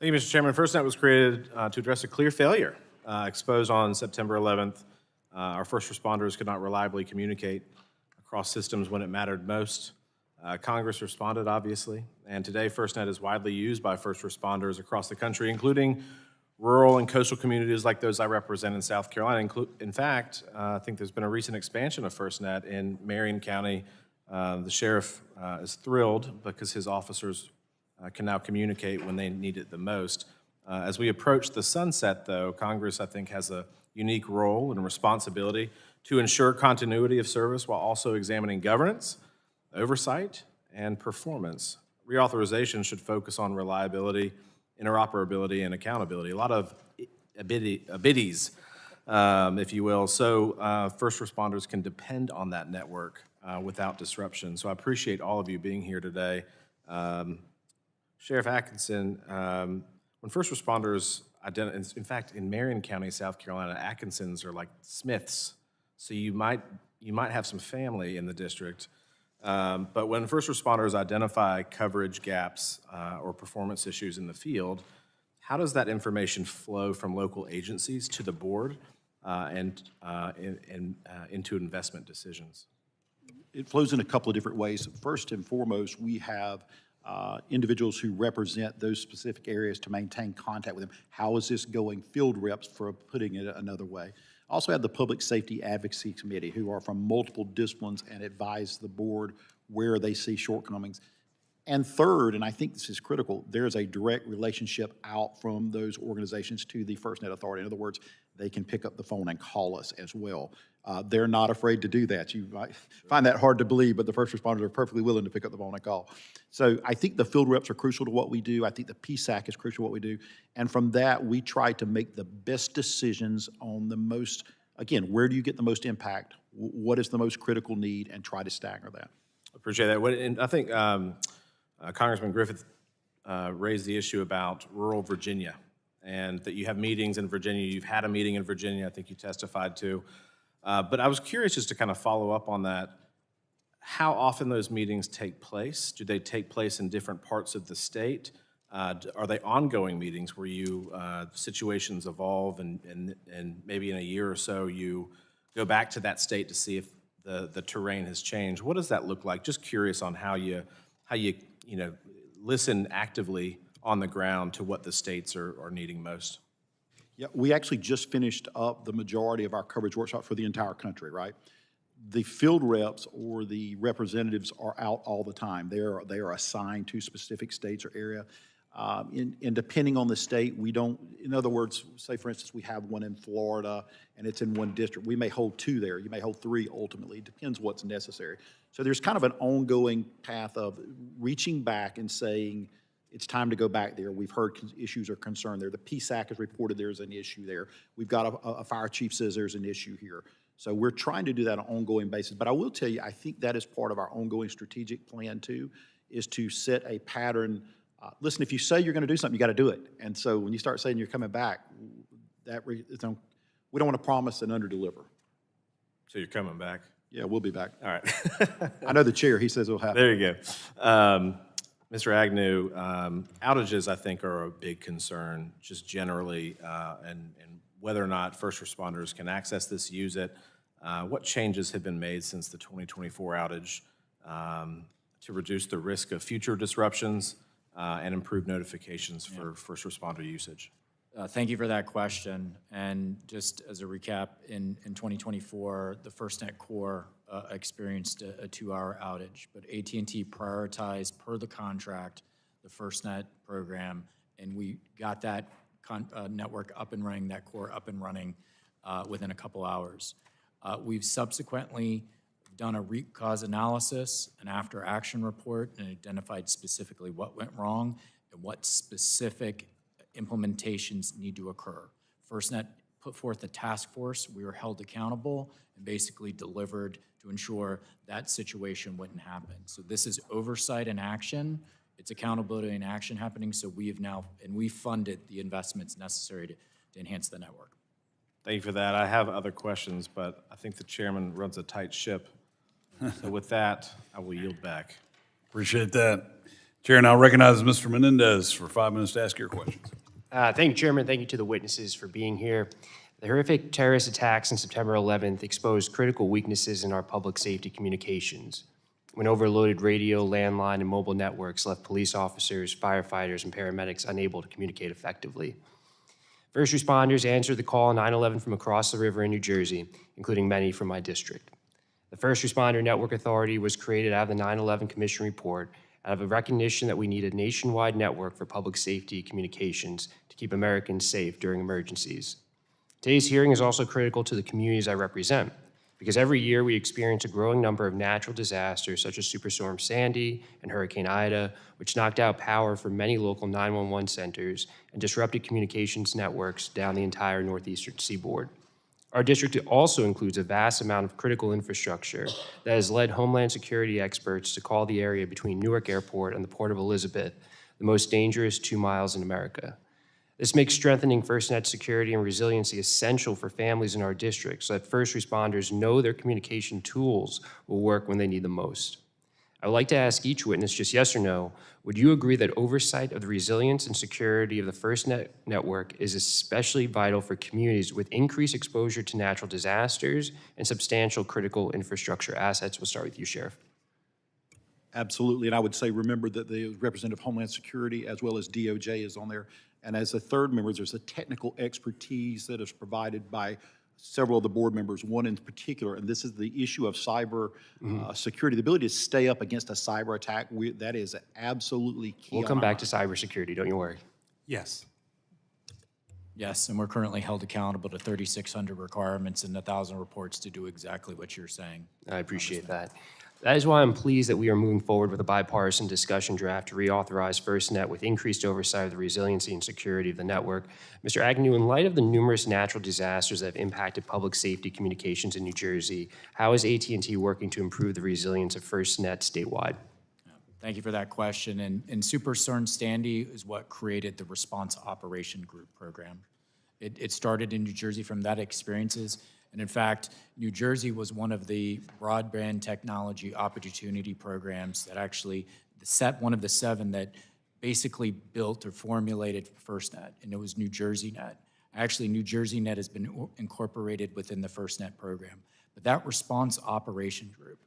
Thank you, Mr. Chairman. FirstNet was created to address a clear failure exposed on September 11th. Our first responders could not reliably communicate across systems when it mattered most. Congress responded, obviously, and today FirstNet is widely used by first responders across the country, including rural and coastal communities like those I represent in South Carolina. In fact, I think there's been a recent expansion of FirstNet in Marion County. The sheriff is thrilled because his officers can now communicate when they need it the most. As we approach the sunset, though, Congress, I think, has a unique role and responsibility to ensure continuity of service while also examining governance, oversight, and performance. Reauthorization should focus on reliability, interoperability, and accountability. A lot of biddies, if you will, so first responders can depend on that network without disruption. So I appreciate all of you being here today. Sheriff Atkinson, when first responders in fact, in Marion County, South Carolina, Atkinsons are like Smiths. So you might have some family in the district. But when first responders identify coverage gaps or performance issues in the field, how does that information flow from local agencies to the board and into investment decisions? It flows in a couple of different ways. First and foremost, we have individuals who represent those specific areas to maintain contact with them. How is this going? Field reps, for putting it another way. Also have the Public Safety Advocacy Committee, who are from multiple disciplines and advise the board where they see shortcomings. And third, and I think this is critical, there is a direct relationship out from those organizations to the FirstNet Authority. In other words, they can pick up the phone and call us as well. They're not afraid to do that. You might find that hard to believe, but the first responders are perfectly willing to pick up the phone and call. So I think the field reps are crucial to what we do. I think the PSAC is crucial to what we do. And from that, we try to make the best decisions on the most, again, where do you get the most impact? What is the most critical need? And try to stagger that. Appreciate that. And I think Congressman Griffith raised the issue about rural Virginia, and that you have meetings in Virginia. You've had a meeting in Virginia, I think you testified to. But I was curious just to kind of follow up on that. How often those meetings take place? Do they take place in different parts of the state? Are they ongoing meetings where situations evolve and maybe in a year or so you go back to that state to see if the terrain has changed? What does that look like? Just curious on how you listen actively on the ground to what the states are needing most. Yeah, we actually just finished up the majority of our coverage workshop for the entire country, right? The field reps or the representatives are out all the time. They are assigned to specific states or area. And depending on the state, we don't, in other words, say for instance, we have one in Florida and it's in one district. We may hold 2 there. You may hold 3 ultimately. It depends what's necessary. So there's kind of an ongoing path of reaching back and saying, it's time to go back there. We've heard issues or concern there. The PSAC has reported there's an issue there. We've got a fire chief says there's an issue here. So we're trying to do that on an ongoing basis. But I will tell you, I think that is part of our ongoing strategic plan too, is to set a pattern. Listen, if you say you're going to do something, you got to do it. And so when you start saying you're coming back, we don't want to promise and underdeliver. So you're coming back? Yeah, we'll be back. All right. I know the chair, he says it'll happen. There you go. Mr. Agnew, outages, I think, are a big concern, just generally, and whether or not first responders can access this, use it. What changes have been made since the 2024 outage to reduce the risk of future disruptions and improve notifications for first responder usage? Thank you for that question. And just as a recap, in 2024, the FirstNet core experienced a 2-hour outage, but AT&T prioritized, per the contract, the FirstNet program, and we got that network up and running, that core up and running within a couple hours. We've subsequently done a root cause analysis, an after-action report, and identified specifically what went wrong and what specific implementations need to occur. FirstNet put forth a task force. We were held accountable and basically delivered to ensure that situation wouldn't happen. So this is oversight and action. It's accountability and action happening. So we have now, and we funded the investments necessary to enhance the network. Thank you for that. I have other questions, but I think the chairman runs a tight ship. So with that, I will yield back. Appreciate that. Chair now recognizes Mr. Menendez for 5 minutes to ask your questions. Thank you, Chairman. Thank you to the witnesses for being here. The horrific terrorist attacks on September 11th exposed critical weaknesses in our public safety communications. When overloaded radio, landline, and mobile networks left police officers, firefighters, and paramedics unable to communicate effectively. First responders answered the call on 9/11 from across the river in New Jersey, including many from my district. The First Responder Network Authority was created out of the 9/11 Commission report out of a recognition that we need a nationwide network for public safety communications to keep Americans safe during emergencies. Today's hearing is also critical to the communities I represent, because every year we experience a growing number of natural disasters such as Superstorm Sandy and Hurricane Ida, which knocked out power for many local 911 centers and disrupted communications networks down the entire northeastern seaboard. Our district also includes a vast amount of critical infrastructure that has led Homeland Security experts to call the area between Newark Airport and the Port of Elizabeth the most dangerous 2 miles in America. This makes strengthening FirstNet security and resiliency essential for families in our district so that first responders know their communication tools will work when they need them most. I would like to ask each witness just yes or no, would you agree that oversight of the resilience and security of the FirstNet network is especially vital for communities with increased exposure to natural disasters and substantial critical infrastructure assets? We'll start with you, Sheriff. Absolutely, and I would say remember that the Representative of Homeland Security as well as DOJ is on there. And as a third member, there's a technical expertise that is provided by several of the board members, one in particular, and this is the issue of cyber security, the ability to stay up against a cyber attack. That is absolutely key. We'll come back to cybersecurity, don't you worry. Yes. Yes, and we're currently held accountable to 3,600 requirements and 1,000 reports to do exactly what you're saying. I appreciate that. That is why I'm pleased that we are moving forward with a bipartisan discussion draft to reauthorize FirstNet with increased oversight of the resiliency and security of the network. Mr. Agnew, in light of the numerous natural disasters that have impacted public safety communications in New Jersey, how is AT&T working to improve the resilience of FirstNet statewide? Thank you for that question. And Superstorm Sandy is what created the Response Operation Group program. It started in New Jersey from that experiences. And in fact, New Jersey was one of the broadband technology opportunity programs that actually one of the 7 that basically built or formulated FirstNet, and it was New Jersey Net. Actually, New Jersey Net has been incorporated within the FirstNet program. But that Response Operation Group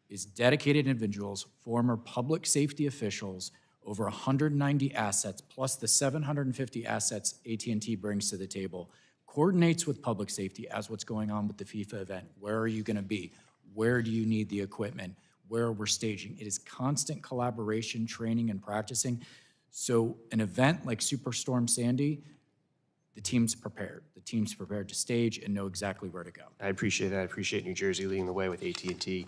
is dedicated individuals, former public safety officials, over 190 assets, plus the 750 assets AT&T brings to the table, coordinates with public safety as what's going on with the FIFA event. Where are you going to be? Where do you need the equipment? Where we're staging? It is constant collaboration, training, and practicing. So an event like Superstorm Sandy, the team's prepared. The team's prepared to stage and know exactly where to go. I appreciate that. I appreciate New Jersey leading the way with AT&T.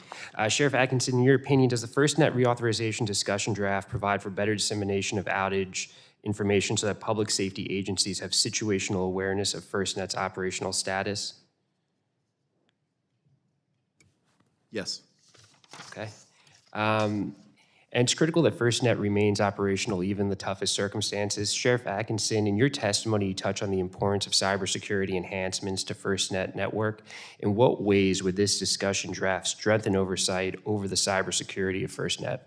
Sheriff Adkinson, in your opinion, does the FirstNet reauthorization discussion draft provide for better dissemination of outage information so that public safety agencies have situational awareness of FirstNet's operational status? Yes. Okay. And it's critical that FirstNet remains operational even in the toughest circumstances. Sheriff Atkinson, in your testimony, you touch on the importance of cybersecurity enhancements to FirstNet network. In what ways would this discussion draft strengthen oversight over the cybersecurity of FirstNet?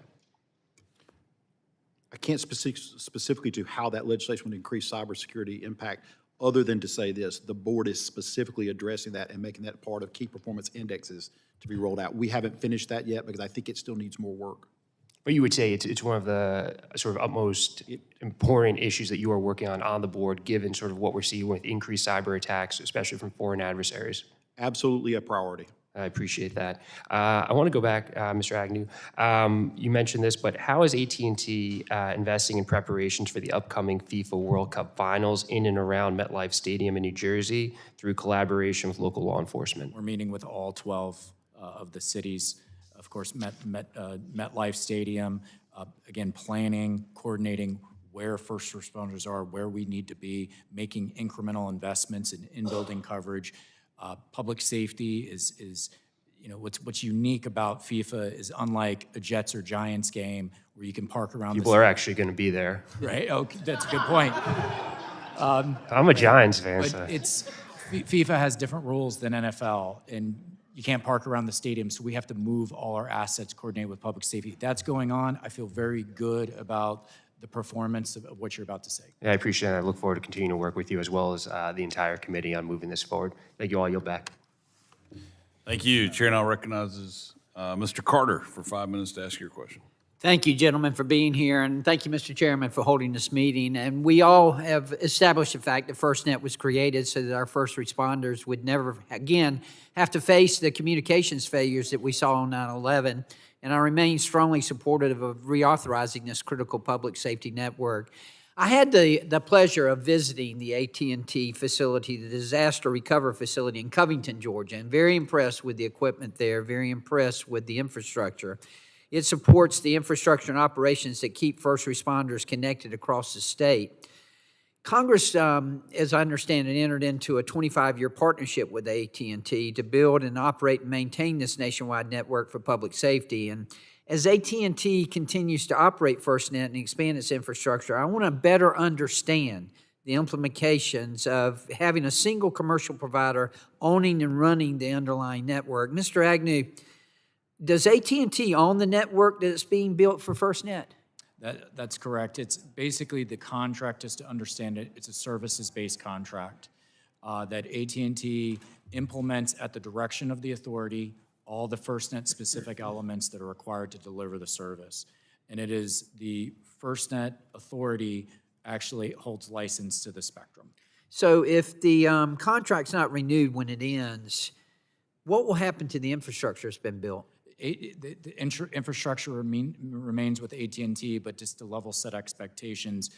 I can't specifically to how that legislation would increase cybersecurity impact, other than to say this: the board is specifically addressing that and making that part of key performance indexes to be rolled out. We haven't finished that yet because I think it still needs more work. But you would say it's one of the sort of utmost important issues that you are working on the board, given sort of what we're seeing with increased cyber attacks, especially from foreign adversaries. Absolutely a priority. I appreciate that. I want to go back, Mr. Agnew. You mentioned this, but how is AT&T investing in preparations for the upcoming FIFA World Cup finals in and around MetLife Stadium in New Jersey through collaboration with local law enforcement? We're meeting with all 12 of the cities. Of course, MetLife Stadium, again, planning, coordinating where first responders are, where we need to be, making incremental investments in building coverage. Public safety is what's unique about FIFA is unlike a Jets or Giants game where you can park around. People are actually going to be there. Right? Okay, that's a good point. I'm a Giants fan. But So. FIFA has different rules than NFL, and you can't park around the stadium, so we have to move all our assets, coordinate with public safety. That's going on. I feel very good about the performance of what you're about to say. Yeah, I appreciate it. I look forward to continuing to work with you as well as the entire committee on moving this forward. Thank you all. Yield back. Thank you. Chair now recognizes Mr. Carter for 5 minutes to ask your question. Thank you, gentlemen, for being here, and thank you, Mr. Chairman, for holding this meeting. And we all have established the fact that FirstNet was created so that our first responders would never again have to face the communications failures that we saw on 9/11. And I remain strongly supportive of reauthorizing this critical public safety network. I had the pleasure of visiting the AT&T facility, the disaster recovery facility in Covington, Georgia, and very impressed with the equipment there, very impressed with the infrastructure. It supports the infrastructure and operations that keep first responders connected across the state. Congress, as I understand it, entered into a 25-year partnership with AT&T to build and operate and maintain this nationwide network for public safety. And as AT&T continues to operate FirstNet and expand its infrastructure, I want to better understand the implications of having a single commercial provider owning and running the underlying network. Mr. Agnew, does AT&T own the network that's being built for FirstNet? That's correct. It's basically the contract, just to understand it, it's a services-based contract that AT&T implements at the direction of the authority, all the FirstNet specific elements that are required to deliver the service. And it is the FirstNet authority actually holds license to the spectrum. So if the contract's not renewed when it ends, what will happen to the infrastructure that's been built? The infrastructure remains with AT&T, but just to level set expectations,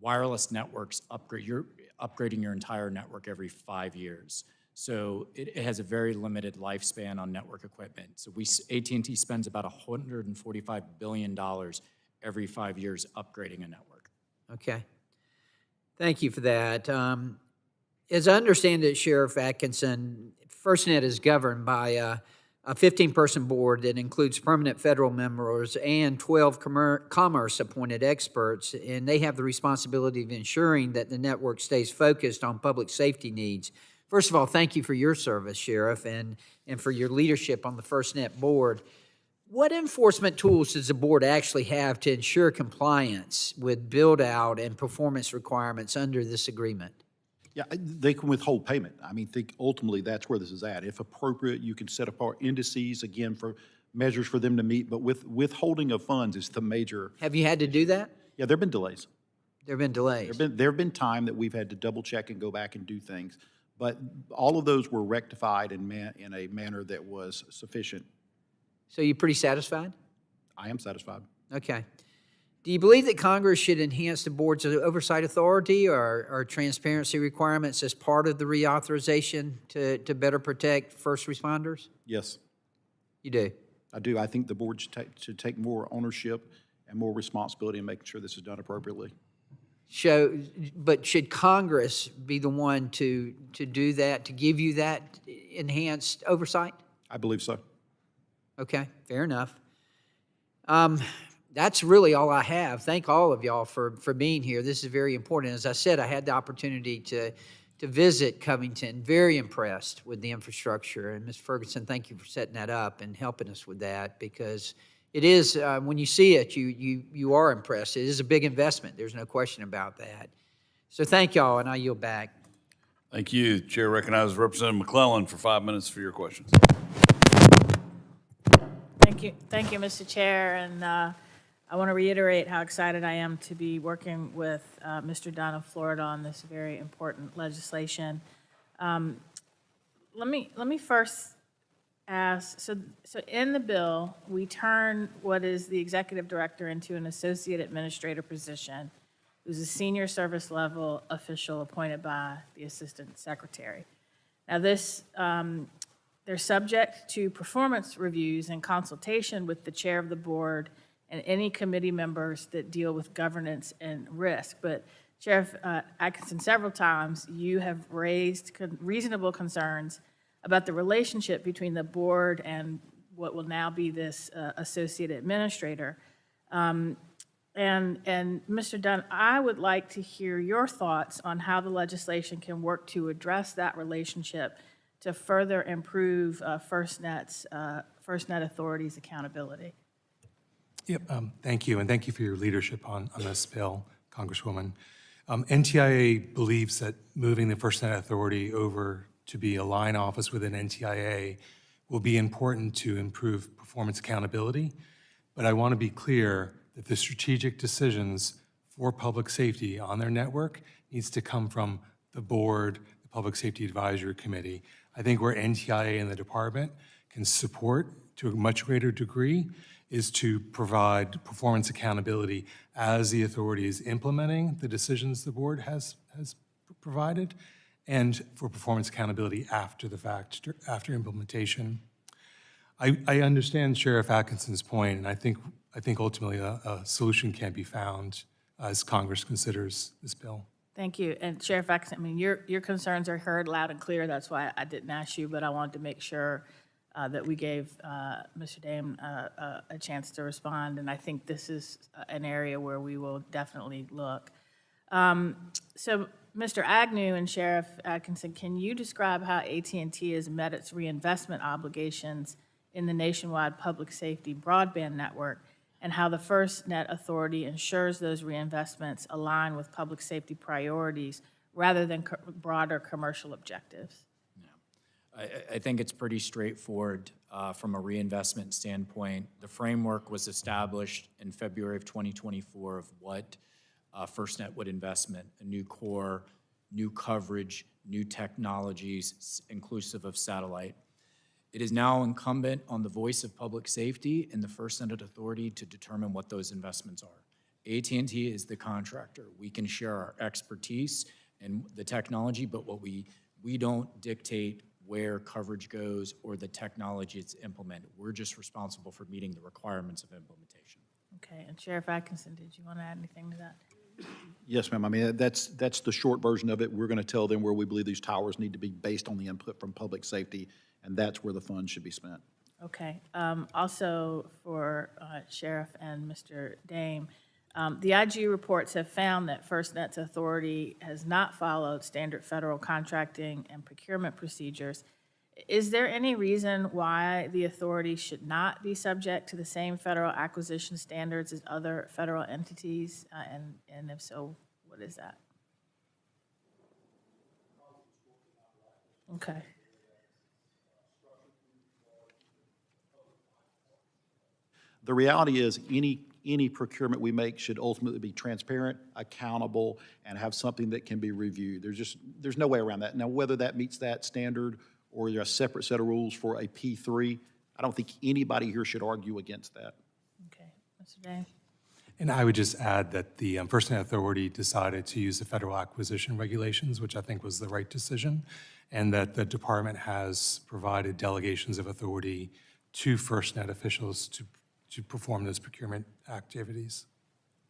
wireless networks you're upgrading your entire network every 5 years. So it has a very limited lifespan on network equipment. So AT&T spends about $145 billion every 5 years upgrading a network. Okay. Thank you for that. As I understand it, Sheriff Atkinson, FirstNet is governed by a 15-person board that includes permanent federal members and 12 commerce-appointed experts, and they have the responsibility of ensuring that the network stays focused on public safety needs. First of all, thank you for your service, Sheriff, and for your leadership on the FirstNet board. What enforcement tools does the board actually have to ensure compliance with build-out and performance requirements under this agreement? Yeah, they can withhold payment. I mean, think ultimately that's where this is at. If appropriate, you can set apart indices, again, for measures for them to meet, but with withholding of funds is the major. Have you had to do that? Yeah, there have been delays. There have been delays. There have been time that we've had to double check and go back and do things, but all of those were rectified in a manner that was sufficient. So you're pretty satisfied? I am satisfied. Okay. Do you believe that Congress should enhance the board's oversight authority or transparency requirements as part of the reauthorization to better protect first responders? Yes. You do? I do. I think the board should take more ownership and more responsibility in making sure this is done appropriately. But should Congress be the one to do that, to give you that enhanced oversight? I believe so. Okay, fair enough. That's really all I have. Thank all of y'all for being here. This is very important. As I said, I had the opportunity to visit Covington. Very impressed with the infrastructure. And Ms. Ferguson, thank you for setting that up and helping us with that, because it is, when you see it, you are impressed. It is a big investment. There's no question about that. So thank y'all, and I yield back. Thank you. Chair recognizes Representative McClellan for 5 minutes for your questions. Thank you, Mr. Chair, and I want to reiterate how excited I am to be working with Mr. Dunn of Florida on this very important legislation. Let me first ask, so in the bill, we turn what is the executive director into an associate administrator position, who's a senior service level official appointed by the assistant secretary. Now this, they're subject to performance reviews and consultation with the chair of the board and any committee members that deal with governance and risk. But Sheriff Adkinson, several times you have raised reasonable concerns about the relationship between the board and what will now be this associate administrator. And Mr. Dunn, I would like to hear your thoughts on how the legislation can work to address that relationship to further improve FirstNet Authority's accountability. Yep, thank you, and thank you for your leadership on this bill, Congresswoman. NTIA believes that moving the FirstNet Authority over to be a line office within NTIA will be important to improve performance accountability, but I want to be clear that the strategic decisions for public safety on their network needs to come from the board, the Public Safety Advisory Committee. I think where NTIA and the department can support to a much greater degree is to provide performance accountability as the authority is implementing the decisions the board has provided, and for performance accountability after the fact, after implementation. I understand Sheriff Atkinson's point, and I think ultimately a solution can be found as Congress considers this bill. Thank you. And Sheriff Atkinson, I mean, your concerns are heard loud and clear. That's why I didn't ask you, but I wanted to make sure that we gave Mr. Dame a chance to respond. And I think this is an area where we will definitely look. So, Mr. Agnew and Sheriff Adkinson, can you describe how AT&T has met its reinvestment obligations in the nationwide public safety broadband network, and how the FirstNet Authority ensures those reinvestments align with public safety priorities rather than broader commercial objectives? I think it's pretty straightforward from a reinvestment standpoint. The framework was established in February of 2024 of what FirstNet would investment, a new core, new coverage, new technologies, inclusive of satellite. It is now incumbent on the voice of public safety and the FirstNet Authority to determine what those investments are. AT&T is the contractor. We can share our expertise and the technology, but what we don't dictate where coverage goes or the technology it's implemented. We're just responsible for meeting the requirements of implementation. Okay, and Sheriff Atkinson, did you want to add anything to that? Yes, ma'am. I mean, that's the short version of it. We're going to tell them where we believe these towers need to be based on the input from public safety, and that's where the funds should be spent. Okay. Also for Sheriff and Mr. Dame, the IG reports have found that FirstNet's authority has not followed standard federal contracting and procurement procedures. Is there any reason why the authority should not be subject to the same federal acquisition standards as other federal entities? And if so, what is that? Okay. The reality is any procurement we make should ultimately be transparent, accountable, and have something that can be reviewed. There's no way around that. Now, whether that meets that standard or there's a separate set of rules for a P3, I don't think anybody here should argue against that. Okay. Mr. Dame? And I would just add that the FirstNet Authority decided to use the federal acquisition regulations, which I think was the right decision, and that the department has provided delegations of authority to FirstNet officials to perform those procurement activities.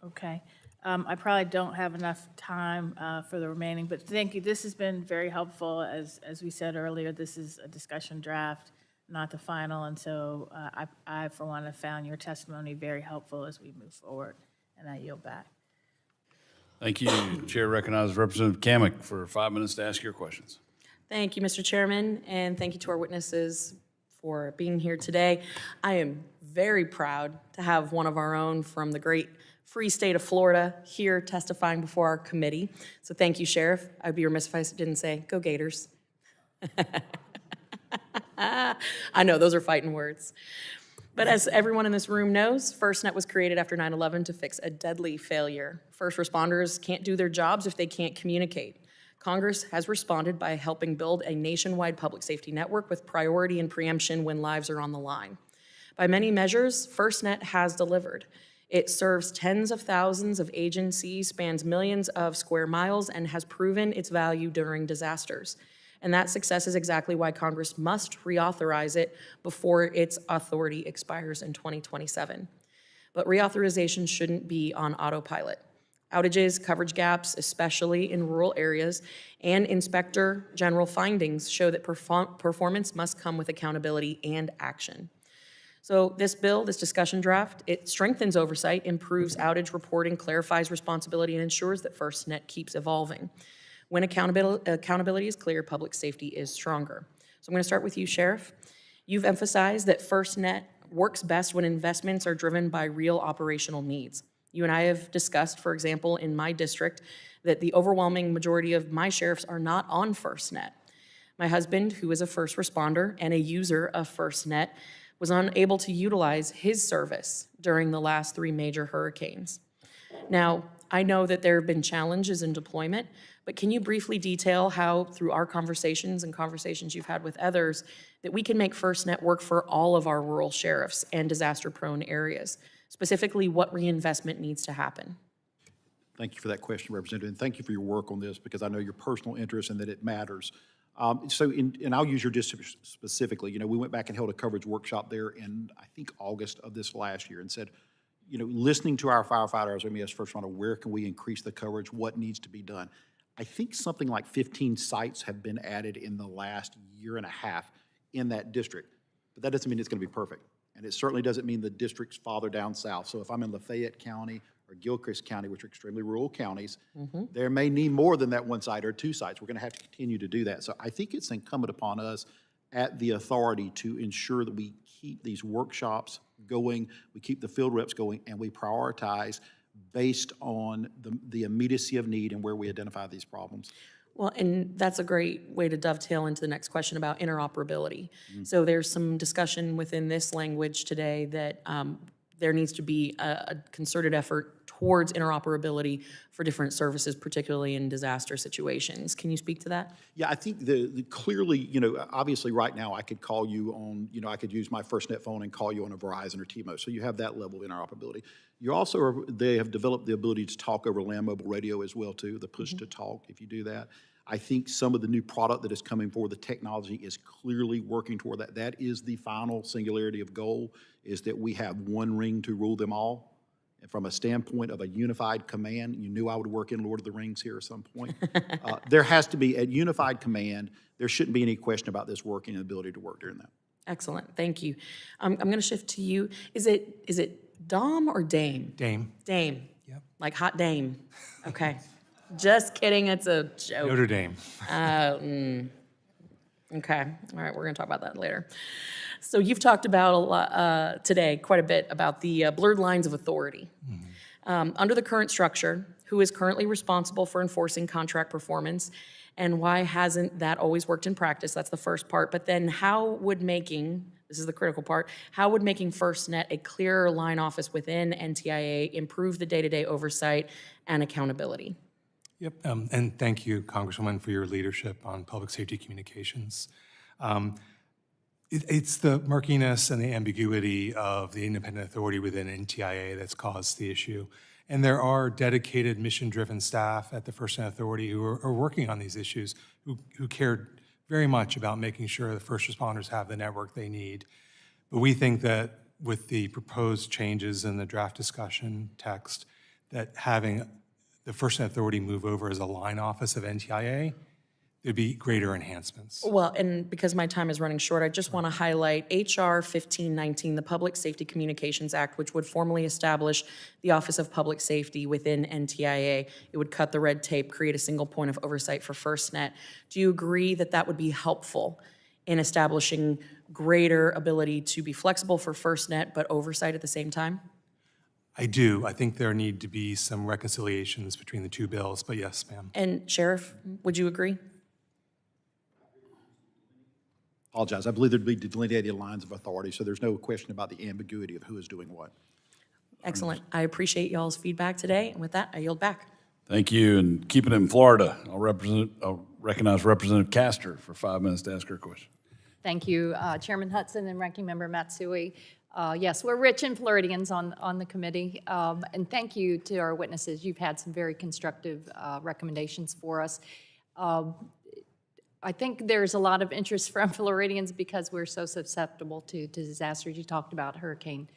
Okay. I probably don't have enough time for the remaining, but thank you. This has been very helpful. As we said earlier, this is a discussion draft, not the final, and so I, for one, have found your testimony very helpful as we move forward, and I yield back. Thank you. Chair recognizes Representative Kamick for 5 minutes to ask your questions. Thank you, Mr. Chairman, and thank you to our witnesses for being here today. I am very proud to have one of our own from the great free state of Florida here testifying before our committee. So thank you, Sheriff. I'd be remiss if I didn't say, go Gators. I know, those are fighting words. But as everyone in this room knows, FirstNet was created after 9/11 to fix a deadly failure. First responders can't do their jobs if they can't communicate. Congress has responded by helping build a nationwide public safety network with priority and preemption when lives are on the line. By many measures, FirstNet has delivered. It serves tens of thousands of agencies, spans millions of square miles, and has proven its value during disasters. And that success is exactly why Congress must reauthorize it before its authority expires in 2027. But reauthorization shouldn't be on autopilot. Outages, coverage gaps, especially in rural areas, and Inspector General findings show that performance must come with accountability and action. So this bill, this discussion draft, it strengthens oversight, improves outage reporting, clarifies responsibility, and ensures that FirstNet keeps evolving. When accountability is clear, public safety is stronger. So I'm going to start with you, Sheriff. You've emphasized that FirstNet works best when investments are driven by real operational needs. You and I have discussed, for example, in my district, that the overwhelming majority of my sheriffs are not on FirstNet. My husband, who is a first responder and a user of FirstNet, was unable to utilize his service during the last 3 major hurricanes. Now, I know that there have been challenges in deployment, but can you briefly detail how, through our conversations and conversations you've had with others, that we can make FirstNet work for all of our rural sheriffs and disaster-prone areas? Specifically, what reinvestment needs to happen? Thank you for that question, Representative, and thank you for your work on this, because I know your personal interest and that it matters. And I'll use your district specifically. We went back and held a coverage workshop there in, I think, August of this last year, and said, listening to our firefighters, MES first responder, where can we increase the coverage? What needs to be done? I think something like 15 sites have been added in the last year and a half in that district. But that doesn't mean it's going to be perfect. And it certainly doesn't mean the district's farther down south. So if I'm in Lafayette County or Gilchrist County, which are extremely rural counties, there may need more than that one site or two sites. We're going to have to continue to do that. So I think it's incumbent upon us at the authority to ensure that we keep these workshops going, we keep the field reps going, and we prioritize based on the immediacy of need and where we identify these problems. Well, and that's a great way to dovetail into the next question about interoperability. So there's some discussion within this language today that there needs to be a concerted effort towards interoperability for different services, particularly in disaster situations. Can you speak to that? Yeah, I think clearly, obviously right now I could call you on, I could use my FirstNet phone and call you on a Verizon or T-Mobile. So you have that level of interoperability. You also they have developed the ability to talk over land mobile radio as well too, the push to talk if you do that. I think some of the new product that is coming forward, the technology is clearly working toward that. That is the final singularity of goal, is that we have one ring to rule them all. And from a standpoint of a unified command, you knew I would work in Lord of the Rings here at some point. There has to be a unified command. There shouldn't be any question about this working and ability to work during that. Excellent, thank you. I'm going to shift to you. Is it Dom or Dame? Dame. Dame. Yep. Like hot Dame. Okay. Just kidding, it's a joke. Notre Dame. Okay, all right, we're going to talk about that later. So you've talked about a lot today, quite a bit, about the blurred lines of authority. Under the current structure, who is currently responsible for enforcing contract performance, and why hasn't that always worked in practice? That's the first part. But then how would making, this is the critical part, how would making FirstNet a clearer line office within NTIA improve the day-to-day oversight and accountability? Yep, and thank you, Congresswoman, for your leadership on public safety communications. It's the murkiness and the ambiguity of the independent authority within NTIA that's caused the issue. And there are dedicated, mission-driven staff at the FirstNet Authority who are working on these issues, who cared very much about making sure the first responders have the network they need. But we think that with the proposed changes in the draft discussion text, that having the FirstNet Authority move over as a line office of NTIA, there'd be greater enhancements. Well, and because my time is running short, I just want to highlight HR 1519, the Public Safety Communications Act, which would formally establish the Office of Public Safety within NTIA. It would cut the red tape, create a single point of oversight for FirstNet. Do you agree that that would be helpful in establishing greater ability to be flexible for FirstNet, but oversight at the same time? I do. I think there need to be some reconciliations between the two bills, but yes, ma'am. And Sheriff, would you agree? Apologize. I believe there'd be delineated lines of authority, so there's no question about the ambiguity of who is doing what. Excellent. I appreciate y'all's feedback today, and with that, I yield back. Thank you. And keeping it in Florida, I'll recognize Representative Castor for 5 minutes to ask her question. Thank you, Chairman Hudson and Ranking Member Matsui. Yes, we're rich in Floridians on the committee, and thank you to our witnesses. You've had some very constructive recommendations for us. I think there's a lot of interest from Floridians because we're so susceptible to disasters. You talked about Hurricane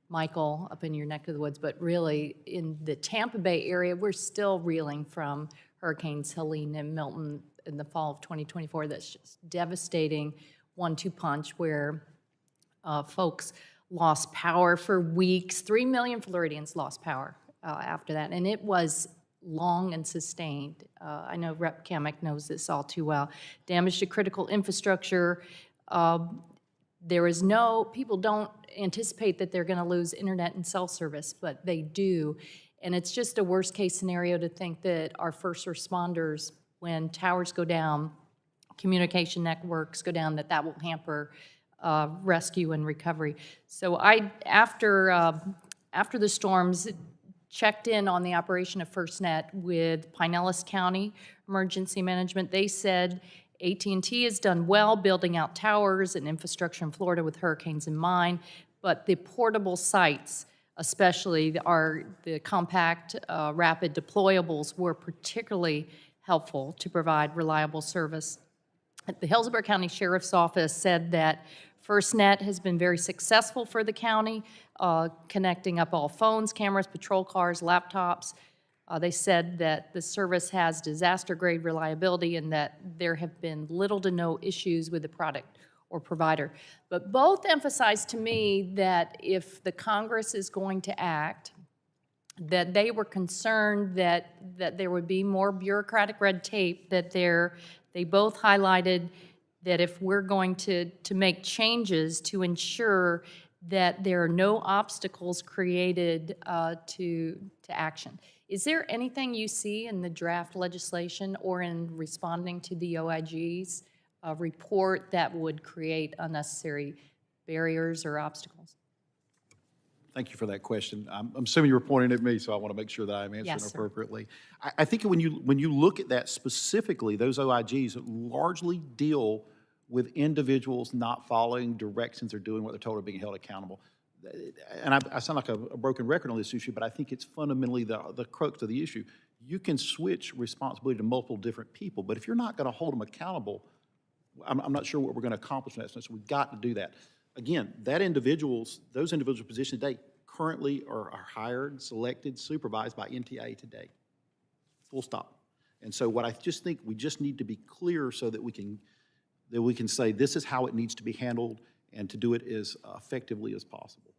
Michael up in your neck of the woods, but really in the Tampa Bay area, we're still reeling from Hurricanes Helene and Milton in the fall of 2024. That's just devastating 1-2 punch where folks lost power for weeks. 3 million Floridians lost power after that, and it was long and sustained. I know Rep. Kamek knows this all too well. Damage to critical infrastructure. People don't anticipate that they're gonna lose internet and cell service, but they do. And it's just a worst case scenario to think that our first responders, when towers go down, communication networks go down, that will hamper rescue and recovery. So after the storms, checked in on the operation of FirstNet with Pinellas County Emergency Management. They said AT&T has done well building out towers and infrastructure in Florida with hurricanes in mind, but the portable sites, especially the compact, rapid deployables, were particularly helpful to provide reliable service. The Hillsborough County Sheriff's Office said that FirstNet has been very successful for the county, connecting up all phones, cameras, patrol cars, laptops. They said that the service has disaster-grade reliability and that there have been little to no issues with the product or provider. But both emphasized to me that if the Congress is going to act, that they were concerned that there would be more bureaucratic red tape, that they both highlighted that if we're going to make changes to ensure that there are no obstacles created to action. Is there anything you see in the draft legislation or in responding to the OIG's report that would create unnecessary barriers or obstacles? Thank you for that question. I'm assuming you were pointing at me, so I want to make sure that I'm answering Yes, sir. appropriately. I think when you look at that specifically, those OIGs largely deal with individuals not following directions or doing what they're told or being held accountable. And I sound like a broken record on this issue, but I think it's fundamentally the crux of the issue. You can switch responsibility to multiple different people, but if you're not going to hold them accountable, I'm not sure what we're going to accomplish in that sense. We've got to do that. Again, those individual positions today currently are hired, selected, supervised by NTIA today. Full stop. And so what I just think we just need to be clear so that we can say this is how it needs to be handled and to do it as effectively as possible.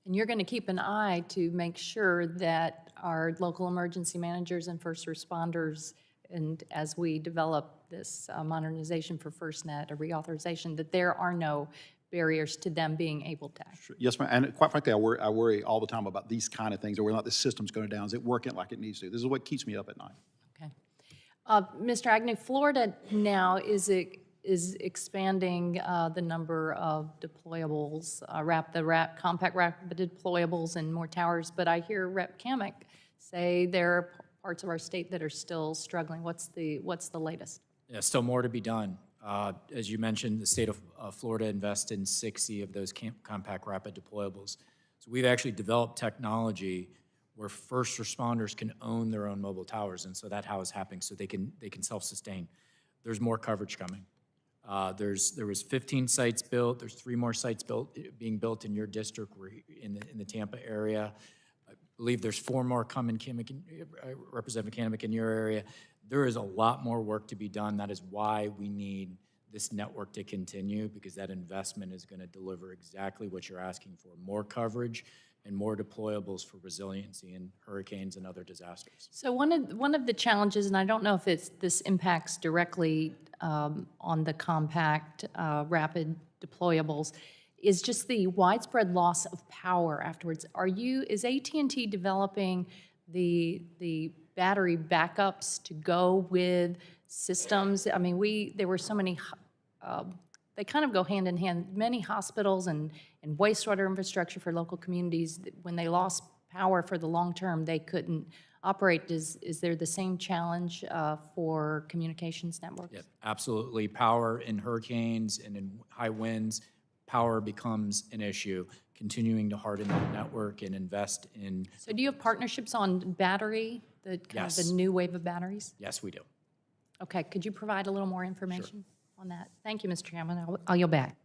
And you're going to keep an eye to make sure that our local emergency managers and first responders, and as we develop this modernization for FirstNet, a reauthorization, that there are no barriers to them being able to act. Yes, ma'am. And quite frankly, I worry all the time about these kind of things, or whether or not the system's going down. Is it working like it needs to? This is what keeps me up at night. Okay. Mr. Agnew, Florida now is expanding the number of deployables, compact rapid deployables and more towers, but I hear Rep. Kamick say there are parts of our state that are still struggling. What's the latest? Yeah, still more to be done. As you mentioned, the state of Florida invested in 60 of those compact rapid deployables. So we've actually developed technology where first responders can own their own mobile towers, and so that's how it's happening, so they can self-sustain. There's more coverage coming. There was 15 sites built. There's 3 more sites being built in your district, in the Tampa area. I believe there's 4 more coming, Representative Kamick, in your area. There is a lot more work to be done. That is why we need this network to continue, because that investment is going to deliver exactly what you're asking for: more coverage and more deployables for resiliency in hurricanes and other disasters. So one of the challenges, and I don't know if this impacts directly on the compact rapid deployables, is just the widespread loss of power afterwards. Is AT&T developing the battery backups to go with systems? I mean, there were so many, they kind of go hand in hand. Many hospitals and wastewater infrastructure for local communities, when they lost power for the long term, they couldn't operate. Is there the same challenge for communications networks? Yep, absolutely. Power in hurricanes and in high winds, power becomes an issue. Continuing to harden that network and invest in. So do you have partnerships on battery, the new wave of batteries? Yes, we do. Okay, could you provide a little more information on that? Thank you, Mr. Chairman. I'll yield back.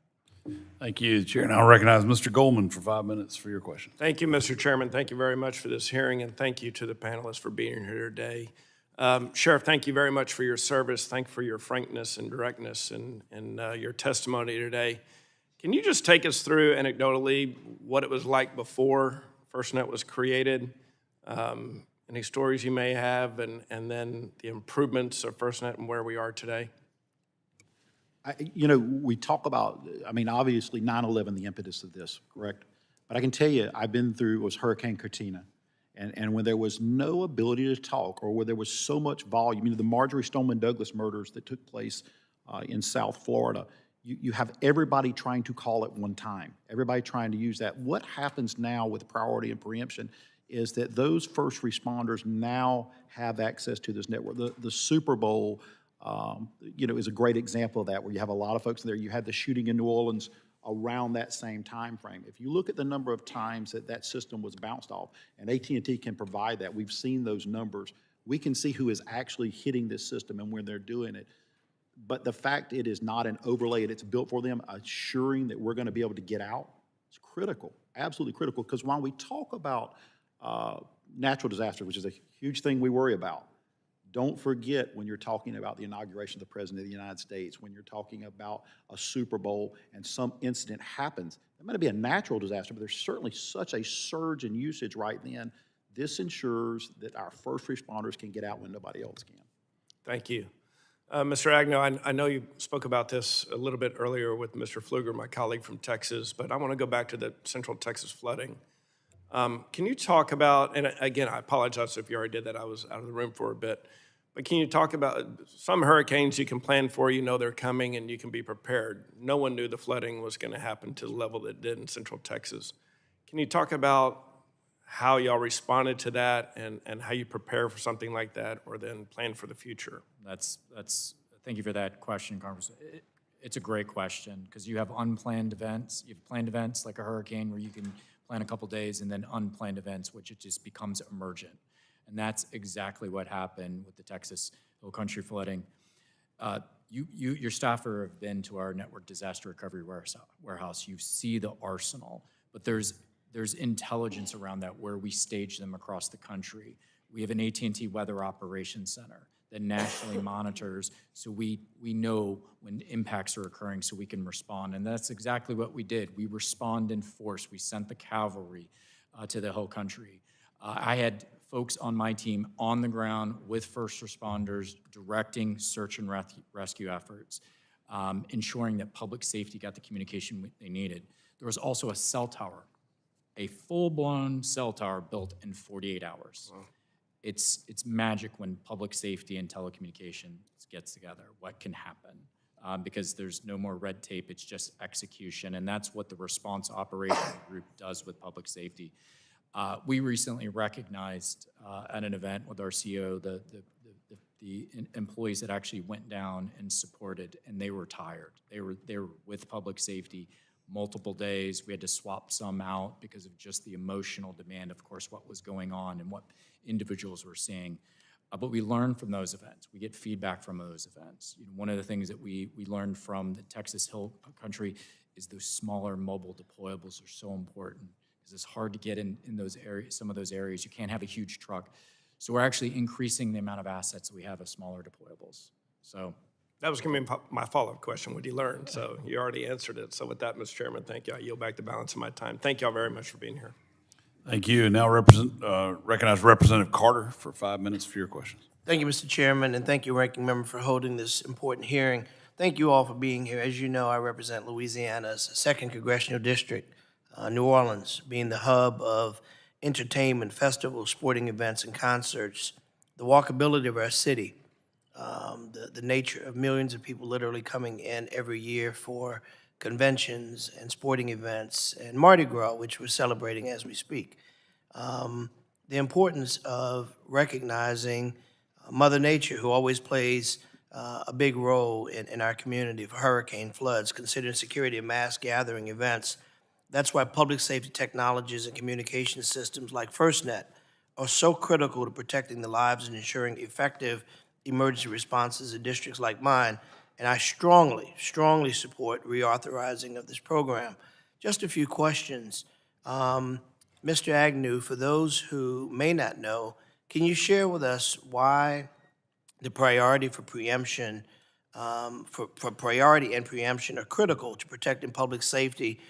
Thank you, Chair. And I'll recognize Mr. Goldman for 5 minutes for your question. Thank you, Mr. Chairman. Thank you very much for this hearing, and thank you to the panelists for being here today. Sheriff, thank you very much for your service. Thank you for your frankness and directness and your testimony today. Can you just take us through anecdotally what it was like before FirstNet was created? Any stories you may have, and then the improvements of FirstNet and where we are today? We talk about, obviously 9/11, the impetus of this, correct? But I can tell you, I've been through, was Hurricane Katrina. And when there was no ability to talk, or where there was so much volume, the Marjorie Stoneman Douglas murders that took place in South Florida, you have everybody trying to call at one time, everybody trying to use that. What happens now with priority and preemption? is that those first responders now have access to this network. The Super Bowl, is a great example of that, where you have a lot of folks there. You had the shooting in New Orleans around that same time frame. If you look at the number of times that system was bounced off, and AT&T can provide that, we've seen those numbers. We can see who is actually hitting this system and when they're doing it. But the fact it is not an overlay and it's built for them, assuring that we're going to be able to get out, is critical, absolutely critical. Because while we talk about natural disaster, which is a huge thing we worry about, don't forget when you're talking about the inauguration of the President of the United States, when you're talking about a Super Bowl and some incident happens, it might be a natural disaster, but there's certainly such a surge in usage right then. This ensures that our first responders can get out when nobody else can. Thank you. Mr. Agnew, I know you spoke about this a little bit earlier with Mr. Pfluger, my colleague from Texas, but I want to go back to the Central Texas flooding. Can you talk about, and again, I apologize if you already did that, I was out of the room for a bit, but can you talk about some hurricanes you can plan for, you know they're coming and you can be prepared. No one knew the flooding was going to happen to the level that it did in Central Texas. Can you talk about how y'all responded to that and how you prepare for something like that or then plan for the future? Thank you for that question, Congressman. It's a great question because you have unplanned events. You have planned events like a hurricane where you can plan a couple days, and then unplanned events, which it just becomes emergent. And that's exactly what happened with the Texas Hill Country flooding. Your staffer have been to our network disaster recovery warehouse. You see the arsenal, but there's intelligence around that where we stage them across the country. We have an AT&T Weather Operations Center that nationally monitors, so we know when impacts are occurring so we can respond. And that's exactly what we did. We respond in force. We sent the cavalry to the whole country. I had folks on my team on the ground with first responders directing search and rescue efforts, ensuring that public safety got the communication they needed. There was also a cell tower, a full-blown cell tower built in 48 hours. Wow. It's magic when public safety and telecommunications gets together, what can happen. Because there's no more red tape, it's just execution, and that's what the response operation group does with public safety. We recently recognized at an event with our CEO the employees that actually went down and supported, and they were tired. They were with public safety multiple days. We had to swap some out because of just the emotional demand, of course, what was going on and what individuals were seeing. But we learned from those events. We get feedback from those events. One of the things that we learned from the Texas Hill Country is those smaller mobile deployables are so important because it's hard to get in those areas, some of those areas. You can't have a huge truck. So we're actually increasing the amount of assets that we have of smaller deployables. So that was going to be my follow-up question. What did you learn? So you already answered it. So with that, Mr. Chairman, thank you. I yield back the balance of my time. Thank you all very much for being here. Thank you. And now recognize Representative Carter for 5 minutes for your questions. Thank you, Mr. Chairman, and thank you, Ranking Member, for holding this important hearing. Thank you all for being here. As you know, I represent Louisiana's 2nd Congressional District, New Orleans, being the hub of entertainment, festivals, sporting events, and concerts, the walkability of our city, the nature of millions of people literally coming in every year for conventions and sporting events, and Mardi Gras, which we're celebrating as we speak. The importance of recognizing Mother Nature, who always plays a big role in our community for hurricane floods, considering security of mass gathering events. That's why public safety technologies and communication systems like FirstNet are so critical to protecting the lives and ensuring effective emergency responses in districts like mine. And I strongly, strongly support reauthorizing of this program. Just a few questions. Mr. Agnew, for those who may not know, can you share with us why the priority for preemption, for priority and preemption are critical to protecting public safety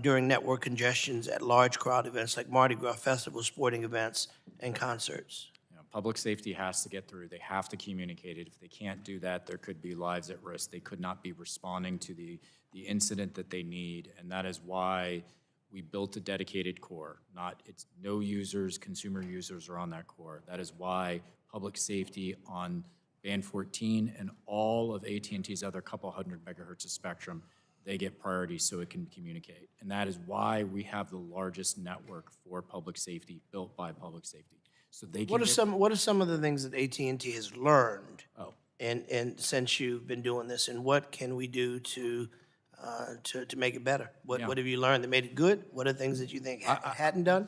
during network congestions at large crowd events like Mardi Gras festivals, sporting events, and concerts? Public safety has to get through. They have to communicate it. If they can't do that, there could be lives at risk. They could not be responding to the incident that they need, and that is why we built a dedicated core. It's no users, consumer users are on that core. That is why public safety on band 14 and all of AT&T's other couple hundred megahertz of spectrum they get priority so it can communicate. And that is why we have the largest network for public safety built by public safety. So they can What are get- some of the things that AT&T has learned? Oh. And since you've been doing this, and what can we do to make it better? What have you learned that made it good? What are things that you think hadn't done?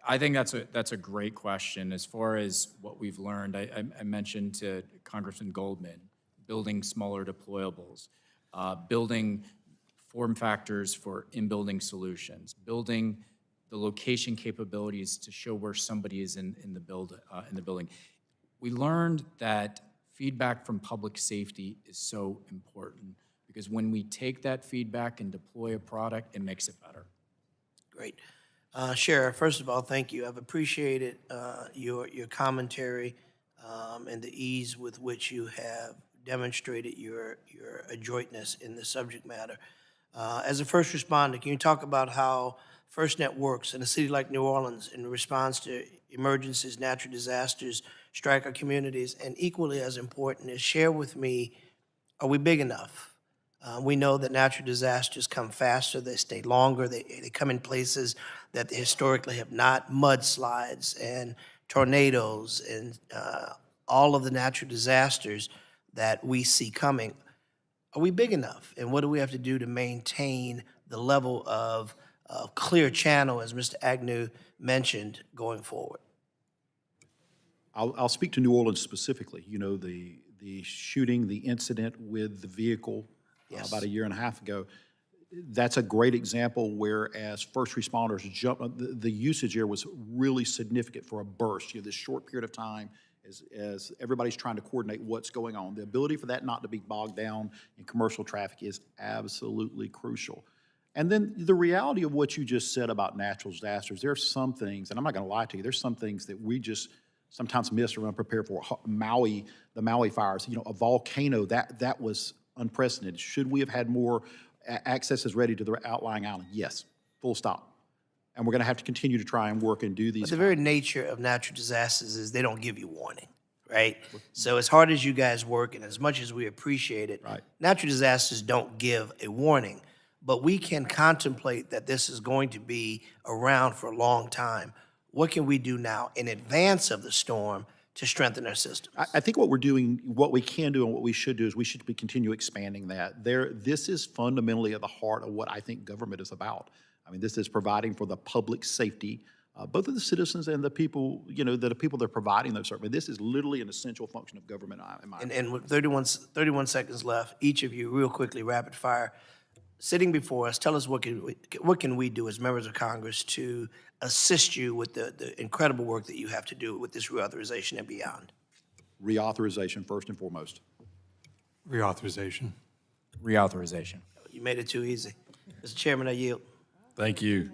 I think that's a great question. As far as what we've learned, I mentioned to Congressman Goldman, building smaller deployables, building form factors for in-building solutions, building the location capabilities to show where somebody is in the building. We learned that feedback from public safety is so important because when we take that feedback and deploy a product, it makes it better. Great. Sheriff, first of all, thank you. I've appreciated your commentary and the ease with which you have demonstrated your adroitness in the subject matter. As a first responder, can you talk about how FirstNet works in a city like New Orleans in response to emergencies, natural disasters, strike our communities, and equally as important is share with me, are we big enough? We know that natural disasters come faster, they stay longer, they come in places that they historically have not, mudslides and tornadoes and all of the natural disasters that we see coming. Are we big enough? And what do we have to do to maintain the level of clear channel, as Mr. Agnew mentioned, going forward? I'll speak to New Orleans specifically. You know, the shooting, the incident with the vehicle about a year and a half ago, that's a great example where as first responders the usage here was really significant for a burst, this short period of time as everybody's trying to coordinate what's going on. The ability for that not to be bogged down in commercial traffic is absolutely crucial. And then the reality of what you just said about natural disasters, there are some things, and I'm not gonna lie to you, there's some things that we just sometimes miss or unprepared for. The Maui fires, a volcano, that was unprecedented. Should we have had more accesses ready to the outlying island? Yes, full stop. And we're gonna have to continue to try and work and do these. But the very nature of natural disasters is they don't give you warning, right? So as hard as you guys work and as much as we appreciate it, natural disasters don't give a warning. But we can contemplate that this is going to be around for a long time. What can we do now in advance of the storm to strengthen our system? I think what we're doing, what we can do and what we should do is we should continue expanding that. This is fundamentally at the heart of what I think government is about. I mean, this is providing for the public safety, both of the citizens and the people, the people that are providing those services. This is literally an essential function of government, in my opinion. And with 31 seconds left, each of you, real quickly, rapid fire, sitting before us, tell us what can we do as members of Congress to assist you with the incredible work that you have to do with this reauthorization and beyond? Reauthorization, first and foremost. Reauthorization. Reauthorization. You made it too easy. Mr. Chairman, I yield. Thank you.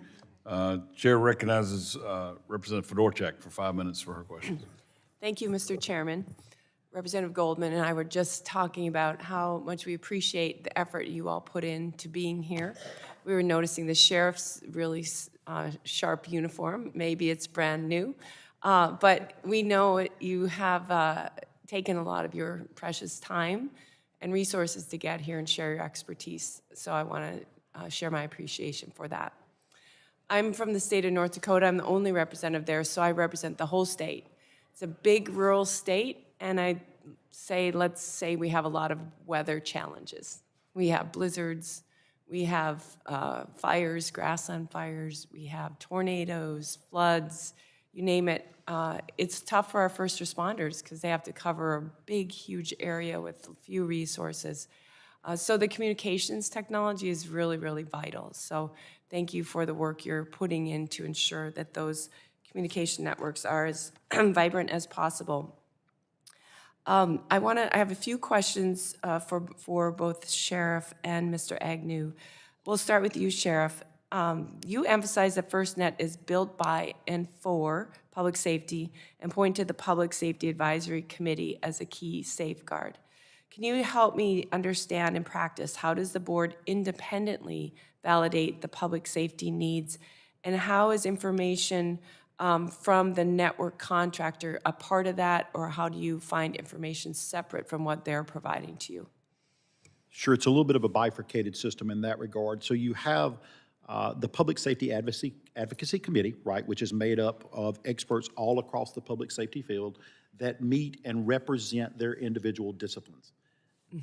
Chair recognizes Representative Fedorchak for 5 minutes for her question. Thank you, Mr. Chairman. Representative Goldman and I were just talking about how much we appreciate the effort you all put into being here. We were noticing the sheriff's really sharp uniform. Maybe it's brand new, but we know you have taken a lot of your precious time and resources to get here and share your expertise. So I want to share my appreciation for that. I'm from the state of North Dakota. I'm the only representative there, so I represent the whole state. It's a big rural state, and let's say we have a lot of weather challenges. We have blizzards, we have fires, grassland fires, we have tornadoes, floods, you name it. It's tough for our first responders because they have to cover a big, huge area with few resources. So the communications technology is really, really vital. So thank you for the work you're putting in to ensure that those communication networks are as vibrant as possible. I have a few questions for both Sheriff and Mr. Agnew. We'll start with you, Sheriff. You emphasize that FirstNet is built by and for public safety and point to the Public Safety Advisory Committee as a key safeguard. Can you help me understand in practice, how does the board independently validate the public safety needs, and how is information from the network contractor a part of that, or how do you find information separate from what they're providing to you? Sure, it's a little bit of a bifurcated system in that regard. So you have the Public Safety Advocacy Committee, right, which is made up of experts all across the public safety field that meet and represent their individual disciplines.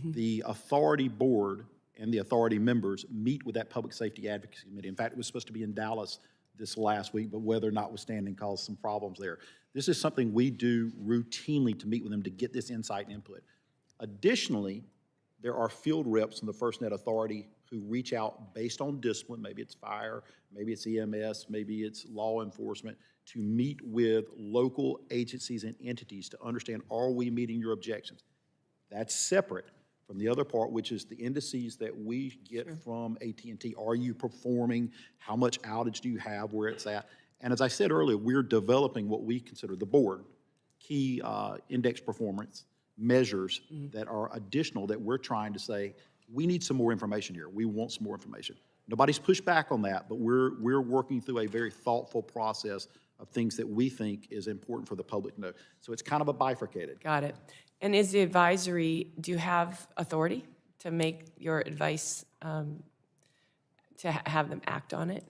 The authority board and the authority members meet with that Public Safety Advocacy Committee. In fact, it was supposed to be in Dallas this last week, but weather notwithstanding caused some problems there. This is something we do routinely to meet with them to get this insight and input. Additionally, there are field reps from the FirstNet Authority who reach out based on discipline, maybe it's fire, maybe it's EMS, maybe it's law enforcement, to meet with local agencies and entities to understand, are we meeting your objections? That's separate from the other part, which is the indices that we get from AT&T. Are you performing? How much outage do you have? Where it's at? And as I said earlier, we're developing what we consider the board, key index performance measures that are additional that we're trying to say, we need some more information here. We want some more information. Nobody's pushed back on that, but we're working through a very thoughtful process of things that we think is important for the public to know. So it's kind of a bifurcated. Got it. And is the advisory, do you have authority to make your advice, to have them act on it?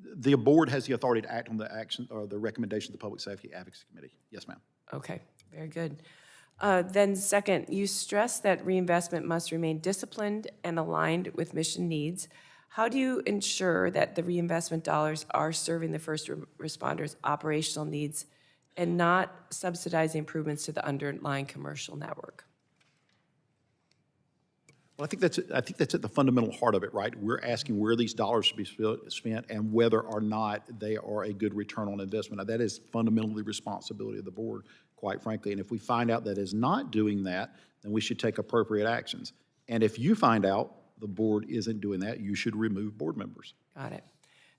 The board has the authority to act on the action or the recommendation of the Public Safety Advocacy Committee. Yes, ma'am. Okay, very good. Then second, you stress that reinvestment must remain disciplined and aligned with mission needs. How do you ensure that the reinvestment dollars are serving the first responders' operational needs and not subsidizing improvements to the underlying commercial network? Well, I think that's at the fundamental heart of it, right? We're asking where these dollars should be spent and whether or not they are a good return on investment. Now, that is fundamentally the responsibility of the board, quite frankly. And if we find out that is not doing that, then we should take appropriate actions. And if you find out the board isn't doing that, you should remove board members. Got it.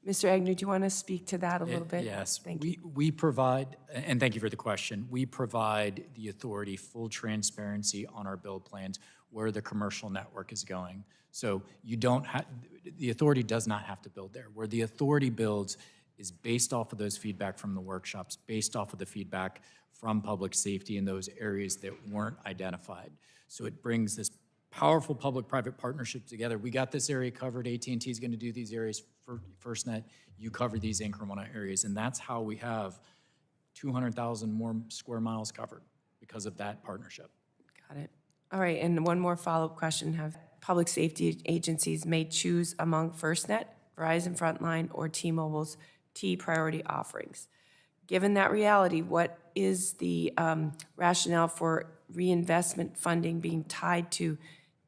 Mr. Agnew, do you want to speak to that a little bit? Yes. Thank you. We provide, and thank you for the question, we provide the authority full transparency on our build plans where the commercial network is going. So you don't have, the authority does not have to build there. Where the authority builds is based off of those feedback from the workshops, based off of the feedback from public safety in those areas that weren't identified. So it brings this powerful public-private partnership together. We got this area covered. AT&T is going to do these areas for FirstNet. You cover these incremental areas, and that's how we have 200,000 more square miles covered because of that partnership. Got it. All right, and one more follow-up question. Have public safety agencies may choose among FirstNet, Verizon Frontline, or T-Mobile's T priority offerings? Given that reality, what is the rationale for reinvestment funding being tied to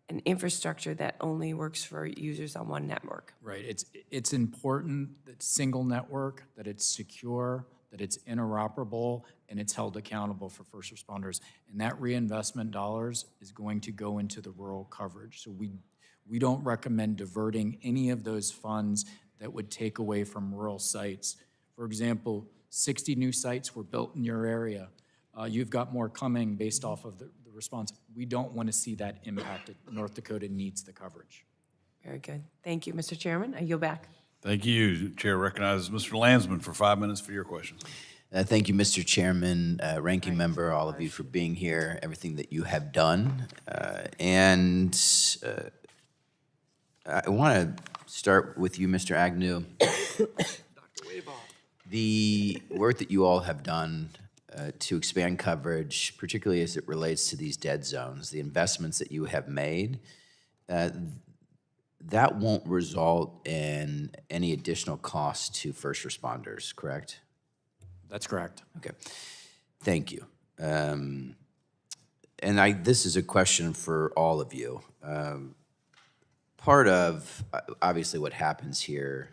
an infrastructure that only works for users on one network? Right. It's important that single network, that it's secure, that it's interoperable, and it's held accountable for first responders. And that reinvestment dollars is going to go into the rural coverage. So we don't recommend diverting any of those funds that would take away from rural sites. For example, 60 new sites were built in your area. You've got more coming based off of the response. We don't want to see that impacted. North Dakota needs the coverage. Very good. Thank you, Mr. Chairman. I yield back. Thank you. Chair recognizes Mr. Landsman for 5 minutes for your questions. Thank you, Mr. Chairman, Ranking Member, all of you for being here, everything that you have done. I want to start with you, Mr. Agnew. The work that you all have done to expand coverage, particularly as it relates to these dead zones, the investments that you have made, that won't result in any additional cost to first responders, correct? That's correct. Okay, thank you. This is a question for all of you. Part of, obviously, what happens here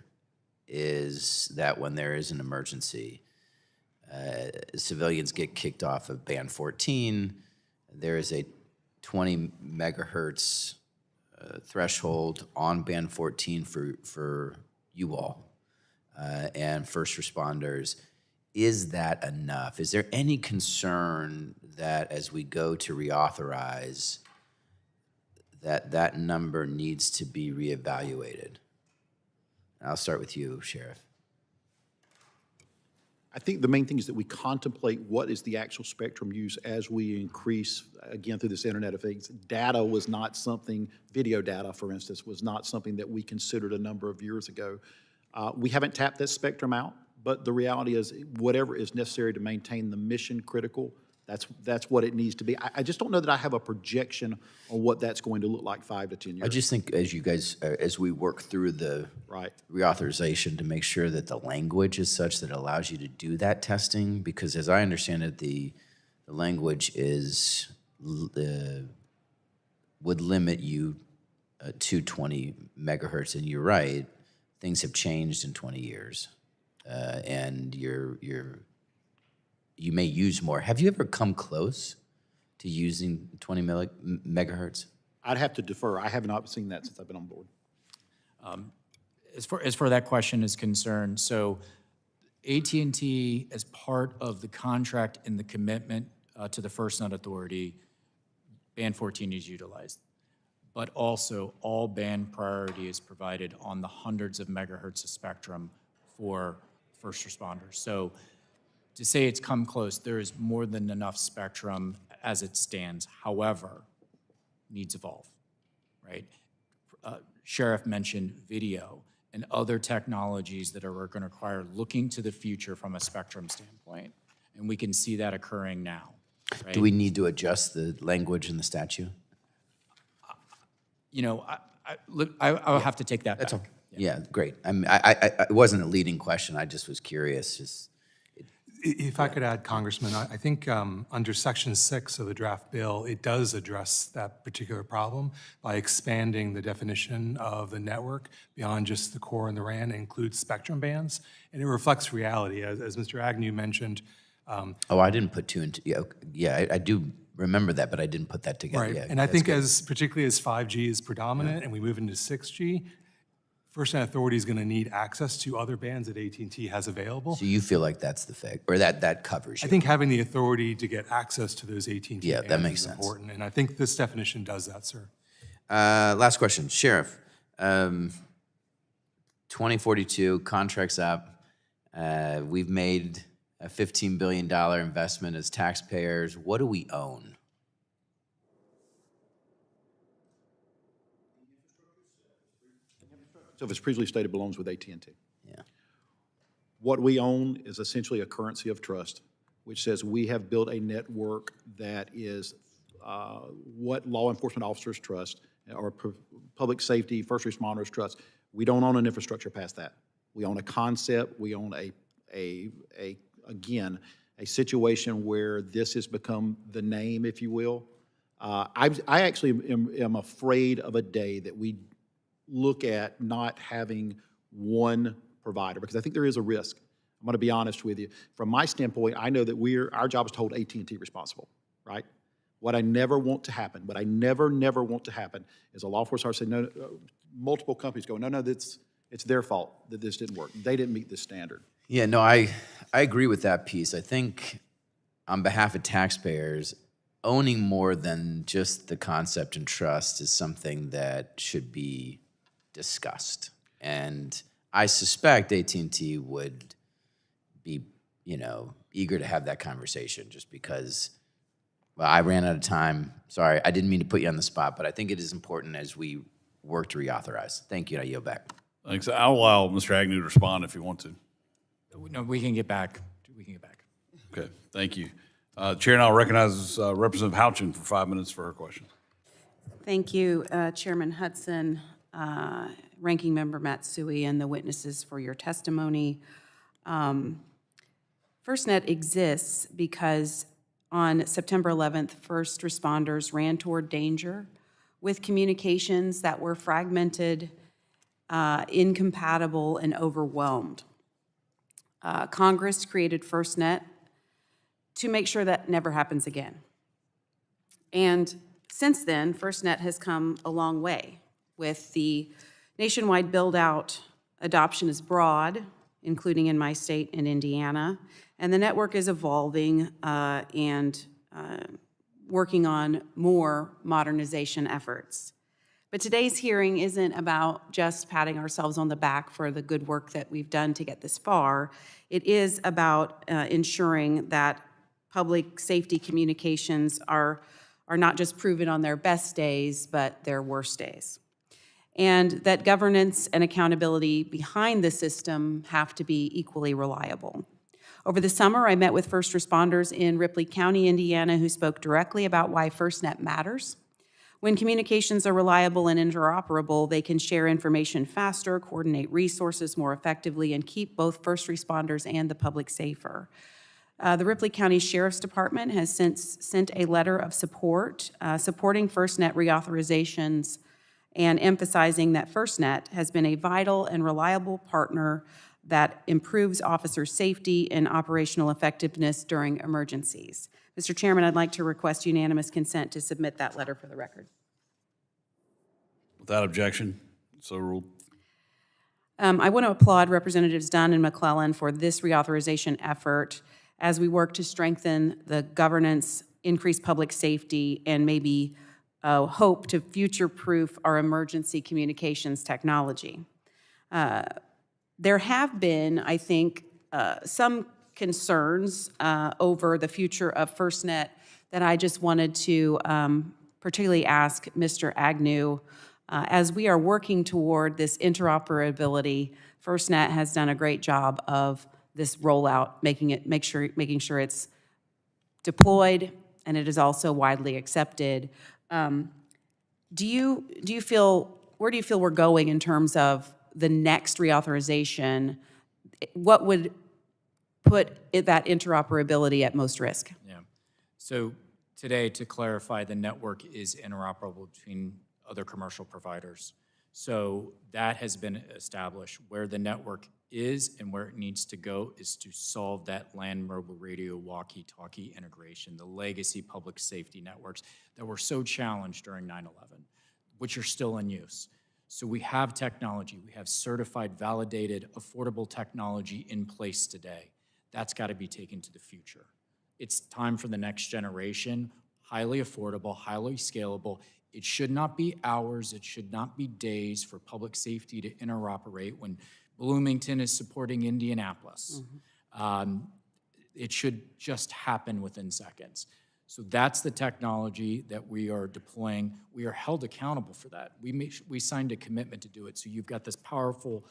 is that when there is an emergency, civilians get kicked off of band 14. There is a 20 megahertz threshold on band 14 for you all and first responders. Is that enough? Is there any concern that as we go to reauthorize, that number needs to be reevaluated? I'll start with you, Sheriff. I think the main thing is that we contemplate what is the actual spectrum use as we increase, again, through this Internet of Things. Data was not something, video data, for instance, was not something that we considered a number of years ago. We haven't tapped that spectrum out, but the reality is whatever is necessary to maintain the mission critical, that's what it needs to be. I just don't know that I have a projection on what that's going to look like 5 to 10 years. I just think as you guys, as we work through the reauthorization to make sure that the language is such that it allows you to do that testing, because as I understand it, the language is, would limit you to 20 megahertz, and you're right, things have changed in 20 years, and you may use more. Have you ever come close to using 20 megahertz? I'd have to defer. I have not seen that since I've been on board. As far that question is concerned, so AT&T, as part of the contract and the commitment to the FirstNet Authority, Band 14 is utilized. But also, all band priority is provided on the hundreds of megahertz of spectrum for first responders. So to say it's come close, there is more than enough spectrum as it stands. However, needs evolve, right? Sheriff mentioned video and other technologies that are going to require looking to the future from a spectrum standpoint. And we can see that occurring now. Right? Do we need to adjust the language in the statute? You know, I'll have to take that back. Yeah, great. It wasn't a leading question. I just was curious. If I could add, Congressman, I think under Section 6 of the draft bill, it does address that particular problem by expanding the definition of the network beyond just the core and the RAN. It includes spectrum bands, and it reflects reality. As Mr. Agnew mentioned. I didn't put two and two. Yeah, I do remember that, but I didn't put that together. Right, Yeah, and I think particularly as 5G is predominant and we move into 6G, FirstNet Authority is going to need access to other bands that AT&T has available. So you feel like that's the fix, or that covers you? I think having the authority to get access to those AT&T bands that makes is sense. important, and I think this definition does that, sir. Last question, Sheriff. 2042, contracts up. We've made a $15 billion investment as taxpayers. What do we own? So if it's previously stated, belongs with AT&T. Yeah. What we own is essentially a currency of trust, which says we have built a network that is what law enforcement officers trust, or public safety, first responders trust. We don't own an infrastructure past that. We own a concept. We own again, a situation where this has become the name, if you will. I actually am afraid of a day that we look at not having one provider, because I think there is a risk. I'm going to be honest with you. From my standpoint, I know that our job is to hold AT&T responsible, right? What I never want to happen, what I never want to happen is a law enforcement officer say, no, multiple companies go, no, it's their fault that this didn't work. They didn't meet this standard. Yeah, no, I agree with that piece. I think on behalf of taxpayers, owning more than just the concept and trust is something that should be discussed. And I suspect AT&T would be, eager to have that conversation just because, well, I ran out of time. Sorry, I didn't mean to put you on the spot, but I think it is important as we work to reauthorize. Thank you, I yield back. Thanks. I'll allow Mr. Agnew to respond if you want to. No, we can get back. Okay, thank you. Chair now recognizes Representative Houchin for 5 minutes for her question. Thank you, Chairman Hudson, Ranking Member Matsui, and the witnesses for your testimony. FirstNet exists because on September 11th, first responders ran toward danger with communications that were fragmented, incompatible, and overwhelmed. Congress created FirstNet to make sure that never happens again. And since then, FirstNet has come a long way. With the nationwide build-out, adoption is broad, including in my state in Indiana, and the network is evolving and working on more modernization efforts. But today's hearing isn't about just patting ourselves on the back for the good work that we've done to get this far. It is about ensuring that public safety communications are not just proven on their best days, but their worst days. And that governance and accountability behind the system have to be equally reliable. Over the summer, I met with first responders in Ripley County, Indiana, who spoke directly about why FirstNet matters. When communications are reliable and interoperable, they can share information faster, coordinate resources more effectively, and keep both first responders and the public safer. The Ripley County Sheriff's Department has since sent a letter of support, supporting FirstNet reauthorizations and emphasizing that FirstNet has been a vital and reliable partner that improves officer safety and operational effectiveness during emergencies. Mr. Chairman, I'd like to request unanimous consent to submit that letter for the record. Without objection, so ruled. I want to applaud Representatives Dunn and McClellan for this reauthorization effort as we work to strengthen the governance, increase public safety, and maybe hope to future-proof our emergency communications technology. There have been, I think, some concerns over the future of FirstNet that I just wanted to particularly ask Mr. Agnew. As we are working toward this interoperability, FirstNet has done a great job of this rollout, making sure it's deployed and it is also widely accepted. Where do you feel we're going in terms of the next reauthorization? What would put that interoperability at most risk? Yeah. So today, to clarify, the network is interoperable between other commercial providers. So that has been established. Where the network is and where it needs to go is to solve that land mobile radio walkie-talkie integration, the legacy public safety networks that were so challenged during 9/11, which are still in use. So we have technology, we have certified, validated, affordable technology in place today. That's got to be taken to the future. It's time for the next generation, highly affordable, highly scalable. It should not be hours, it should not be days for public safety to interoperate when Bloomington is supporting Indianapolis. It should just happen within seconds. So that's the technology that we are deploying. We are held accountable for that. We signed a commitment to do it. So you've got this powerful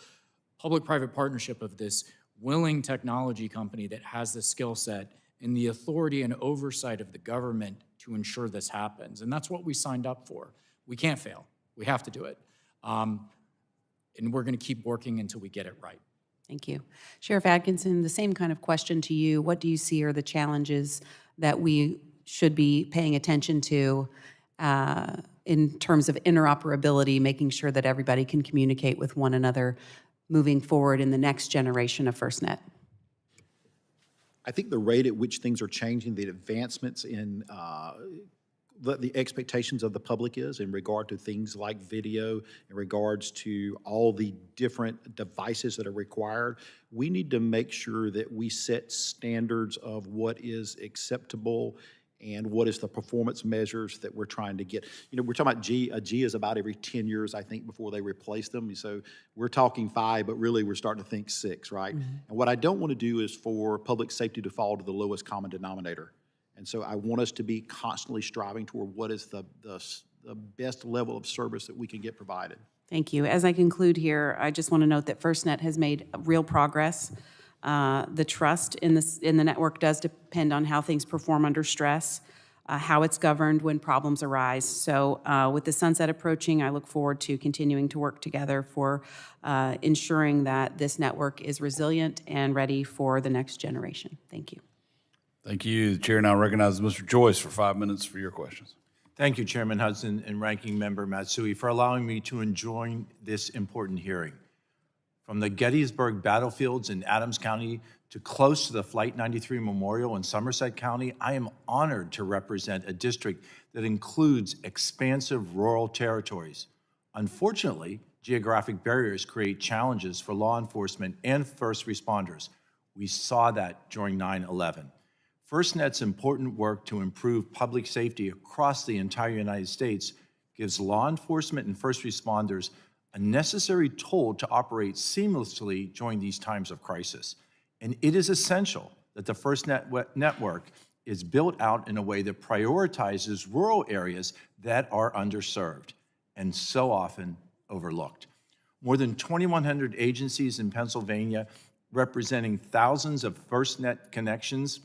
public-private partnership of this willing technology company that has the skill set and the authority and oversight of the government to ensure this happens. And that's what we signed up for. We can't fail. We have to do it. And we're going to keep working until we get it right. Thank you. Sheriff Adkinson, the same kind of question to you. What do you see are the challenges that we should be paying attention to in terms of interoperability, making sure that everybody can communicate with one another moving forward in the next generation of FirstNet? I think the rate at which things are changing, the advancements in the expectations of the public is in regard to things like video, in regards to all the different devices that are required. We need to make sure that we set standards of what is acceptable and what is the performance measures that we're trying to get. You know, we're talking about G. A G is about every 10 years, I think, before they replace them. So we're talking 5, but really we're starting to think 6, right? And what I don't want to do is for public safety to fall to the lowest common denominator. And so I want us to be constantly striving toward what is the best level of service that we can get provided. Thank you. As I conclude here, I just want to note that FirstNet has made real progress. The trust in the network does depend on how things perform under stress, how it's governed when problems arise. So with the sunset approaching, I look forward to continuing to work together for ensuring that this network is resilient and ready for the next generation. Thank you. Thank you. The chair now recognizes Mr. Joyce for 5 minutes for your questions. Thank you, Chairman Hudson and Ranking Member Matsui, for allowing me to join this important hearing. From the Gettysburg battlefields in Adams County to close to the Flight 93 Memorial in Somerset County, I am honored to represent a district that includes expansive rural territories. Unfortunately, geographic barriers create challenges for law enforcement and first responders. We saw that during 9/11. FirstNet's important work to improve public safety across the entire United States gives law enforcement and first responders a necessary tool to operate seamlessly during these times of crisis. And it is essential that the FirstNet network is built out in a way that prioritizes rural areas that are underserved and so often overlooked. More than 2,100 agencies in Pennsylvania, representing thousands of FirstNet connections.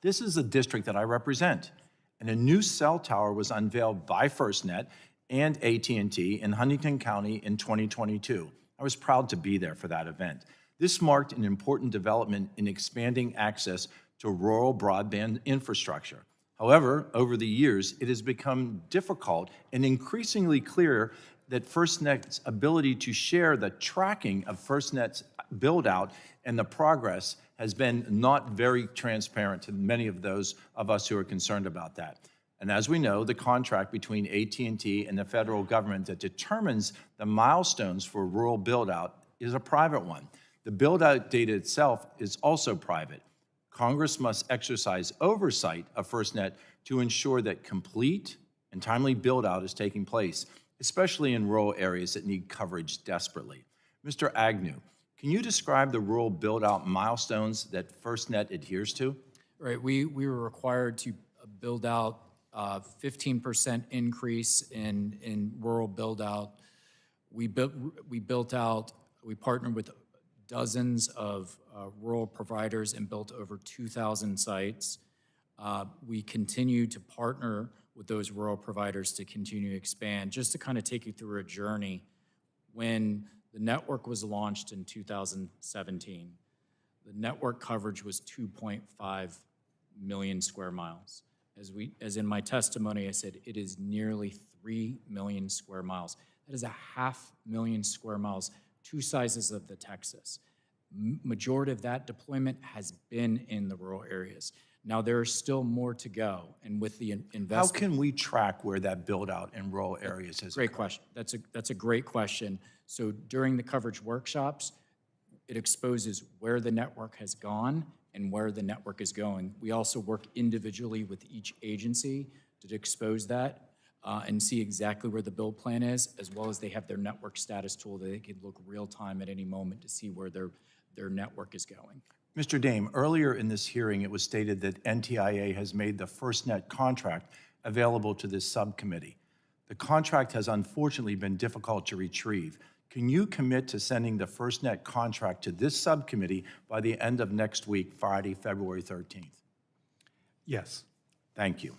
This is the district that I represent. And a new cell tower was unveiled by FirstNet and AT&T in Huntington County in 2022. I was proud to be there for that event. This marked an important development in expanding access to rural broadband infrastructure. However, over the years, it has become difficult and increasingly clear that FirstNet's ability to share the tracking of FirstNet's build-out and the progress has been not very transparent to many of those of us who are concerned about that. And as we know, the contract between AT&T and the federal government that determines the milestones for rural build-out is a private one. The build-out data itself is also private. Congress must exercise oversight of FirstNet to ensure that complete and timely build-out is taking place, especially in rural areas that need coverage desperately. Mr. Agnew, can you describe the rural build-out milestones that FirstNet adheres to? Right, we were required to build out 15% increase in rural build-out. We partnered with dozens of rural providers and built over 2,000 sites. We continue to partner with those rural providers to continue to expand. Just to kind of take you through a journey, when the network was launched in 2017, the network coverage was 2.5 million square miles. As in my testimony, I said it is nearly 3 million square miles. That is 500,000 square miles, two sizes of the Texas. Majority of that deployment has been in the rural areas. Now, there is still more to go, and with the investment. How can we track where that build-out in rural areas has Great question. That's a great question. So during the coverage workshops, it exposes where the network has gone and where the network is going. We also work individually with each agency to expose that and see exactly where the build plan is, as well as they have their network status tool that they can look real time at any moment to see where their network is going. Mr. Dame, earlier in this hearing, it was stated that NTIA has made the FirstNet contract available to this subcommittee. The contract has unfortunately been difficult to retrieve. Can you commit to sending the FirstNet contract to this subcommittee by the end of next week, Friday, February 13th? Yes. Thank you.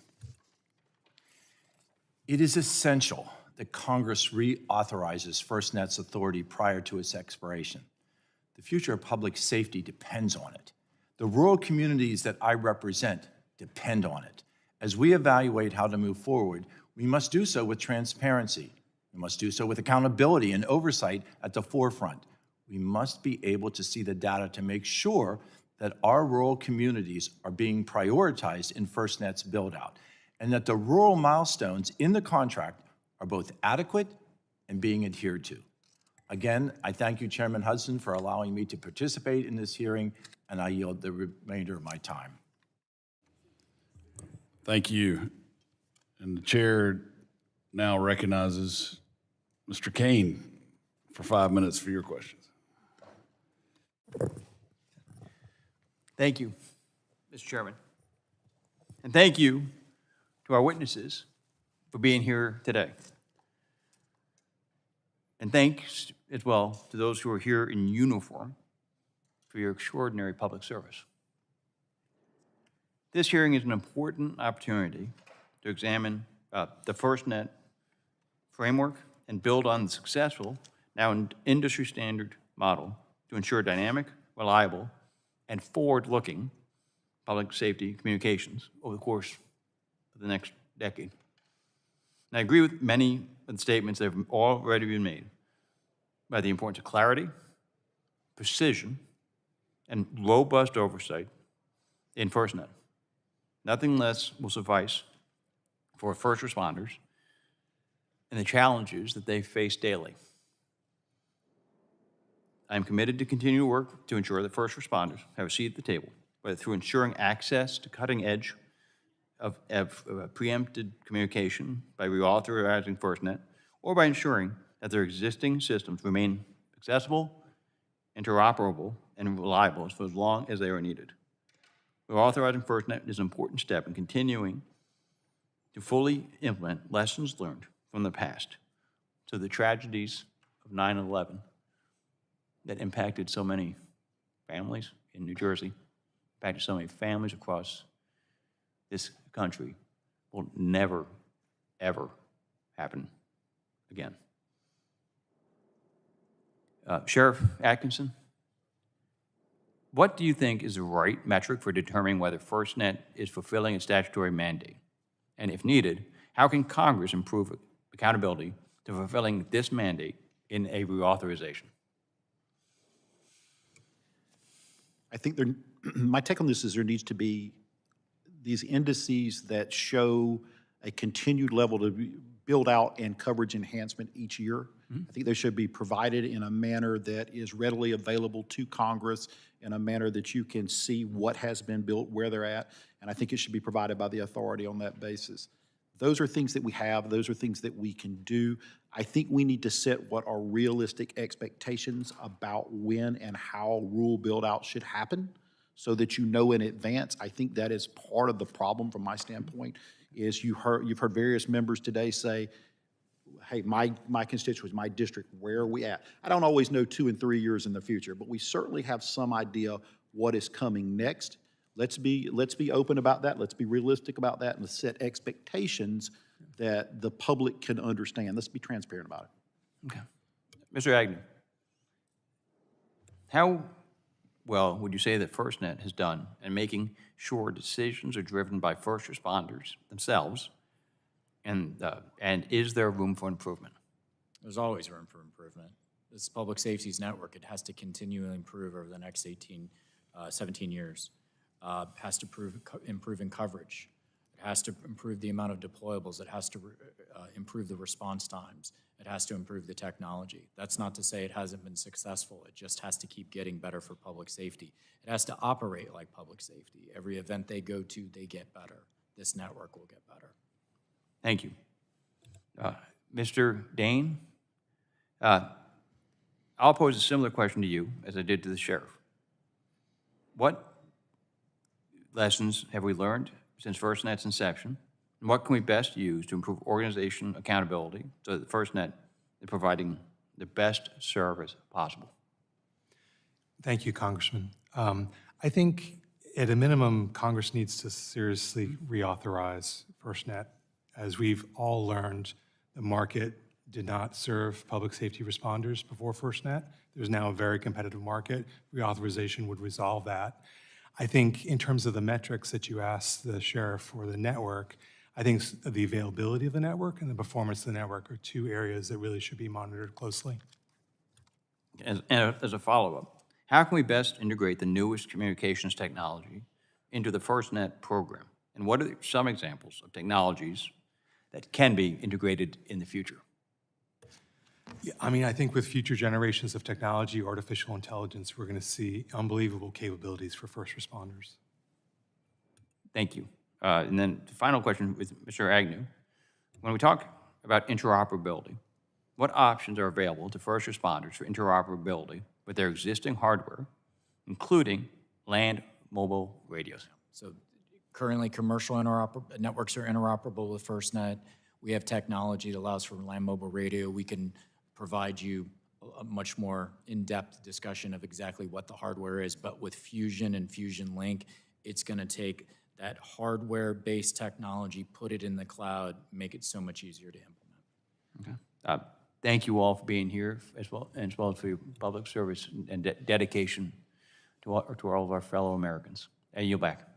It is essential that Congress reauthorizes FirstNet's authority prior to its expiration. The future of public safety depends on it. The rural communities that I represent depend on it. As we evaluate how to move forward, we must do so with transparency. We must do so with accountability and oversight at the forefront. We must be able to see the data to make sure that our rural communities are being prioritized in FirstNet's build-out, and that the rural milestones in the contract are both adequate and being adhered to. Again, I thank you, Chairman Hudson, for allowing me to participate in this hearing, and I yield the remainder of my time. Thank you. And the chair now recognizes Mr. Kane for 5 minutes for your questions. Thank you, Mr. Chairman. And thank you to our witnesses for being here today. And thanks as well to those who are here in uniform for your extraordinary public service. This hearing is an important opportunity to examine the FirstNet framework and build on the successful, now industry standard model to ensure dynamic, reliable, and forward-looking public safety communications over the course of the next decade. And I agree with many of the statements that have already been made by the importance of clarity, precision, and robust oversight in FirstNet. Nothing less will suffice for first responders and the challenges that they face daily. I am committed to continue to work to ensure that first responders have a seat at the table, whether through ensuring access to cutting-edge preempted communication by reauthorizing FirstNet, or by ensuring that their existing systems remain accessible, interoperable, and reliable for as long as they are needed. Reauthorizing FirstNet is an important step in continuing to fully implement lessons learned from the past to the tragedies of 9/11 that impacted so many families in New Jersey, impacted so many families across this country, will never, ever happen again. Sheriff Atkinson, what do you think is the right metric for determining whether FirstNet is fulfilling its statutory mandate? And if needed, how can Congress improve accountability to fulfilling this mandate in a reauthorization? I think my take on this is there needs to be these indices that show a continued level to build out and coverage enhancement each year. I think they should be provided in a manner that is readily available to Congress, in a manner that you can see what has been built, where they're at, and I think it should be provided by the authority on that basis. Those are things that we have. Those are things that we can do. I think we need to set what are realistic expectations about when and how rural build-out should happen so that you know in advance. I think that is part of the problem from my standpoint, is you've heard various members today say, hey, my constituents, my district, where are we at? I don't always know 2 and 3 years in the future, but we certainly have some idea what is coming next. Let's be open about that. Let's be realistic about that, and let's set expectations that the public can understand. Let's be transparent about it. Okay. Mr. Agnew, how well would you say that FirstNet has done in making sure decisions are driven by first responders themselves, and is there room for improvement? There's always room for improvement. This is public safety's network. It has to continually improve over the next 17 years. Has to improve in coverage. It has to improve the amount of deployables. It has to improve the response times. It has to improve the technology. That's not to say it hasn't been successful. It just has to keep getting better for public safety. It has to operate like public safety. Every event they go to, they get better. This network will get better. Thank you. Mr. Dane, I'll pose a similar question to you as I did to the sheriff. What lessons have we learned since FirstNet's inception, and what can we best use to improve organization accountability so that FirstNet is providing the best service possible? Thank you, Congressman. I think at a minimum, Congress needs to seriously reauthorize FirstNet. As we've all learned, the market did not serve public safety responders before FirstNet. There's now a very competitive market. Reauthorization would resolve that. I think in terms of the metrics that you asked the sheriff for the network, I think the availability of the network and the performance of the network are 2 areas that really should be monitored closely. And as a follow-up, how can we best integrate the newest communications technology into the FirstNet program? And what are some examples of technologies that can be integrated in the future? Yeah, I mean, I think with future generations of technology, artificial intelligence, we're going to see unbelievable capabilities for first responders. Thank you. And then the final question with Mr. Agnew. When we talk about interoperability, what options are available to first responders for interoperability with their existing hardware, including land mobile radios? So currently, commercial networks are interoperable with FirstNet. We have technology that allows for land mobile radio. We can provide you a much more in-depth discussion of exactly what the hardware is, but with Fusion and Fusion Link, it's going to take that hardware-based technology, put it in the cloud, make it so much easier to implement. Okay. Thank you all for being here, as well as for your public service and dedication to all of our fellow Americans. I yield back.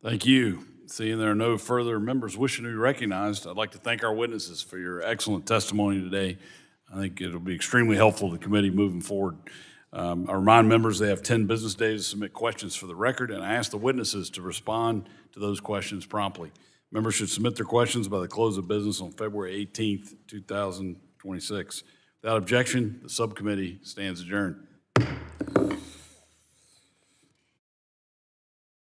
Thank you. Seeing there are no further members wishing to be recognized, I'd like to thank our witnesses for your excellent testimony today. I think it'll be extremely helpful to the committee moving forward. I remind members they have 10 business days to submit questions for the record, and I ask the witnesses to respond to those questions promptly. Members should submit their questions by the close of business on February 18th, 2026. Without objection, the subcommittee stands adjourned.